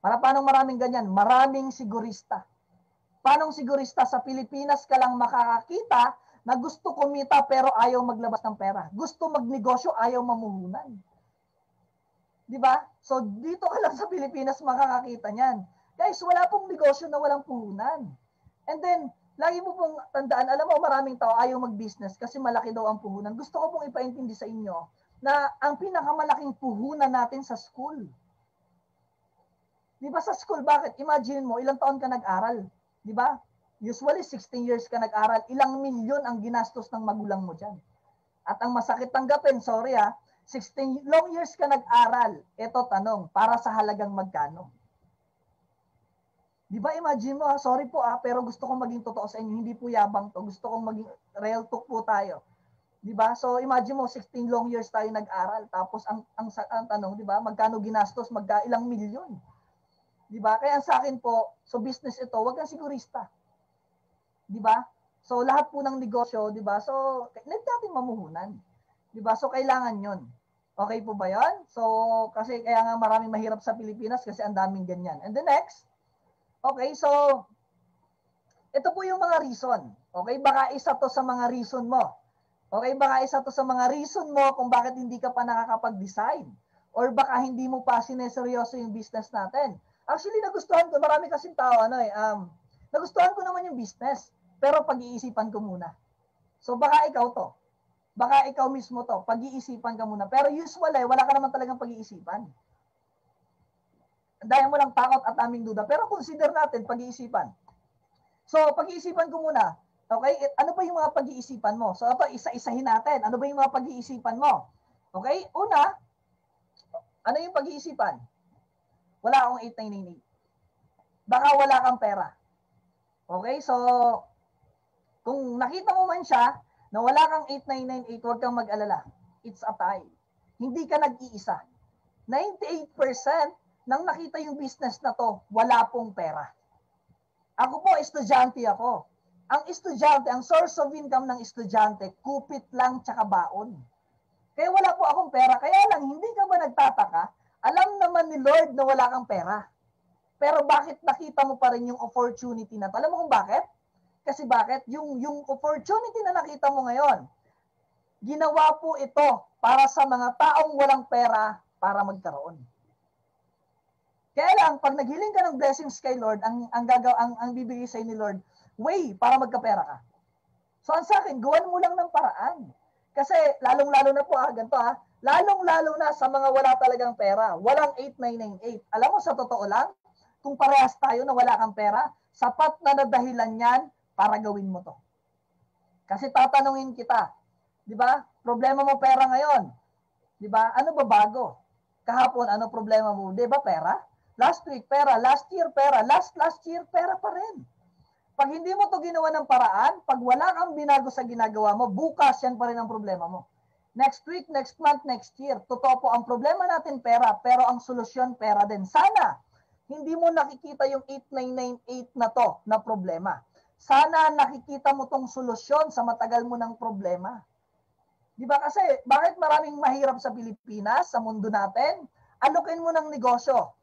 Paano maraming ganyan? Maraming sigurista. Paano sigurista? Sa Pilipinas ka lang makakakita na gusto kumita pero ayaw maglabas ng pera. Gusto magnegosyo, ayaw mamuhunan. Di ba? So, dito ka lang sa Pilipinas makakakita niyan. Guys, wala pong negosyo na walang puhunan. And then, lagi mo pong tandaan, alam mo, maraming tao ayaw mag-business kasi malaki daw ang puhunan. Gusto ko pong ipaintindi sa inyo na ang pinakamalaking puhunan natin sa school. Di ba sa school, bakit? Imagine mo, ilang taon ka nag-aral. Di ba? Usually, 16 years ka nag-aral. Ilang milyon ang ginastos ng magulang mo dyan. At ang masakit tanggapin, sorry 16 long years ka nag-aral. Ito tanong, para sa halagang magkano? Di ba, imagine mo, sorry po pero gusto kong maging totoo sa inyo. Hindi po yabang to. Gusto kong maging real talk po tayo. Di ba? So, imagine mo, 16 long years tayo nag-aral. Tapos, ang tanong, di ba, magkano ginastos? Ilang milyon? Di ba? Kaya sa akin po, so business ito, wag kang sigurista. Di ba? So lahat po ng negosyo, di ba? So need natin mamuhunan. Di ba? So kailangan 'yon. Okay po ba 'yon? So kasi kaya nga maraming mahirap sa Pilipinas kasi ang daming ganyan. And the next, okay, so ito po yung mga reason. Okay, baka isa to sa mga reason mo. Okay, baka isa to sa mga reason mo kung bakit hindi ka pa nakakapag-decide or baka hindi mo pa sineseryoso yung business natin. Actually, nagustuhan ko. Marami kasing tao, nagustuhan ko naman yung business. Pero pag-iisipan ko muna. So, baka ikaw to. Baka ikaw mismo to. Pag-iisipan ka muna. Pero usually, wala ka naman talagang pag-iisipan. Dahil mo lang takot at aming duda. Pero consider natin, pag-iisipan. So, pag-iisipan ko muna. Okay? Ano ba yung mga pag-iisipan mo? So, ito, isa-isahin natin. Ano ba yung mga pag-iisipan mo? Okay? Una, ano yung pag-iisipan? Wala akong 8998. Baka wala kang pera. Okay? So, kung nakita mo man siya na wala kang 8998, huwag kang mag-alala. It's a tie. Hindi ka nag-iisa. 98% nang nakita yung business na to, wala pong pera. Ako po, estudyante ako. Ang estudyante, ang source of income ng estudyante, kupit lang tsaka baon. Kaya wala po akong pera. Kaya lang, hindi ka ba nagtataka? Alam naman ni Lord na wala kang pera. Pero bakit nakita mo pa rin yung opportunity na to? Alam mo kung bakit? Kasi bakit? Yung opportunity na nakita mo ngayon, ginawa po ito para sa mga taong walang pera para magkaroon. Kaya lang, pag naghiling ka ng blessings kay Lord, ang bibigay sa'yo ni Lord, way para magkapera ka. So, ang sa akin, gawan mo lang ng paraan. Kasi, lalong-lalo na po, ganito lalong-lalo na sa mga wala talagang pera. Walang 8998. Alam mo, sa totoo lang, kung parehas tayo na wala kang pera, sapat na dahilan yan para gawin mo to. Kasi tatanungin kita, di ba? Problema mo pera ngayon. Di ba? Ano ba bago? Kahapon, ano problema mo? Di ba pera? Last week, pera. Last year, pera. Last year, pera pa rin. Pag hindi mo to ginawa ng paraan, pag wala kang binago sa ginagawa mo, bukas yan pa rin ang problema mo. Next week, next month, next year. Totoo po, ang problema natin pera, pero ang solusyon pera din. Sana, hindi mo nakikita yung 8998 na to na problema. Sana nakikita mo tong solusyon sa matagal mo ng problema. Di ba kasi, bakit maraming mahirap sa Pilipinas, sa mundo natin? Alukin mo ng negosyo.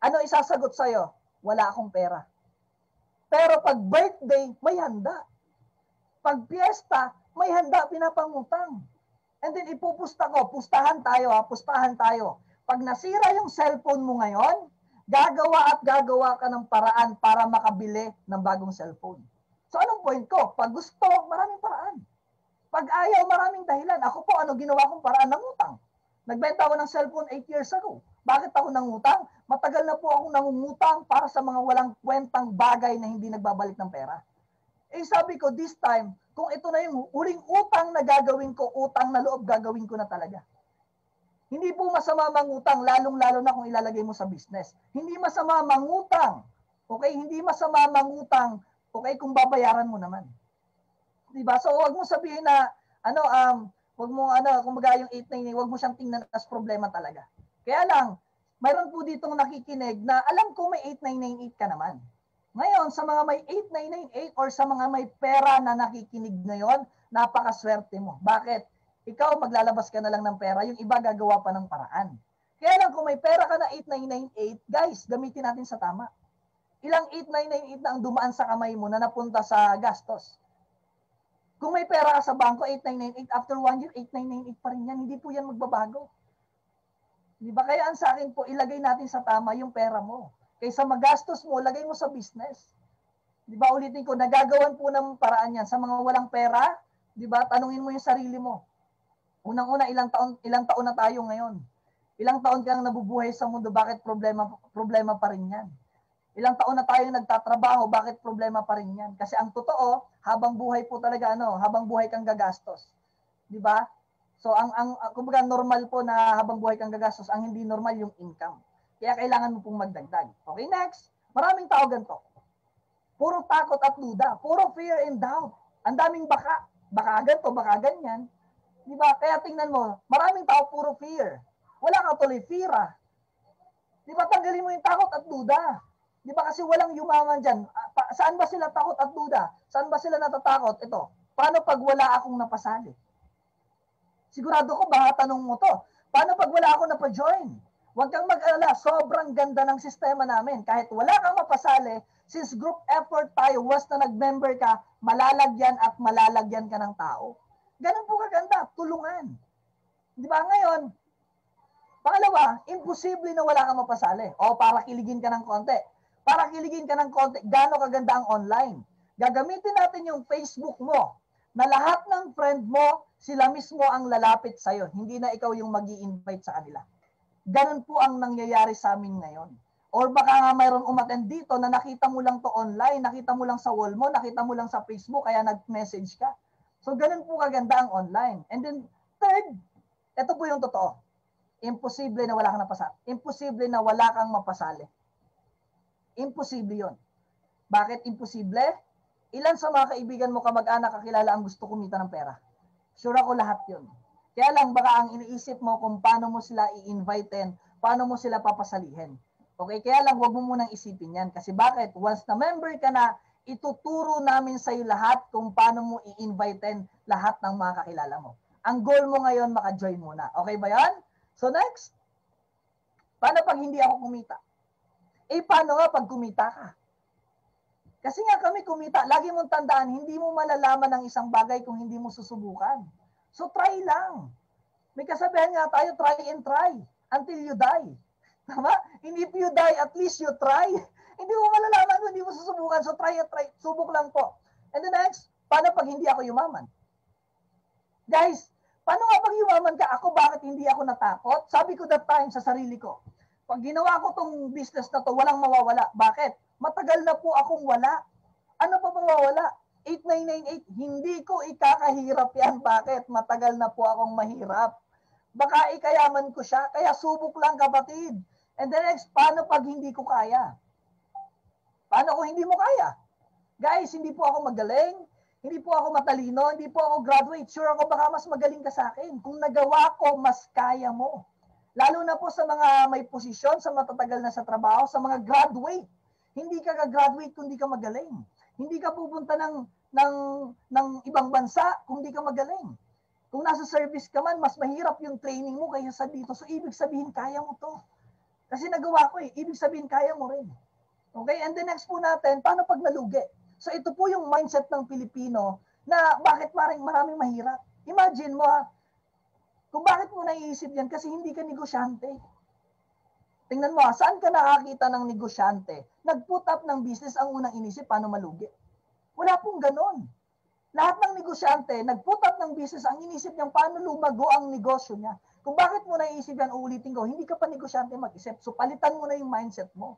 Ano isasagot sa'yo? Wala akong pera. Pero pag birthday, may handa. Pag piyesta, may handa, pinapangutang. And then ipupusta ko, pustahan tayo. Pag nasira yung cellphone mo ngayon, gagawa ka ng paraan para makabili ng bagong cellphone. So anong point ko? Pag gusto, maraming paraan. Pag ayaw, maraming dahilan. Ako po, ano ginawa kong paraan ng utang? Nagbenta ako ng cellphone 8 years ago. Bakit ako nangutang? Matagal na po akong nangungutang para sa mga walang kwentang bagay na hindi nagbabalik ng pera. Eh sabi ko, this time, kung ito na yung uling utang na gagawin ko, utang na loob gagawin ko na talaga. Hindi po masama mangutang, lalong-lalo na kung ilalagay mo sa business. Hindi masama mangutang. Okay? Hindi masama mangutang. Okay? Kung babayaran mo naman. Diba? So, wag mo sabihin na, wag mo, kumbaga yung 899, wag mo siyang tingnan as problema talaga. Kaya lang, mayroon po ditong nakikinig na alam ko may 8998 ka naman. Ngayon, sa mga may 8998 or sa mga may pera na nakikinig ngayon, napakaswerte mo. Bakit? Ikaw, maglalabas ka na lang ng pera, yung iba gagawa pa ng paraan. Kaya lang, kung may pera ka na 8998, guys, gamitin natin sa tama. Ilang 8998 na ang dumaan sa kamay mo na napunta sa gastos. Kung may pera ka sa bangko, 8998, after 1 year, 8998 pa rin yan. Hindi po yan magbabago. Di ba? Kaya ang sa akin po, ilagay natin sa tama yung pera mo. Kaysa magastos mo, lagay mo sa business. Di ba? Ulitin ko, nagagawan po ng paraan yan. Sa mga walang pera, di ba? Tanungin mo yung sarili mo. Unang-una, ilang taon na tayo ngayon? Ilang taon kang nabubuhay sa mundo, bakit problema pa rin yan? Ilang taon na tayong nagtatrabaho, bakit problema pa rin yan? Kasi ang totoo, habang buhay po talaga, habang buhay kang gagastos. Di ba? So, kumbaga normal po na habang buhay kang gagastos, ang hindi normal yung income. Kaya kailangan mo pong magdagdag. Okay, next. Maraming tao ganito. Puro takot at duda. Puro fear and doubt. Ang daming baka. Baka ganito, baka ganyan. Di ba? Kaya tingnan mo, maraming tao puro fear. Wala ka tuloy fear. Di ba? Tanggalin mo yung takot at duda. Di ba kasi walang yumaman dyan? Saan ba sila takot at duda? Saan ba sila natatakot? Ito, paano pag wala akong napasali? Sigurado ko baka tanong mo to. Paano pag wala akong napajoin? Huwag kang mag-alala, sobrang ganda ng sistema namin. Kahit wala kang mapasali, since group effort tayo, once na nag-member ka, malalagyan at malalagyan ka ng tao. Ganun po kaganda, tulungan. Di ba ngayon, pangalawa, imposible na wala kang mapasali. O para kiligin ka ng konti. Para kiligin ka ng konti, gaano kaganda ang online. Gagamitin natin yung Facebook mo na lahat ng friend mo, sila mismo ang lalapit sa'yo. Hindi na ikaw yung mag-i-invite sa kanila. Ganun po ang nangyayari sa amin ngayon. Or baka nga mayroon umattend dito na nakita mo lang to online, nakita mo lang sa wall mo, nakita mo lang sa Facebook, kaya nag-message ka. So ganun po kaganda ang online. And then third, ito po yung totoo. Imposible na wala kang napasali. Imposible na wala kang mapasali. Imposible yun. Bakit imposible? Ilan sa mga kaibigan mo, kamag-anak, kakilala ang gusto kumita ng pera? Sure ako lahat yun. Kaya lang baka ang iniisip mo kung paano mo sila i-invitein, paano mo sila papasalihin. Okay? Kaya lang huwag mo munang isipin yan. Kasi bakit? Once na member ka na, ituturo namin sa iyo lahat kung paano mo i-invitein lahat ng mga kakilala mo. Ang goal mo ngayon, maka-join muna. Okay ba yan? So next, paano pag hindi ako kumita? Paano nga pag kumita ka? Kasi nga kami kumita, lagi mong tandaan, hindi mo malalaman ang isang bagay kung hindi mo susubukan. So try lang. May kasabihan nga tayo, try and try until you die. Tama? Hindi if you die, at least you try. Hindi mo malalaman kung hindi mo susubukan. So try and try. Subok lang po. And the next, paano pag hindi ako yumaman? Guys, paano nga pag yumaman ka? Ako, bakit hindi ako natakot? Sabi ko that time sa sarili ko, pag ginawa ko tong business na to, walang mawawala. Bakit? Matagal na po akong wala. Ano pa mawawala? 8998, hindi ko ikakahirap yan. Bakit? Matagal na po akong mahirap. Baka ikayaman ko siya. Kaya subok lang, kapatid. And the next, paano pag hindi ko kaya? Paano kung hindi mo kaya? Guys, hindi po ako magaling. Hindi po ako matalino. Hindi po ako graduate. Sure ako baka mas magaling ka sa akin. Kung nagawa ko, mas kaya mo. Lalo na po sa mga may posisyon, sa matatagal na sa trabaho, sa mga graduate. Hindi ka ka-graduate kung hindi ka magaling. Hindi ka pupunta ng ibang bansa kung hindi ka magaling. Kung nasa service ka man, mas mahirap yung training mo kaysa sa dito. So, ibig sabihin, kaya mo to. Kasi nagawa ko eh. Ibig sabihin, kaya mo rin. Okay? And the next po natin, paano pag nalugi? So, ito po yung mindset ng Pilipino na bakit maraming mahirap. Imagine mo kung bakit mo naiisip yan, kasi hindi ka negosyante. Tingnan mo, saan ka nakakita ng negosyante? Nag-put up ng business, ang unang inisip, paano malugi? Wala pong ganon. Lahat ng negosyante, nag-put up ng business, ang inisip niyang paano lumago ang negosyo niya. Kung bakit mo naisip yan, uulitin ko, hindi ka pa negosyante mag-isip. So palitan mo na yung mindset mo.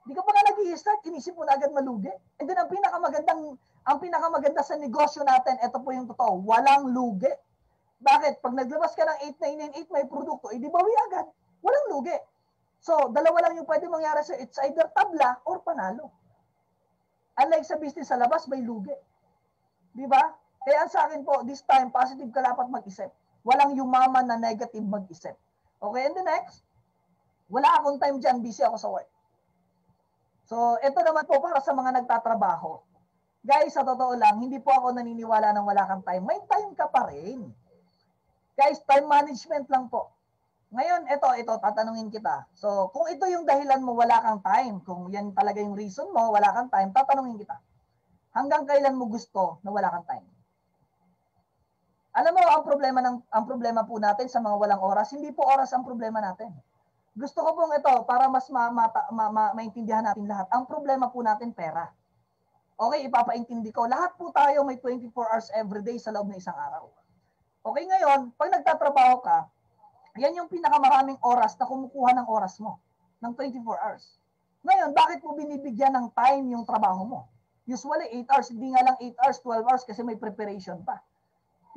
Hindi ka pa nga nag-i-start, inisip mo na agad malugi. And then ang pinakamaganda sa negosyo natin, ito po yung totoo, walang lugi. Bakit? Pag naglabas ka ng 8998 may produkto, di bawi agad. Walang lugi. So, dalawa lang yung pwede mangyari sa it's either tabla or panalo. Unlike sa business sa labas, may lugi. Di ba? Kaya sa akin po, this time, positive ka dapat mag-isip. Walang yumaman na negative mag-isip. Okay, and the next, wala akong time dyan, busy ako sa work. So, ito naman po para sa mga nagtatrabaho. Guys, sa totoo lang, hindi po ako naniniwala na wala kang time. May time ka pa rin. Guys, time management lang po. Ngayon, ito, tatanungin kita. So, kung ito yung dahilan mo, wala kang time, kung yan talaga yung reason mo, wala kang time, tatanungin kita. Hanggang kailan mo gusto na wala kang time? Alam mo, ang problema po natin sa mga walang oras, hindi po oras ang problema natin. Gusto ko pong ito, para mas maintindihan natin lahat. Ang problema po natin, pera. Okay, ipapaintindi ko. Lahat po tayo may 24 hours every day sa loob ng isang araw. Okay, ngayon, pag nagtatrabaho ka, yan yung pinakamaraming oras na kumukuha ng oras mo, ng 24 hours. Ngayon, bakit mo binibigyan ng time yung trabaho mo? Usually 8 hours, hindi nga lang 8 hours, 12 hours kasi may preparation pa.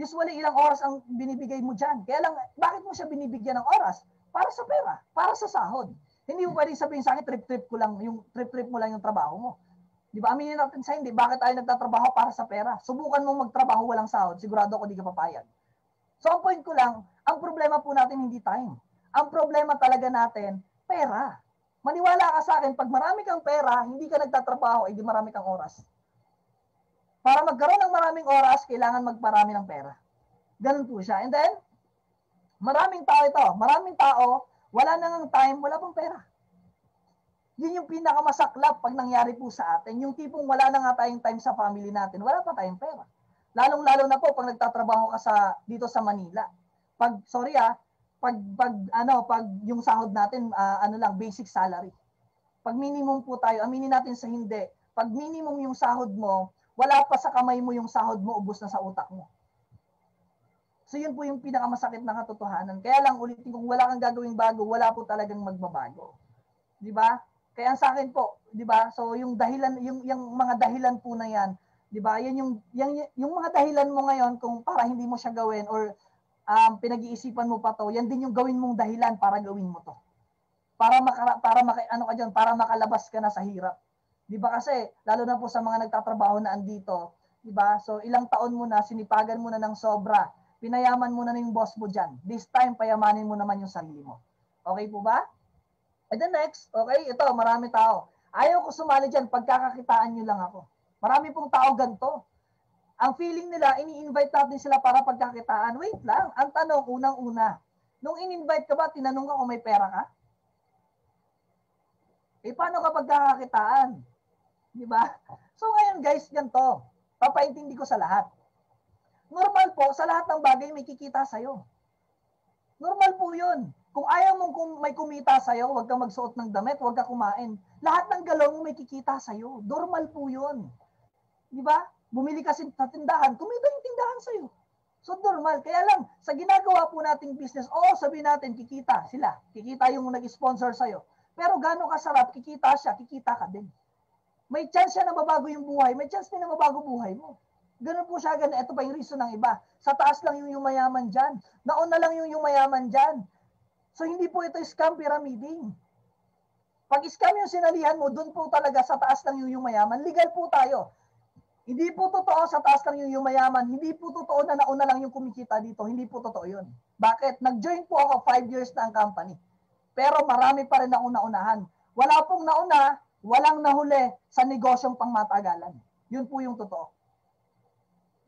Usually ilang oras ang binibigay mo dyan. Kaya lang, bakit mo siya binibigyan ng oras? Para sa pera, para sa sahod. Hindi mo pwedeng sabihin sa akin, trip-trip mo lang yung trabaho mo. Di ba? Aminin natin sa hindi, bakit tayo nagtatrabaho para sa pera? Subukan mong magtrabaho walang sahod, sigurado ako di ka papayag. So ang point ko lang, ang problema po natin hindi time. Ang problema talaga natin, pera. Maniwala ka sa akin, pag marami kang pera, hindi ka nagtatrabaho, hindi marami kang oras. Para magkaroon ng maraming oras, kailangan magparami ng pera. Ganun po siya. And then, maraming tao, wala nang time, wala pang pera. Yun yung pinakamasaklap pag nangyari po sa atin. Yung tipong wala na nga tayong time sa family natin, wala pa tayong pera. Lalong-lalo na po pag nagtatrabaho ka dito sa Manila. Pag yung sahod natin basic salary. Pag minimum po tayo, aminin natin sa hindi. Pag minimum yung sahod mo, wala pa sa kamay mo yung sahod mo, ubos na sa utak mo. So yun po yung pinakamasakit na katotohanan. Kaya lang ulitin, kung wala kang gagawing bago, wala po talagang magbabago. 'Di ba? Kaya sa akin po, 'di ba? So yung dahilan, yung mga dahilan po na 'yan, 'di ba? Yan yung mga dahilan mo ngayon kung para hindi mo siya gawin or pinag-iisipan mo pa to, yan din yung gawin mong dahilan para gawin mo to. Para makalabas ka na sa hirap. 'Di ba kasi lalo na po sa mga nagtatrabaho na andito, 'di ba? So ilang taon mo na sinipagan mo na ng sobra. Pinayaman mo na yung boss mo diyan. This time payamanin mo naman yung sarili mo. Okay po ba? And then next, okay, ito, marami tao. Ayaw ko sumali diyan, pagkakakitaan niyo lang ako. Marami pong tao ganito. Ang feeling nila, ini-invite natin sila para pagkakitaan. Wait lang, ang tanong, unang-una, nung in-invite ka ba, tinanong ka kung may pera ka? Paano ka pagkakakitaan? Di ba? So ngayon guys, ganito, papaintindi ko sa lahat. Normal po, sa lahat ng bagay may kikita sa'yo. Normal po yun. Kung ayaw mong may kumita sa'yo, huwag kang magsuot ng damit, huwag kang kumain. Lahat ng galaw mo may kikita sa'yo. Normal po yun. Di ba? Bumili kasi sa tindahan, kumita yung tindahan sa'yo. So normal. Kaya lang, sa ginagawa po nating business, sabihin natin, kikita sila. Kikita yung nag-sponsor sa'yo. Pero gano'ng kasarap, kikita siya, kikita ka din. May chance siya na mabago yung buhay, may chance din na mabago buhay mo. Ganun po siya, ganun. Ito pa yung reason ng iba. Sa taas lang yung yumayaman dyan. Nauna lang yung yumayaman dyan. So hindi po ito scam pyramiding. Pag scam yung sinalihan mo, dun po talaga sa taas lang yung yumayaman. Legal po tayo. Hindi po totoo sa taas lang yung yumayaman. Hindi po totoo na nauna lang yung kumikita dito. Hindi po totoo yun. Bakit? Nag-join po ako 5 years na ang company. Pero marami pa rin akong naunahan. Wala pong nauna, walang nahuli sa negosyong pangmatagalan. Yun po yung totoo.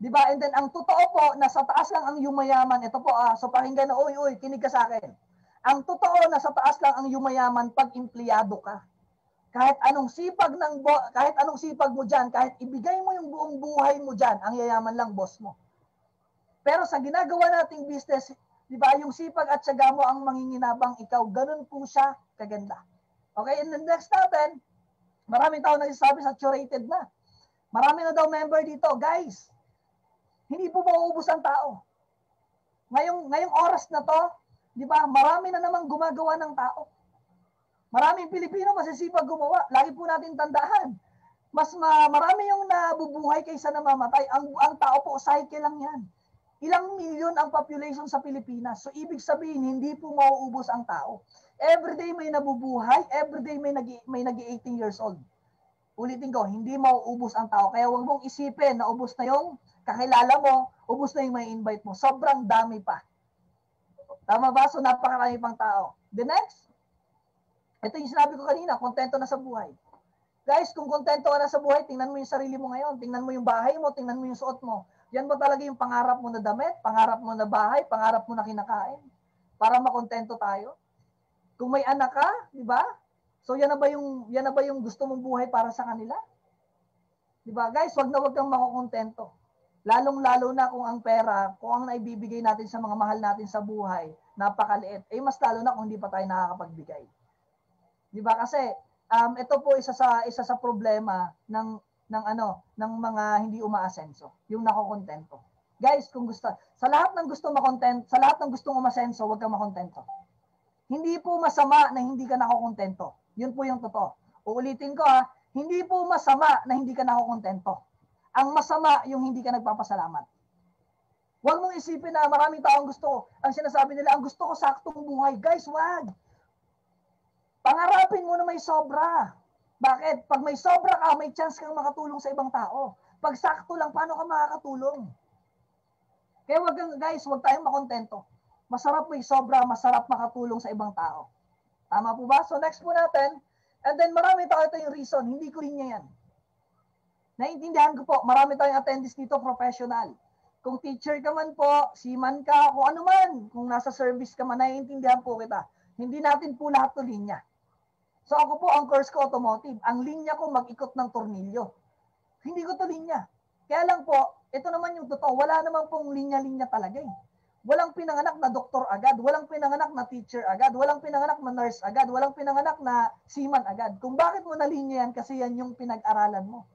Diba? And then, ang totoo po, nasa taas lang ang yumayaman. Ito po, so pakinggan na, uy, kinig ka sa akin. Ang totoo, nasa taas lang ang yumayaman pag empleyado ka. Kahit anong sipag mo dyan, kahit ibigay mo yung buong buhay mo dyan, ang yayaman lang, boss mo. Pero sa ginagawa nating business, di ba, yung sipag at syaga mo ang manginginabang ikaw, ganun po siya kaganda. Okay, and the next natin, maraming tao nagsasabi saturated na. Marami na daw member dito. Guys, hindi po mauubos ang tao. Ngayong oras na to, di ba, marami na namang gumagawa ng tao. Maraming Pilipino masisipag gumawa. Lagi po natin tandaan. Marami yung nabubuhay kaysa namamatay. Ang tao po, cycle lang yan. Ilang milyon ang population sa Pilipinas. So, ibig sabihin, hindi po mauubos ang tao. Everyday may nabubuhay, everyday may nag-18 years old. Ulitin ko, hindi mauubos ang tao. Kaya huwag mong isipin na ubos na yung kakilala mo, ubos na yung may invite mo. Sobrang dami pa. Tama ba? So, napakarami pang tao. The next, ito yung sinabi ko kanina, kontento na sa buhay. Guys, kung kontento ka na sa buhay, tingnan mo yung sarili mo ngayon, tingnan mo yung bahay mo, tingnan mo yung suot mo. Yan ba talaga yung pangarap mo na damit, pangarap mo na bahay, pangarap mo na kinakain? Para makontento tayo? Kung may anak ka, di ba? So yan na ba yung gusto mong buhay para sa kanila? Di ba? Guys, wag kang makokontento. Lalong-lalo na kung ang pera, kung ang naibibigay natin sa mga mahal natin sa buhay, napakaliit. Eh mas lalo na kung hindi pa tayo nakakapagbigay. Di ba? Kasi ito po isa sa problema ng mga hindi umaasenso, yung nakokontento. Guys, kung gusto, sa lahat ng gustong umasenso, wag kang makontento. Hindi po masama na hindi ka nakokontento. Yun po yung totoo. Uulitin ko hindi po masama na hindi ka nakokontento. Ang masama yung hindi ka nagpapasalamat. Huwag mong isipin na maraming taong ang sinasabi nila, ang gusto ko saktong buhay. Guys, wag. Pangarapin mo na may sobra. Bakit? Pag may sobra ka, may chance kang makatulong sa ibang tao. Pag sakto lang, paano ka makakatulong? Kaya wag tayong makontento. Masarap may sobra, masarap makatulong sa ibang tao. Tama po ba? So next po natin, and then marami tao, ito yung reason, hindi ko linya yan. Naiintindihan ko po, marami tayong attendees dito, professional. Kung teacher ka man po, seaman ka, kung ano man, kung nasa service ka man, naiintindihan po kita. Hindi natin po lahat to linya. So ako po, ang course ko automotive. Ang linya ko mag-ikot ng tornilyo. Hindi ko to linya. Kaya lang po, ito naman yung totoo, wala naman pong linya-linya talaga eh. Walang pinanganak na doktor agad, walang pinanganak na teacher agad, walang pinanganak na nurse agad, walang pinanganak na seaman agad. Kung bakit mo nalinya yan, kasi yan yung pinag-aralan mo.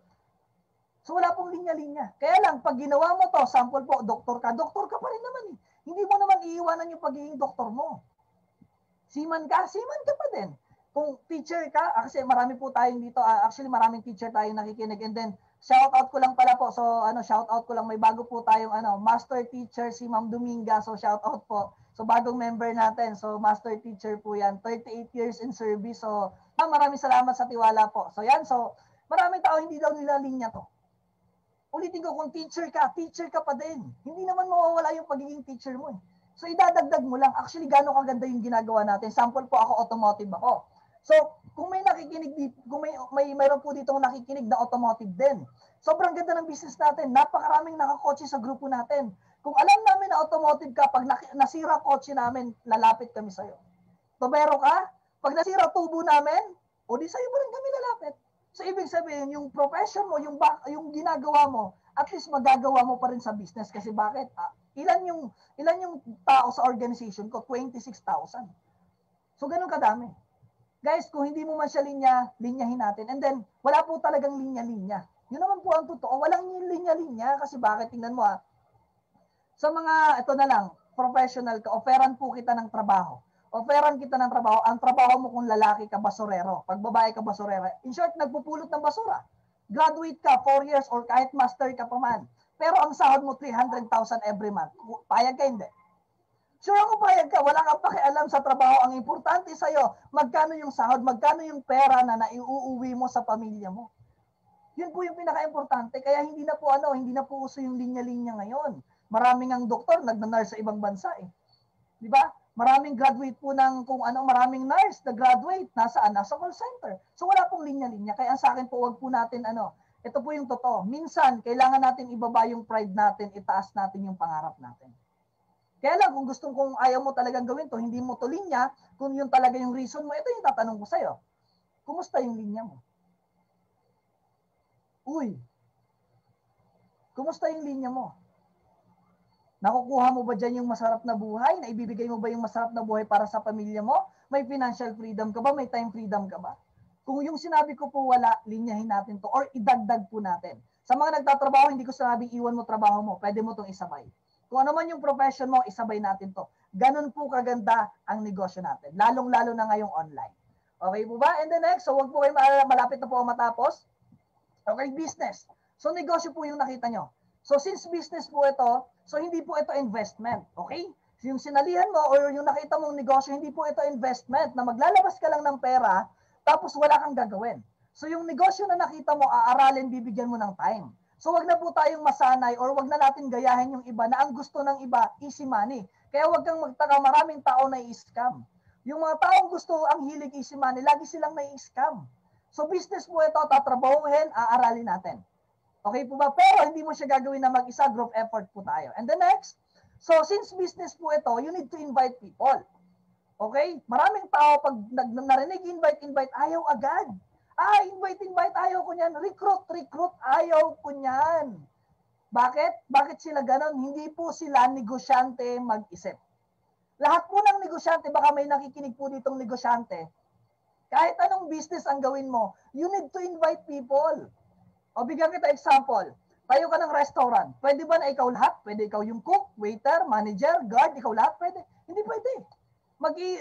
So wala pong linya-linya. Kaya lang, pag ginawa mo to, sample po, doktor ka pa rin naman eh. Hindi mo naman iiwanan yung pagiging doktor mo. Seaman ka pa din. Kung teacher ka, kasi marami po tayong dito, actually maraming teacher tayong nakikinig, and then shout out ko lang pala po. So shout out ko lang, may bago po tayong master teacher si Ma'am Dominga. So shout out po. So bagong member natin. So master teacher po 'yan. 38 years in service. So maraming salamat sa tiwala po. So yan, so maraming tao hindi daw nila linya to. Ulitin ko, kung teacher ka pa din. Hindi naman mawawala yung pagiging teacher mo eh. So idadagdag mo lang. Actually gaano kaganda yung ginagawa natin. Sample po, ako automotive ako. So, kung may nakikinig dito, kung mayroon po dito nakikinig na automotive din. Sobrang ganda ng business natin. Napakaraming nakakotse sa grupo natin. Kung alam namin na automotive ka, pag nasira kotse namin, lalapit kami sa'yo. Tobero ka, pag nasira tubo namin, o di sa'yo pa rin kami lalapit. So, ibig sabihin, yung profession mo, yung ginagawa mo, at least magagawa mo pa rin sa business. Kasi bakit? Ilan yung tao sa organization ko? 26,000. So, ganun kadami. Guys, kung hindi mo man siya linyahin natin. And then, wala po talagang linya-linya. Yun naman po ang totoo. Walang linya-linya. Kasi bakit? Tingnan mo Sa ito na lang, professional ka, offeran po kita ng trabaho. Offeran kita ng trabaho. Ang trabaho mo kung lalaki ka, basurero. Pag babae ka, basurero. In short, nagpupulot ng basura. Graduate ka, 4 years, or kahit master ka pa man. Pero ang sahod mo, 300,000 every month. Payag ka, hindi? Sure ako payag ka, wala kang pakialam sa trabaho. Ang importante sa'yo, magkano yung sahod, magkano yung pera na naiuuwi mo sa pamilya mo. Yun po yung pinaka-importante. Kaya hindi na po uso yung linya-linya ngayon. Maraming ang doktor, nag-nurse sa ibang bansa eh. Di ba? Maraming graduate po maraming nurse na graduate, nasa call center. So wala pong linya-linya. Kaya sa akin po, wag po natin ito po yung totoo. Minsan, kailangan natin ibaba yung pride natin, itaas natin yung pangarap natin. Kaya lang, kung ayaw mo talagang gawin to, hindi mo to linya, kung yun talaga yung reason mo, ito yung tatanong ko sa'yo. Kumusta yung linya mo? Uy, kumusta yung linya mo? Nakukuha mo ba dyan yung masarap na buhay? Naibibigay mo ba yung masarap na buhay para sa pamilya mo? May financial freedom ka ba? May time freedom ka ba? Kung yung sinabi ko po wala, linyahin natin to or idagdag po natin. Sa mga nagtatrabaho, hindi ko sinabing iwan mo trabaho mo. Pwede mo itong isabay. Kung ano man yung profession mo, isabay natin to. Ganun po kaganda ang negosyo natin. Lalong-lalo na ngayong online. Okay po ba? And the next, so wag po kayo malapit na po ang matapos. Okay, business. So negosyo po yung nakita nyo. So since business po ito, so hindi po ito investment. Okay? Yung sinalihan mo or yung nakita mong negosyo, hindi po ito investment na maglalabas ka lang ng pera tapos wala kang gagawin. So yung negosyo na nakita mo, aaralin, bibigyan mo ng time. So wag na po tayong masanay or wag na natin gayahin yung iba na ang gusto ng iba, easy money. Kaya wag kang magtaka, maraming tao na i-scam. Yung mga taong gusto ang hilig easy money, lagi silang na-scam. So business po ito, tatrabahuhin, aaralin natin. Okay po ba? Pero hindi mo siya gagawin na mag-isa, group effort po tayo. And the next, so since business po ito, you need to invite people. Okay? Maraming tao pag narinig invite, ayaw agad. Invite, ayaw ko niyan. Recruit, ayaw ko niyan. Bakit? Bakit sila ganon? Hindi po sila negosyante mag-isip. Lahat po ng negosyante, baka may nakikinig po ditong negosyante, kahit anong business ang gawin mo, you need to invite people. O bigyan kita example. Tayo ka ng restaurant. Pwede ba na ikaw lahat? Pwede ikaw yung cook, waiter, manager, guard, ikaw lahat? Pwede. Hindi pwede.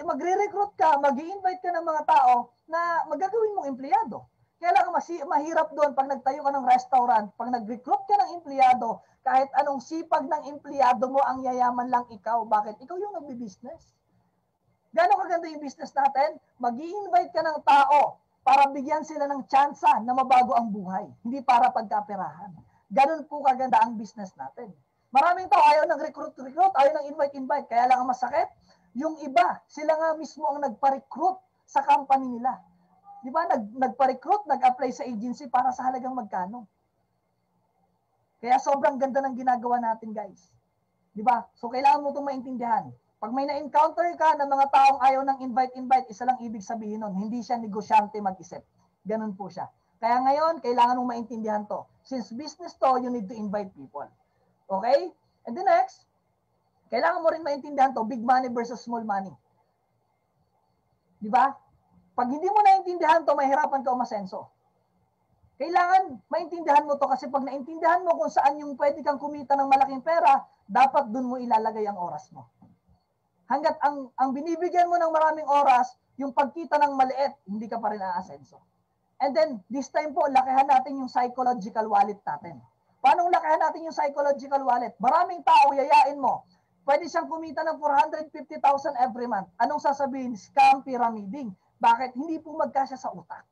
Magre-recruit ka, mag-i-invite ka ng mga tao na magagawin mong empleyado. Kaya lang mahirap doon pag nagtayo ka ng restaurant, pag nag-recruit ka ng empleyado, kahit anong sipag ng empleyado mo, ang yayaman lang ikaw. Bakit? Ikaw yung nagbi-business. Gano'ng kaganda yung business natin? Mag-i-invite ka ng tao para bigyan sila ng tsansa na mabago ang buhay. Hindi para pagkaperahan. Ganun po kaganda ang business natin. Maraming tao ayaw ng recruit, ayaw ng invite. Kaya lang ang masakit, yung iba, sila nga mismo ang nagpa-recruit sa company nila. Di ba? Nagpa-recruit, nag-apply sa agency para sa halagang magkano. Kaya sobrang ganda ng ginagawa natin, guys. Di ba? So kailangan mo itong maintindihan. Pag may na-encounter ka ng mga taong ayaw ng invite, isa lang ibig sabihin nun, hindi siya negosyante mag-isip. Ganun po siya. Kaya ngayon, kailangan mong maintindihan to. Since business to, you need to invite people. Okay? And the next, kailangan mo rin maintindihan to, big money versus small money. Di ba? Pag hindi mo naintindihan to, mahirapan ka umasenso. Kailangan maintindihan mo to kasi pag naintindihan mo kung saan yung pwede kang kumita ng malaking pera, dapat dun mo ilalagay ang oras mo. Hanggat ang binibigyan mo ng maraming oras, yung pagkita ng maliit, hindi ka pa rin aasenso. And then, this time po, lakihan natin yung psychological wallet natin. Paano lakihan natin yung psychological wallet? Maraming tao, yayain mo. Pwede siyang kumita ng 450,000 every month. Anong sasabihin? Scam, pyramiding. Bakit? Hindi po magkasya sa utak.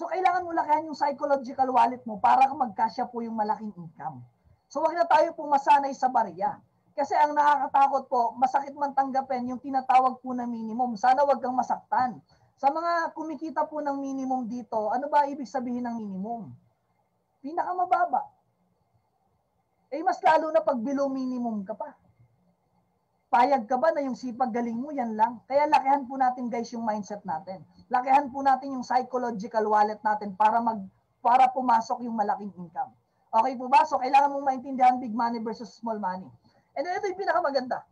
So, kailangan mo lakihan yung psychological wallet mo para magkasya po yung malaking income. So, wag na tayo po masanay sa barya. Kasi ang nakakatakot po, masakit man tanggapin yung tinatawag po na minimum. Sana wag kang masaktan. Sa mga kumikita po ng minimum dito, ano ba ibig sabihin ng minimum? Pinakamababa. Mas lalo na pag below minimum ka pa. Payag ka ba na yung sipag galing mo, yan lang? Kaya lakihan po natin guys yung mindset natin. Lakihan po natin yung psychological wallet natin para pumasok yung malaking income. Okay po ba? So kailangan mong maintindihan big money versus small money. And then ito yung pinakamaganda.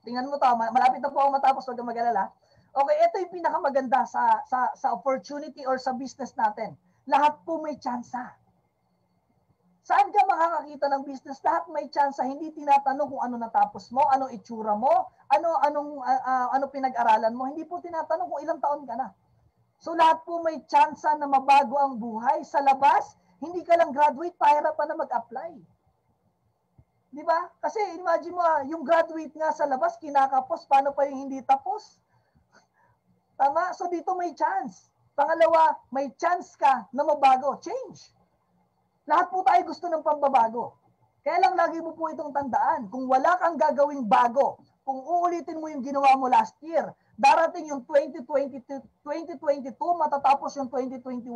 Tingnan mo to, malapit na po ako matapos, huwag kang mag-alala. Okay, ito yung pinakamaganda sa opportunity or sa business natin. Lahat po may tsansa. Saan ka makakakita ng business? Lahat may chance. Hindi tinatanong kung ano natapos mo, ano itsura mo, ano pinag-aralan mo. Hindi po tinatanong kung ilang taon ka na. So lahat po may chance na mabago ang buhay. Sa labas, hindi ka lang graduate, pahirap pa na mag-apply. Di ba? Kasi imagine mo, yung graduate nga sa labas, kinakapos, paano pa yung hindi tapos? Tama? So dito may chance. Pangalawa, may chance ka na mabago. Change. Lahat po tayo gusto ng pambabago. Kaya lang lagi mo po itong tandaan. Kung wala kang gagawing bago, kung uulitin mo yung ginawa mo last year, darating yung 2022, matatapos yung 2021,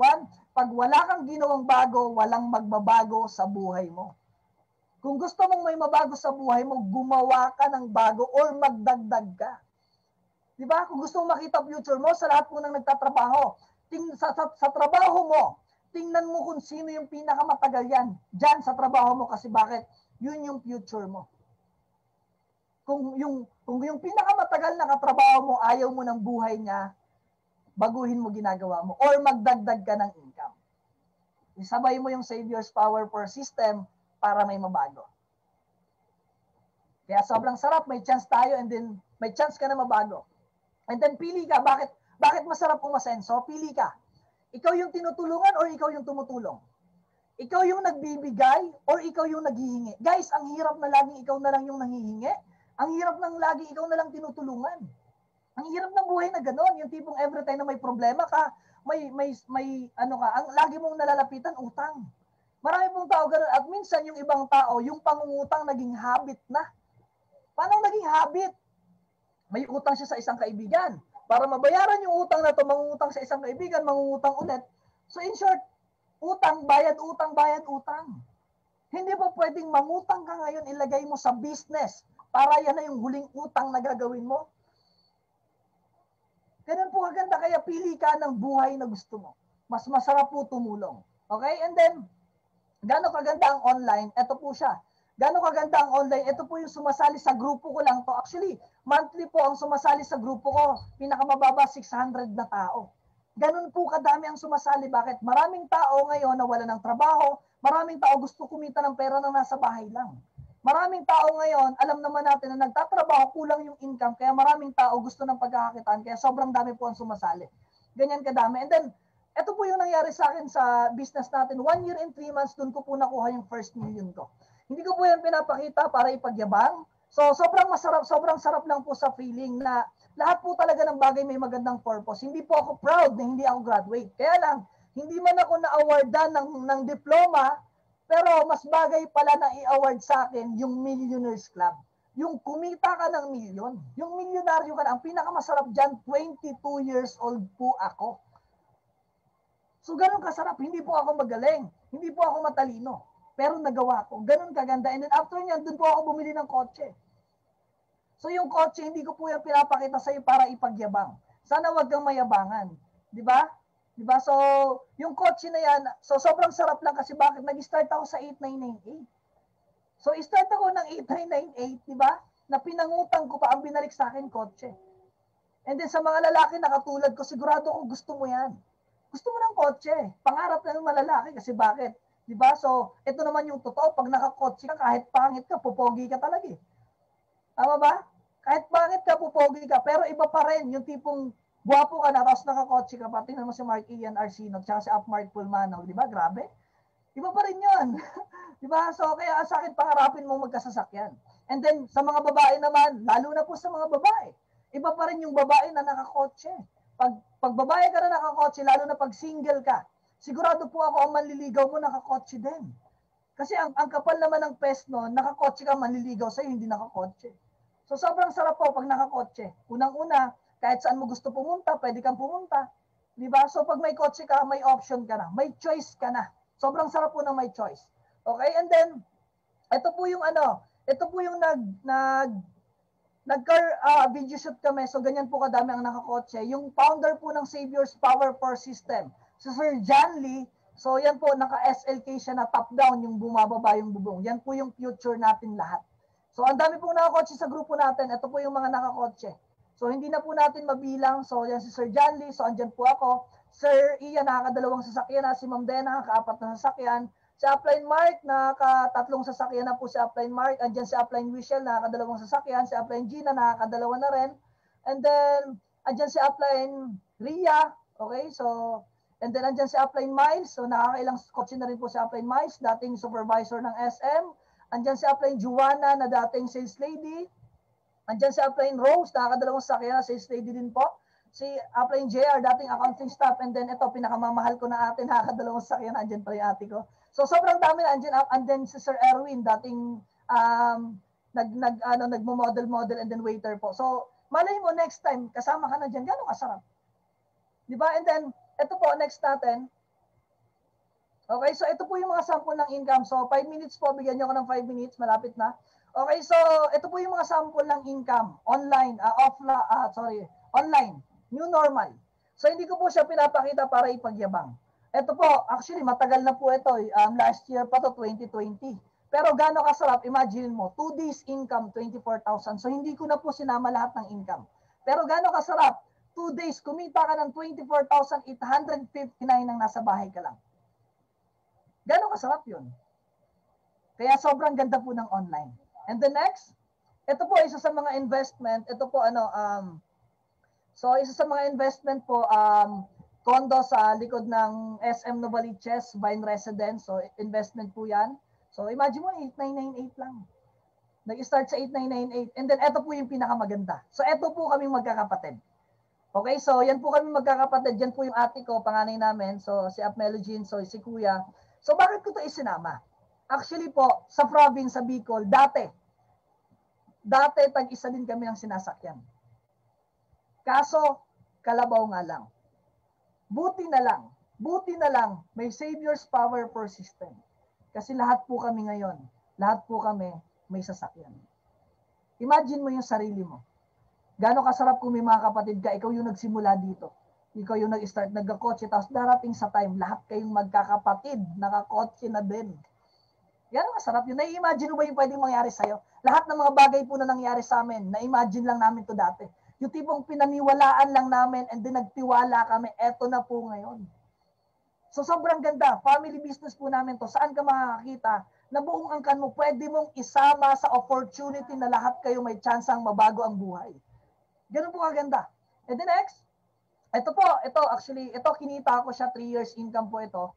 pag wala kang ginawang bago, walang magbabago sa buhay mo. Kung gusto mong may mabago sa buhay mo, gumawa ka ng bago or magdagdag ka. Di ba? Kung gusto mong makita future mo, sa lahat po ng nagtatrabaho, sa trabaho mo, tingnan mo kung sino yung pinakamatagal yan dyan sa trabaho mo kasi bakit? Yun yung future mo. Kung yung pinakamatagal na katrabaho mo, ayaw mo ng buhay niya, baguhin mo ginagawa mo or magdagdag ka ng income. Isabay mo yung Savior's Power for System para may mabago. Kaya sobrang sarap, may chance tayo and then may chance ka na mabago. And then pili ka, bakit masarap umasenso? Pili ka. Ikaw yung tinutulungan or ikaw yung tumutulong? Ikaw yung nagbibigay or ikaw yung naghihingi? Guys, ang hirap na laging ikaw na lang yung nanghihingi. Ang hirap ng laging ikaw na lang tinutulungan. Ang hirap ng buhay na gano'n. Yung tipong every time na may problema ka, ang lagi mong nalalapitan, utang. Marami pong tao gano'n. At minsan yung ibang tao, yung pangungutang naging habit na. Paano naging habit? May utang siya sa isang kaibigan. Para mabayaran yung utang na to, mangungutang sa isang kaibigan, mangungutang ulit. So in short, utang, bayad, utang, bayad, utang. Hindi ba pwedeng mangutang ka ngayon, ilagay mo sa business para yan na yung huling utang na gagawin mo? Ganun po kaganda, kaya pili ka ng buhay na gusto mo. Mas masarap po tumulong. Okay? And then, gano'ng kaganda ang online? Ito po siya. Gano'ng kaganda ang online? Ito po yung sumasali sa grupo ko lang to. Actually, monthly po ang sumasali sa grupo ko. Pinakamababa, 600 na tao. Ganun po kadami ang sumasali. Bakit? Maraming tao ngayon na wala ng trabaho. Maraming tao gusto kumita ng pera na nasa bahay lang. Maraming tao ngayon, alam naman natin na nagtatrabaho, kulang yung income. Kaya maraming tao gusto ng pagkakakitaan. Kaya sobrang dami po ang sumasali. Ganyan kadami. And then, ito po yung nangyari sa akin sa business natin. 1 year and 3 months, dun ko po nakuha yung first million ko. Hindi ko po yan pinapakita para ipagyabang. So, sobrang masarap, sobrang sarap lang po sa feeling na lahat po talaga ng bagay may magandang purpose. Hindi po ako proud na hindi ako graduate. Kaya lang, hindi man ako na-awardan ng diploma, pero mas bagay pala na i-award sa akin yung Millionaires Club. Yung kumita ka ng milyon. Yung milyonaryo ka na. Ang pinakamasarap dyan, 22 years old po ako. So, ganun kasarap. Hindi po ako magaling. Hindi po ako matalino. Pero nagawa ko. Ganun kaganda. And then after niyan, dun po ako bumili ng kotse. So yung kotse, hindi ko po yung pinapakita sa iyo para ipagyabang. Sana wag kang mayabangan. Di ba? Di ba? So, yung kotse na yan, so sobrang sarap lang kasi bakit? Nag-start ako sa 8998. So, start ako ng 8998, di ba? Na pinangutang ko pa ang binalik sa akin kotse. And then sa mga lalaki na katulad ko, sigurado ko gusto mo yan. Gusto mo ng kotse. Pangarap na ng malalaki kasi bakit? Di ba? So, ito naman yung totoo. Pag nakakotse ka, kahit pangit ka, pupogi ka talaga eh. Tama ba? Kahit pangit ka, pupogi ka, pero iba pa rin yung tipong guwapo ka na, tapos nakakotse ka pa. Tingnan mo si Mark Ian Arcino, tsaka si Upmark Pulmano, di ba? Grabe. Iba pa rin yun. Di ba? So, kaya sa akin, pangarapin mo magkasasakyan. And then, sa mga babae naman, lalo na po sa mga babae, iba pa rin yung babae na nakakotse. Pag babae ka na nakakotse, lalo na pag single ka, sigurado po ako ang manliligaw mo nakakotse din. Kasi ang kapal naman ng pes noon, nakakotse ka, manliligaw sa'yo, hindi nakakotse. So sobrang sarap po pag nakakotse. Unang-una, kahit saan mo gusto pumunta, pwede kang pumunta. Di ba? So pag may kotse ka, may option ka na. May choice ka na. Sobrang sarap po ng may choice. Okay? And then, ito po yung nag-video shoot kami. So ganyan po kadami ang nakakotse. Yung founder po ng Savior's Power for System, si Sir John Lee. So yan po, naka-SLK siya na top-down, yung bumababa yung bubong. Yan po yung future natin lahat. So ang dami pong nakakotse sa grupo natin. Ito po yung mga nakakotse. So hindi na po natin mabilang. So yan si Sir John Lee. So andyan po ako. Sir Ian, nakakadalawang sasakyan na. Si Ma'am Dena, nakakaapat na sasakyan. Si Upline Mark, nakakatatlong sasakyan na po si Upline Mark. Andyan si Upline Michelle, nakakadalawang sasakyan. Si Upline Gina, nakakadalawa na rin. And then, andyan si Upline Ria. Okay, so, and then andyan si Upline Miles. So nakakailang kotse na rin po si Upline Miles, dating supervisor ng SM. Andyan si Upline Juana na dating sales lady. Andyan si Upline Rose, nakakadalawang sasakyan na sales lady din po. Si Upline JR, dating accounting staff. And then ito, pinakamamahal ko na ate, nakakadalawang sasakyan, andyan pa yung ate ko. So sobrang dami na andyan si Sir Erwin, dating nagmo-model and then waiter po. So malay mo next time, kasama ka na dyan, gano'ng kasarap. Di ba? And then, ito po, next natin. Okay, so ito po yung mga sample ng income. So 5 minutes po, bigyan niyo ako ng 5 minutes, malapit na. Okay, so ito po yung mga sample ng income. Online, online, new normal. So hindi ko po siya pinapakita para ipagyabang. Ito po, actually matagal na po ito. Last year pa to, 2020. Pero gaano kasarap, imagine mo, 2 days income, 24,000. So hindi ko na po sinama lahat ng income. Pero gaano kasarap, 2 days, kumita ka ng 24,859 nang nasa bahay ka lang. Gano'ng kasarap yun? Kaya sobrang ganda po ng online. And the next, ito po isa sa mga investment, ito po so isa sa mga investment po, condo sa likod ng SM Novaliches, Vine Residence. So investment po yan. So imagine mo, 8,998 lang. Nag-start sa 8,998. And then ito po yung pinakamaganda. So ito po kaming magkakapatid. Okay, so yan po kami magkakapatid. Yan po yung ate ko, panganay namin. So si Apmelo Jean, so si Kuya. So bakit ko to isinama? Actually po, sa province, sa Bicol, dati tag-isa din kami ng sinasakyan. Kaso, kalabaw nga lang. Buti na lang, may Savior's Power per system. Kasi lahat po kami ngayon, lahat po kami may sasakyan. Imagine mo yung sarili mo. Gano'ng kasarap kung may mga kapatid ka, ikaw yung nagsimula dito. Ikaw yung nag-start, nagkakotse, tapos darating sa time, lahat kayong magkakapatid, nakakotse na din. Gano'ng kasarap yun. Na-imagine mo ba yung pwedeng mangyari sa'yo? Lahat ng mga bagay po na nangyari sa amin, na-imagine lang namin to dati. Yung tipong pinaniwalaan lang namin and then nagtiwala kami, eto na po ngayon. So sobrang ganda. Family business po namin to. Saan ka makakakita na buong angkan mo, pwede mong isama sa opportunity na lahat kayo may chansang mabago ang buhay. Ganun po kaganda. And the next, ito kinita ko siya, 3 years income po ito.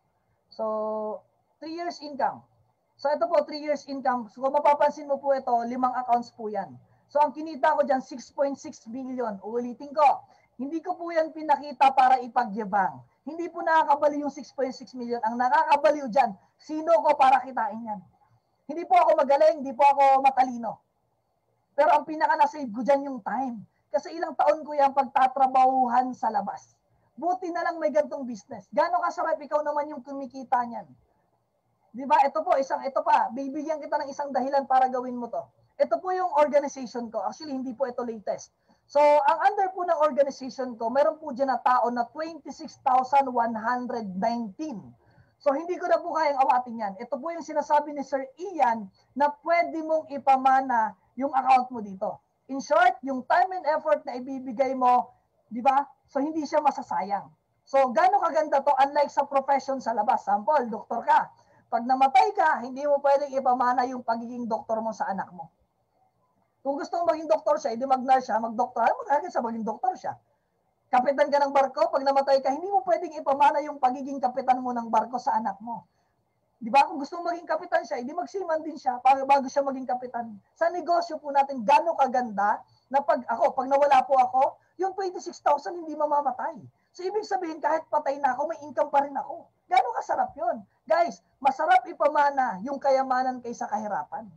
So, 3 years income. So ito po, 3 years income. So kung mapapansin mo po ito, 5 accounts po yan. So ang kinita ko dyan, 6.6 billion. Uulitin ko, hindi ko po yan pinakita para ipagyabang. Hindi po nakakabaliw yung 6.6 million. Ang nakakabaliw dyan, sino ko para kitain yan? Hindi po ako magaling, hindi po ako matalino. Pero ang pinaka na-save ko dyan yung time. Kasi ilang taon ko yan pagtatrabahuhan sa labas. Buti na lang may gantong business. Gano'ng kasarap, ikaw naman yung kumikita niyan. Di ba? Ito pa, bibigyan kita ng isang dahilan para gawin mo to. Ito po yung organization ko. Actually, hindi po ito latest. So, ang under po ng organization ko, meron po dyan na tao na 26,119. So, hindi ko na po kayang awatin yan. Ito po yung sinasabi ni Sir Ian na pwede mong ipamana yung account mo dito. In short, yung time and effort na ibibigay mo, di ba? So, hindi siya masasayang. So, gano'ng kaganda to, unlike sa profession sa labas. Sample, doktor ka. Pag namatay ka, hindi mo pwedeng ipamana yung pagiging doktor mo sa anak mo. Kung gusto mong maging doktor siya, hindi mag-nurse siya, mag-doktor, magkakit sa maging doktor siya. Kapitan ka ng barko, pag namatay ka, hindi mo pwedeng ipamana yung pagiging kapitan mo ng barko sa anak mo. Di ba? Kung gusto mong maging kapitan siya, hindi magsiman din siya bago siya maging kapitan. Sa negosyo po natin, gano'ng kaganda na pag nawala po ako, yung 26,000 hindi mamamatay. So, ibig sabihin, kahit patay na ako, may income pa rin ako. Gano'ng kasarap yun? Guys, masarap ipamana yung kayamanan kaysa kahirapan.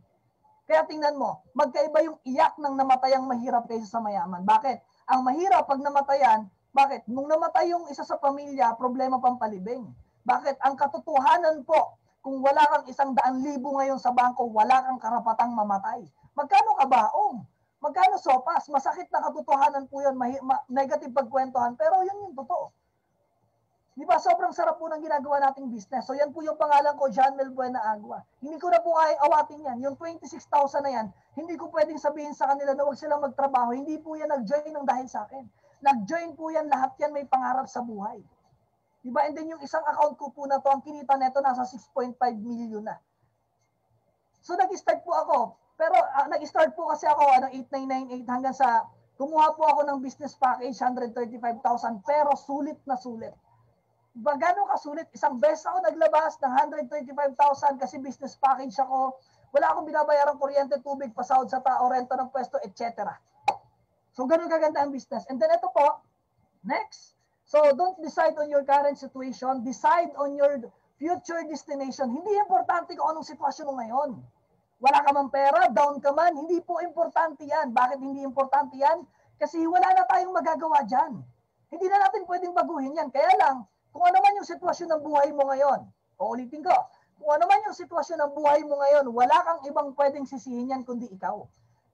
Kaya tingnan mo, magkaiba yung iyak ng namatayang mahirap kaysa sa mayaman. Bakit? Ang mahirap pag namatayan, bakit? Nung namatay yung isa sa pamilya, problema pang palibing. Bakit? Ang katotohanan po, kung wala kang 100,000 ngayon sa bangko, wala kang karapatang mamatay. Magkano kabaong? Magkano sopas? Masakit na katotohanan po yun, negative pagkwentuhan, pero yun yung totoo. Di ba? Sobrang sarap po ng ginagawa nating business. So yan po yung pangalan ko, John Mel Buena Agua. Hindi ko na po kaya awatin yan. Yung 26,000 na yan, hindi ko pwedeng sabihin sa kanila na huwag silang magtrabaho. Hindi po yan nag-join ng dahil sa akin. Nag-join po yan, lahat yan may pangarap sa buhay. Di ba? And then yung isang account ko po na to, ang kinita neto nasa 6.5 million na. So nag-start po ako. Pero nag-start po kasi ako 8,998 hanggang sa kumuha po ako ng business package 135,000 pero sulit na sulit. Gano'ng kasulit? Isang beses ako naglabas ng 125,000 kasi business package ako. Wala akong binabayarang kuryente, tubig, pasahod sa tao, renta ng pwesto, etc. So, gano'ng kaganda ang business. And then ito po, next. So, don't decide on your current situation. Decide on your future destination. Hindi importante kung anong sitwasyon mo ngayon. Wala ka man pera, down ka man, hindi po importante yan. Bakit hindi importante yan? Kasi wala na tayong magagawa dyan. Hindi na natin pwedeng baguhin yan. Kaya lang, kung ano man yung sitwasyon ng buhay mo ngayon, uulitin ko, kung ano man yung sitwasyon ng buhay mo ngayon, wala kang ibang pwedeng sisihin yan kundi ikaw.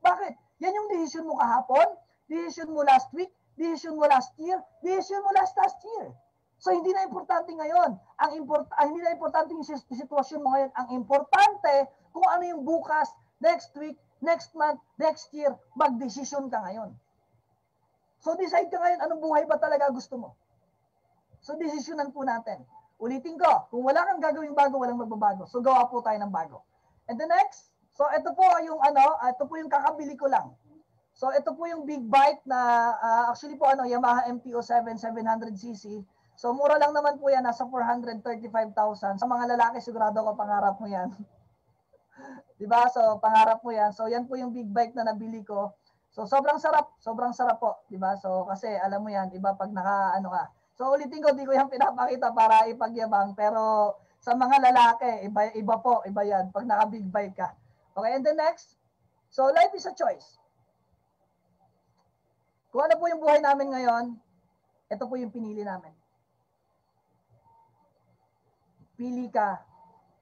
Bakit? Yan yung decision mo kahapon, decision mo last week, decision mo last year, decision mo last year. So hindi na importante ngayon. Hindi na importante yung sitwasyon mo ngayon. Ang importante kung ano yung bukas, next week, next month, next year, mag-decision ka ngayon. So decide ka ngayon, anong buhay ba talaga gusto mo? So, desisyonan po natin. Ulitin ko, kung wala kang gagawing bago, walang magbabago. So gawa po tayo ng bago. And the next, so ito po yung ito po yung kakabili ko lang. So ito po yung big bike na actually po Yamaha MT-07 700cc. So mura lang naman po yan, nasa 435,000. Sa mga lalaki sigurado ko pangarap mo yan. 'Di ba? So pangarap mo yan. So yan po yung big bike na nabili ko. So sobrang sarap po, 'di ba? So kasi alam mo yan, iba pag ka. So ulitin ko, di ko yan pinapakita para ipagyabang, pero sa mga lalaki, iba yan pag naka-big bike ka. Okay, and then next, so life is a choice. Kung ano po yung buhay namin ngayon, ito po yung pinili namin. Pili ka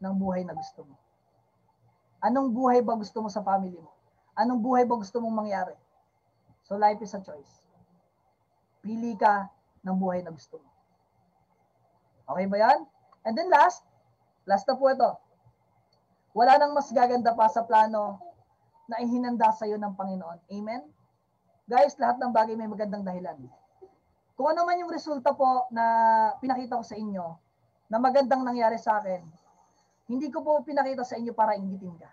ng buhay na gusto mo. Anong buhay ba gusto mo sa family mo? Anong buhay ba gusto mong mangyari? So life is a choice. Pili ka ng buhay na gusto mo. Okay ba yan? And then last na po ito. Wala nang mas gaganda pa sa plano na ihinanda sa iyo ng Panginoon. Amen? Guys, lahat ng bagay may magandang dahilan. Kung ano man yung resulta po na pinakita ko sa inyo, na magandang nangyari sa akin, hindi ko po pinakita sa inyo para inggitin ka.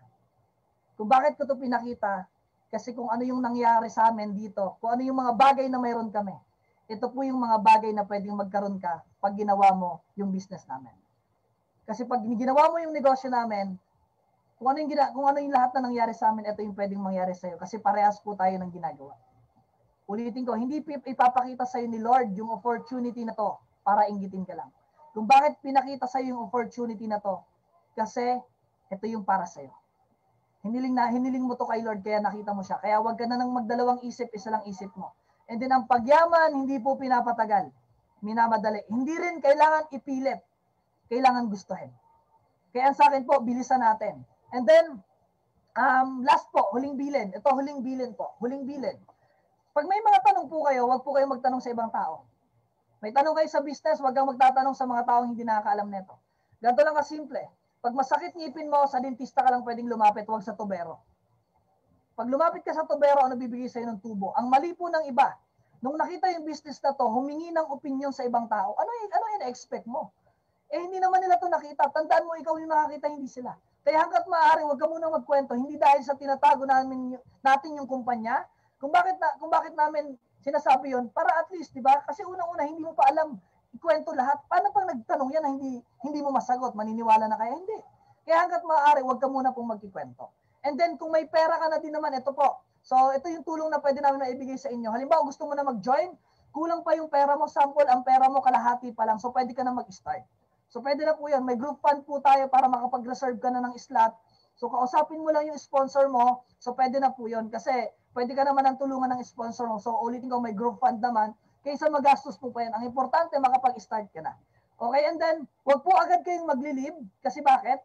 Kung bakit ko ito pinakita, kasi kung ano yung nangyari sa amin dito, kung ano yung mga bagay na mayroon kami, ito po yung mga bagay na pwedeng magkaroon ka pag ginawa mo yung business namin. Kasi pag ginawa mo yung negosyo namin, kung ano yung lahat na nangyari sa amin, ito yung pwedeng mangyari sa iyo. Kasi parehas po tayo ng ginagawa. Ulitin ko, hindi ipapakita sa iyo ni Lord yung opportunity na to para inggitin ka lang. Kung bakit pinakita sa iyo yung opportunity na to, kasi ito yung para sa iyo. Hiniling mo to kay Lord, kaya nakita mo siya. Kaya wag ka na nang magdalawang isip, isa lang isip mo. And then ang pagyaman, hindi po pinapatagal. Minamadali. Hindi rin kailangan ipilit. Kailangan gustuhin. Kaya sa akin po, bilisan natin. And then, last po, huling bilin. Ito, huling bilin po. Huling bilin. Pag may mga tanong po kayo, wag po kayo magtanong sa ibang tao. May tanong kayo sa business, wag kang magtatanong sa mga taong hindi nakakaalam nito. Ganito lang kasimple. Pag masakit ngipin mo, sa dentista ka lang pwedeng lumapit, wag sa tubero. Pag lumapit ka sa tubero, ano bibigay sa'yo ng tubo? Ang mali po ng iba, nung nakita yung business na to, humingi ng opinion sa ibang tao, ano in-expect mo? Hindi naman nila to nakita. Tandaan mo, ikaw yung nakakita, hindi sila. Kaya hanggat maaari, wag ka muna magkwento, hindi dahil sa tinatago natin yung kumpanya, kung bakit namin sinasabi yon, para at least, di ba? Kasi unang-una, hindi mo pa alam ikwento lahat. Paano pang nagtanong yan na hindi mo masagot? Maniniwala na kaya? Hindi. Kaya hanggat maaari, wag ka muna pong magkikwento. And then kung may pera ka na din naman, ito po. So ito yung tulong na pwede namin maibigay sa inyo. Halimbawa gusto mo na mag-join, kulang pa yung pera mo, sample, ang pera mo kalahati pa lang. So pwede ka na mag-start. So pwede na po yan. May group fund po tayo para makapag-reserve ka na ng slot. So kausapin mo lang yung sponsor mo. So pwede na po yun. Kasi pwede ka naman ang tulungan ng sponsor mo. So ulitin ko, may group fund naman. Kaysa magastos po pa yan. Ang importante, makapag-start ka na. Okay, and then, wag po agad kayong magli-leave. Kasi bakit?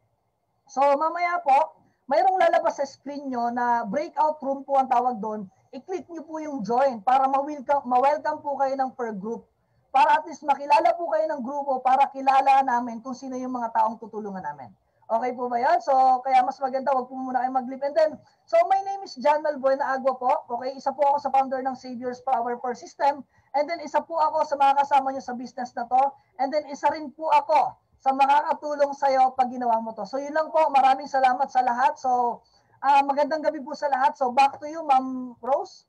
So mamaya po, mayroong lalabas sa screen nyo na breakout room po ang tawag doon. I-click nyo po yung join para ma-welcome po kayo ng per group. Para at least makilala po kayo ng grupo para kilala namin kung sino yung mga taong tutulungan namin. Okay po ba yan? So, kaya mas maganda, wag po muna kayo mag-leave. And then, so my name is John Malboy na Agua po. Okay, isa po ako sa founder ng Savior's Power for System. And then, isa po ako sa mga kasama nyo sa business na to. And then, isa rin po ako sa makakatulong sa'yo pag ginawa mo to. So yun lang po, maraming salamat sa lahat. So magandang gabi po sa lahat. So back to you, Ma'am Rose.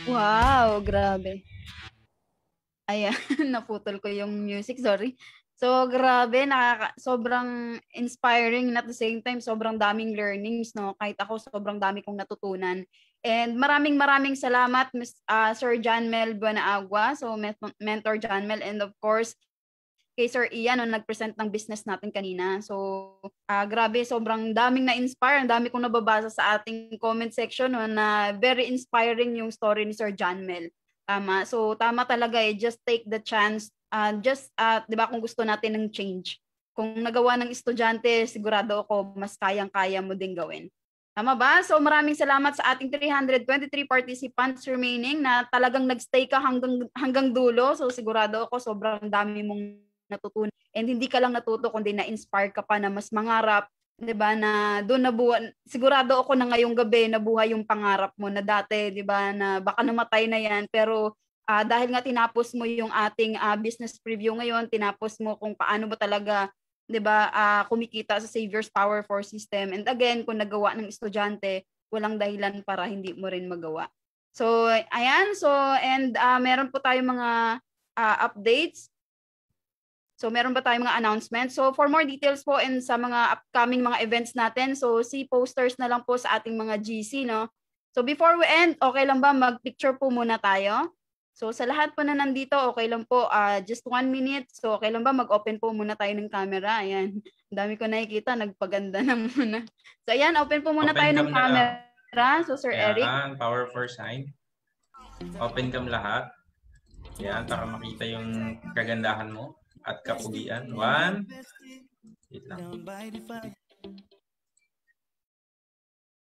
Wow, grabe. Ayan, naputol ko yung music, sorry. So grabe, sobrang inspiring and at the same time, sobrang daming learnings, no? Kahit ako, sobrang dami kong natutunan. And maraming salamat, Sir John Mel Buenaagua, so Mentor John Mel, and of course, kay Sir Ian nung nag-present ng business natin kanina. So, grabe, sobrang daming na-inspire. Ang dami kong nababasa sa ating comment section no, na very inspiring yung story ni Sir John Mel. Tama. So, tama talaga just take the chance. Di ba, kung gusto natin ng change. Kung nagawa ng estudyante, sigurado ako mas kayang-kaya mo din gawin. Tama ba? So, maraming salamat sa ating 323 participants remaining na talagang nagstay ka hanggang dulo. So, sigurado ako sobrang dami mong natutunan. And hindi ka lang natuto, kundi na-inspire ka pa na mas mangarap, 'di ba? Na doon nabuhay, sigurado ako na ngayong gabi nabuhay yung pangarap mo na dati, 'di ba? Na baka namatay na 'yan, pero dahil nga tinapos mo yung ating business preview ngayon, tinapos mo kung paano ba talaga, 'di ba, kumikita sa Savior's Power 4 system. And again, kung nagawa ng estudyante, walang dahilan para hindi mo rin magawa. So, ayan. So, and meron po tayong mga updates. So, meron ba tayong mga announcements? So, for more details po and sa mga upcoming mga events natin, so see posters na lang po sa ating mga GC, no? So, before we end, okay lang ba mag-picture po muna tayo? So, sa lahat po na nandito, okay lang po, just 1 minute. So, okay lang ba mag-open po muna tayo ng camera? Ayan, ang dami ko nakikita, nagpaganda na muna. So, ayan, open po muna tayo ng camera. So, Sir Eric. Ayan, power for sign. Open cam lahat. Ayan, para makita yung kagandahan mo at kapugian. 1. Wait lang.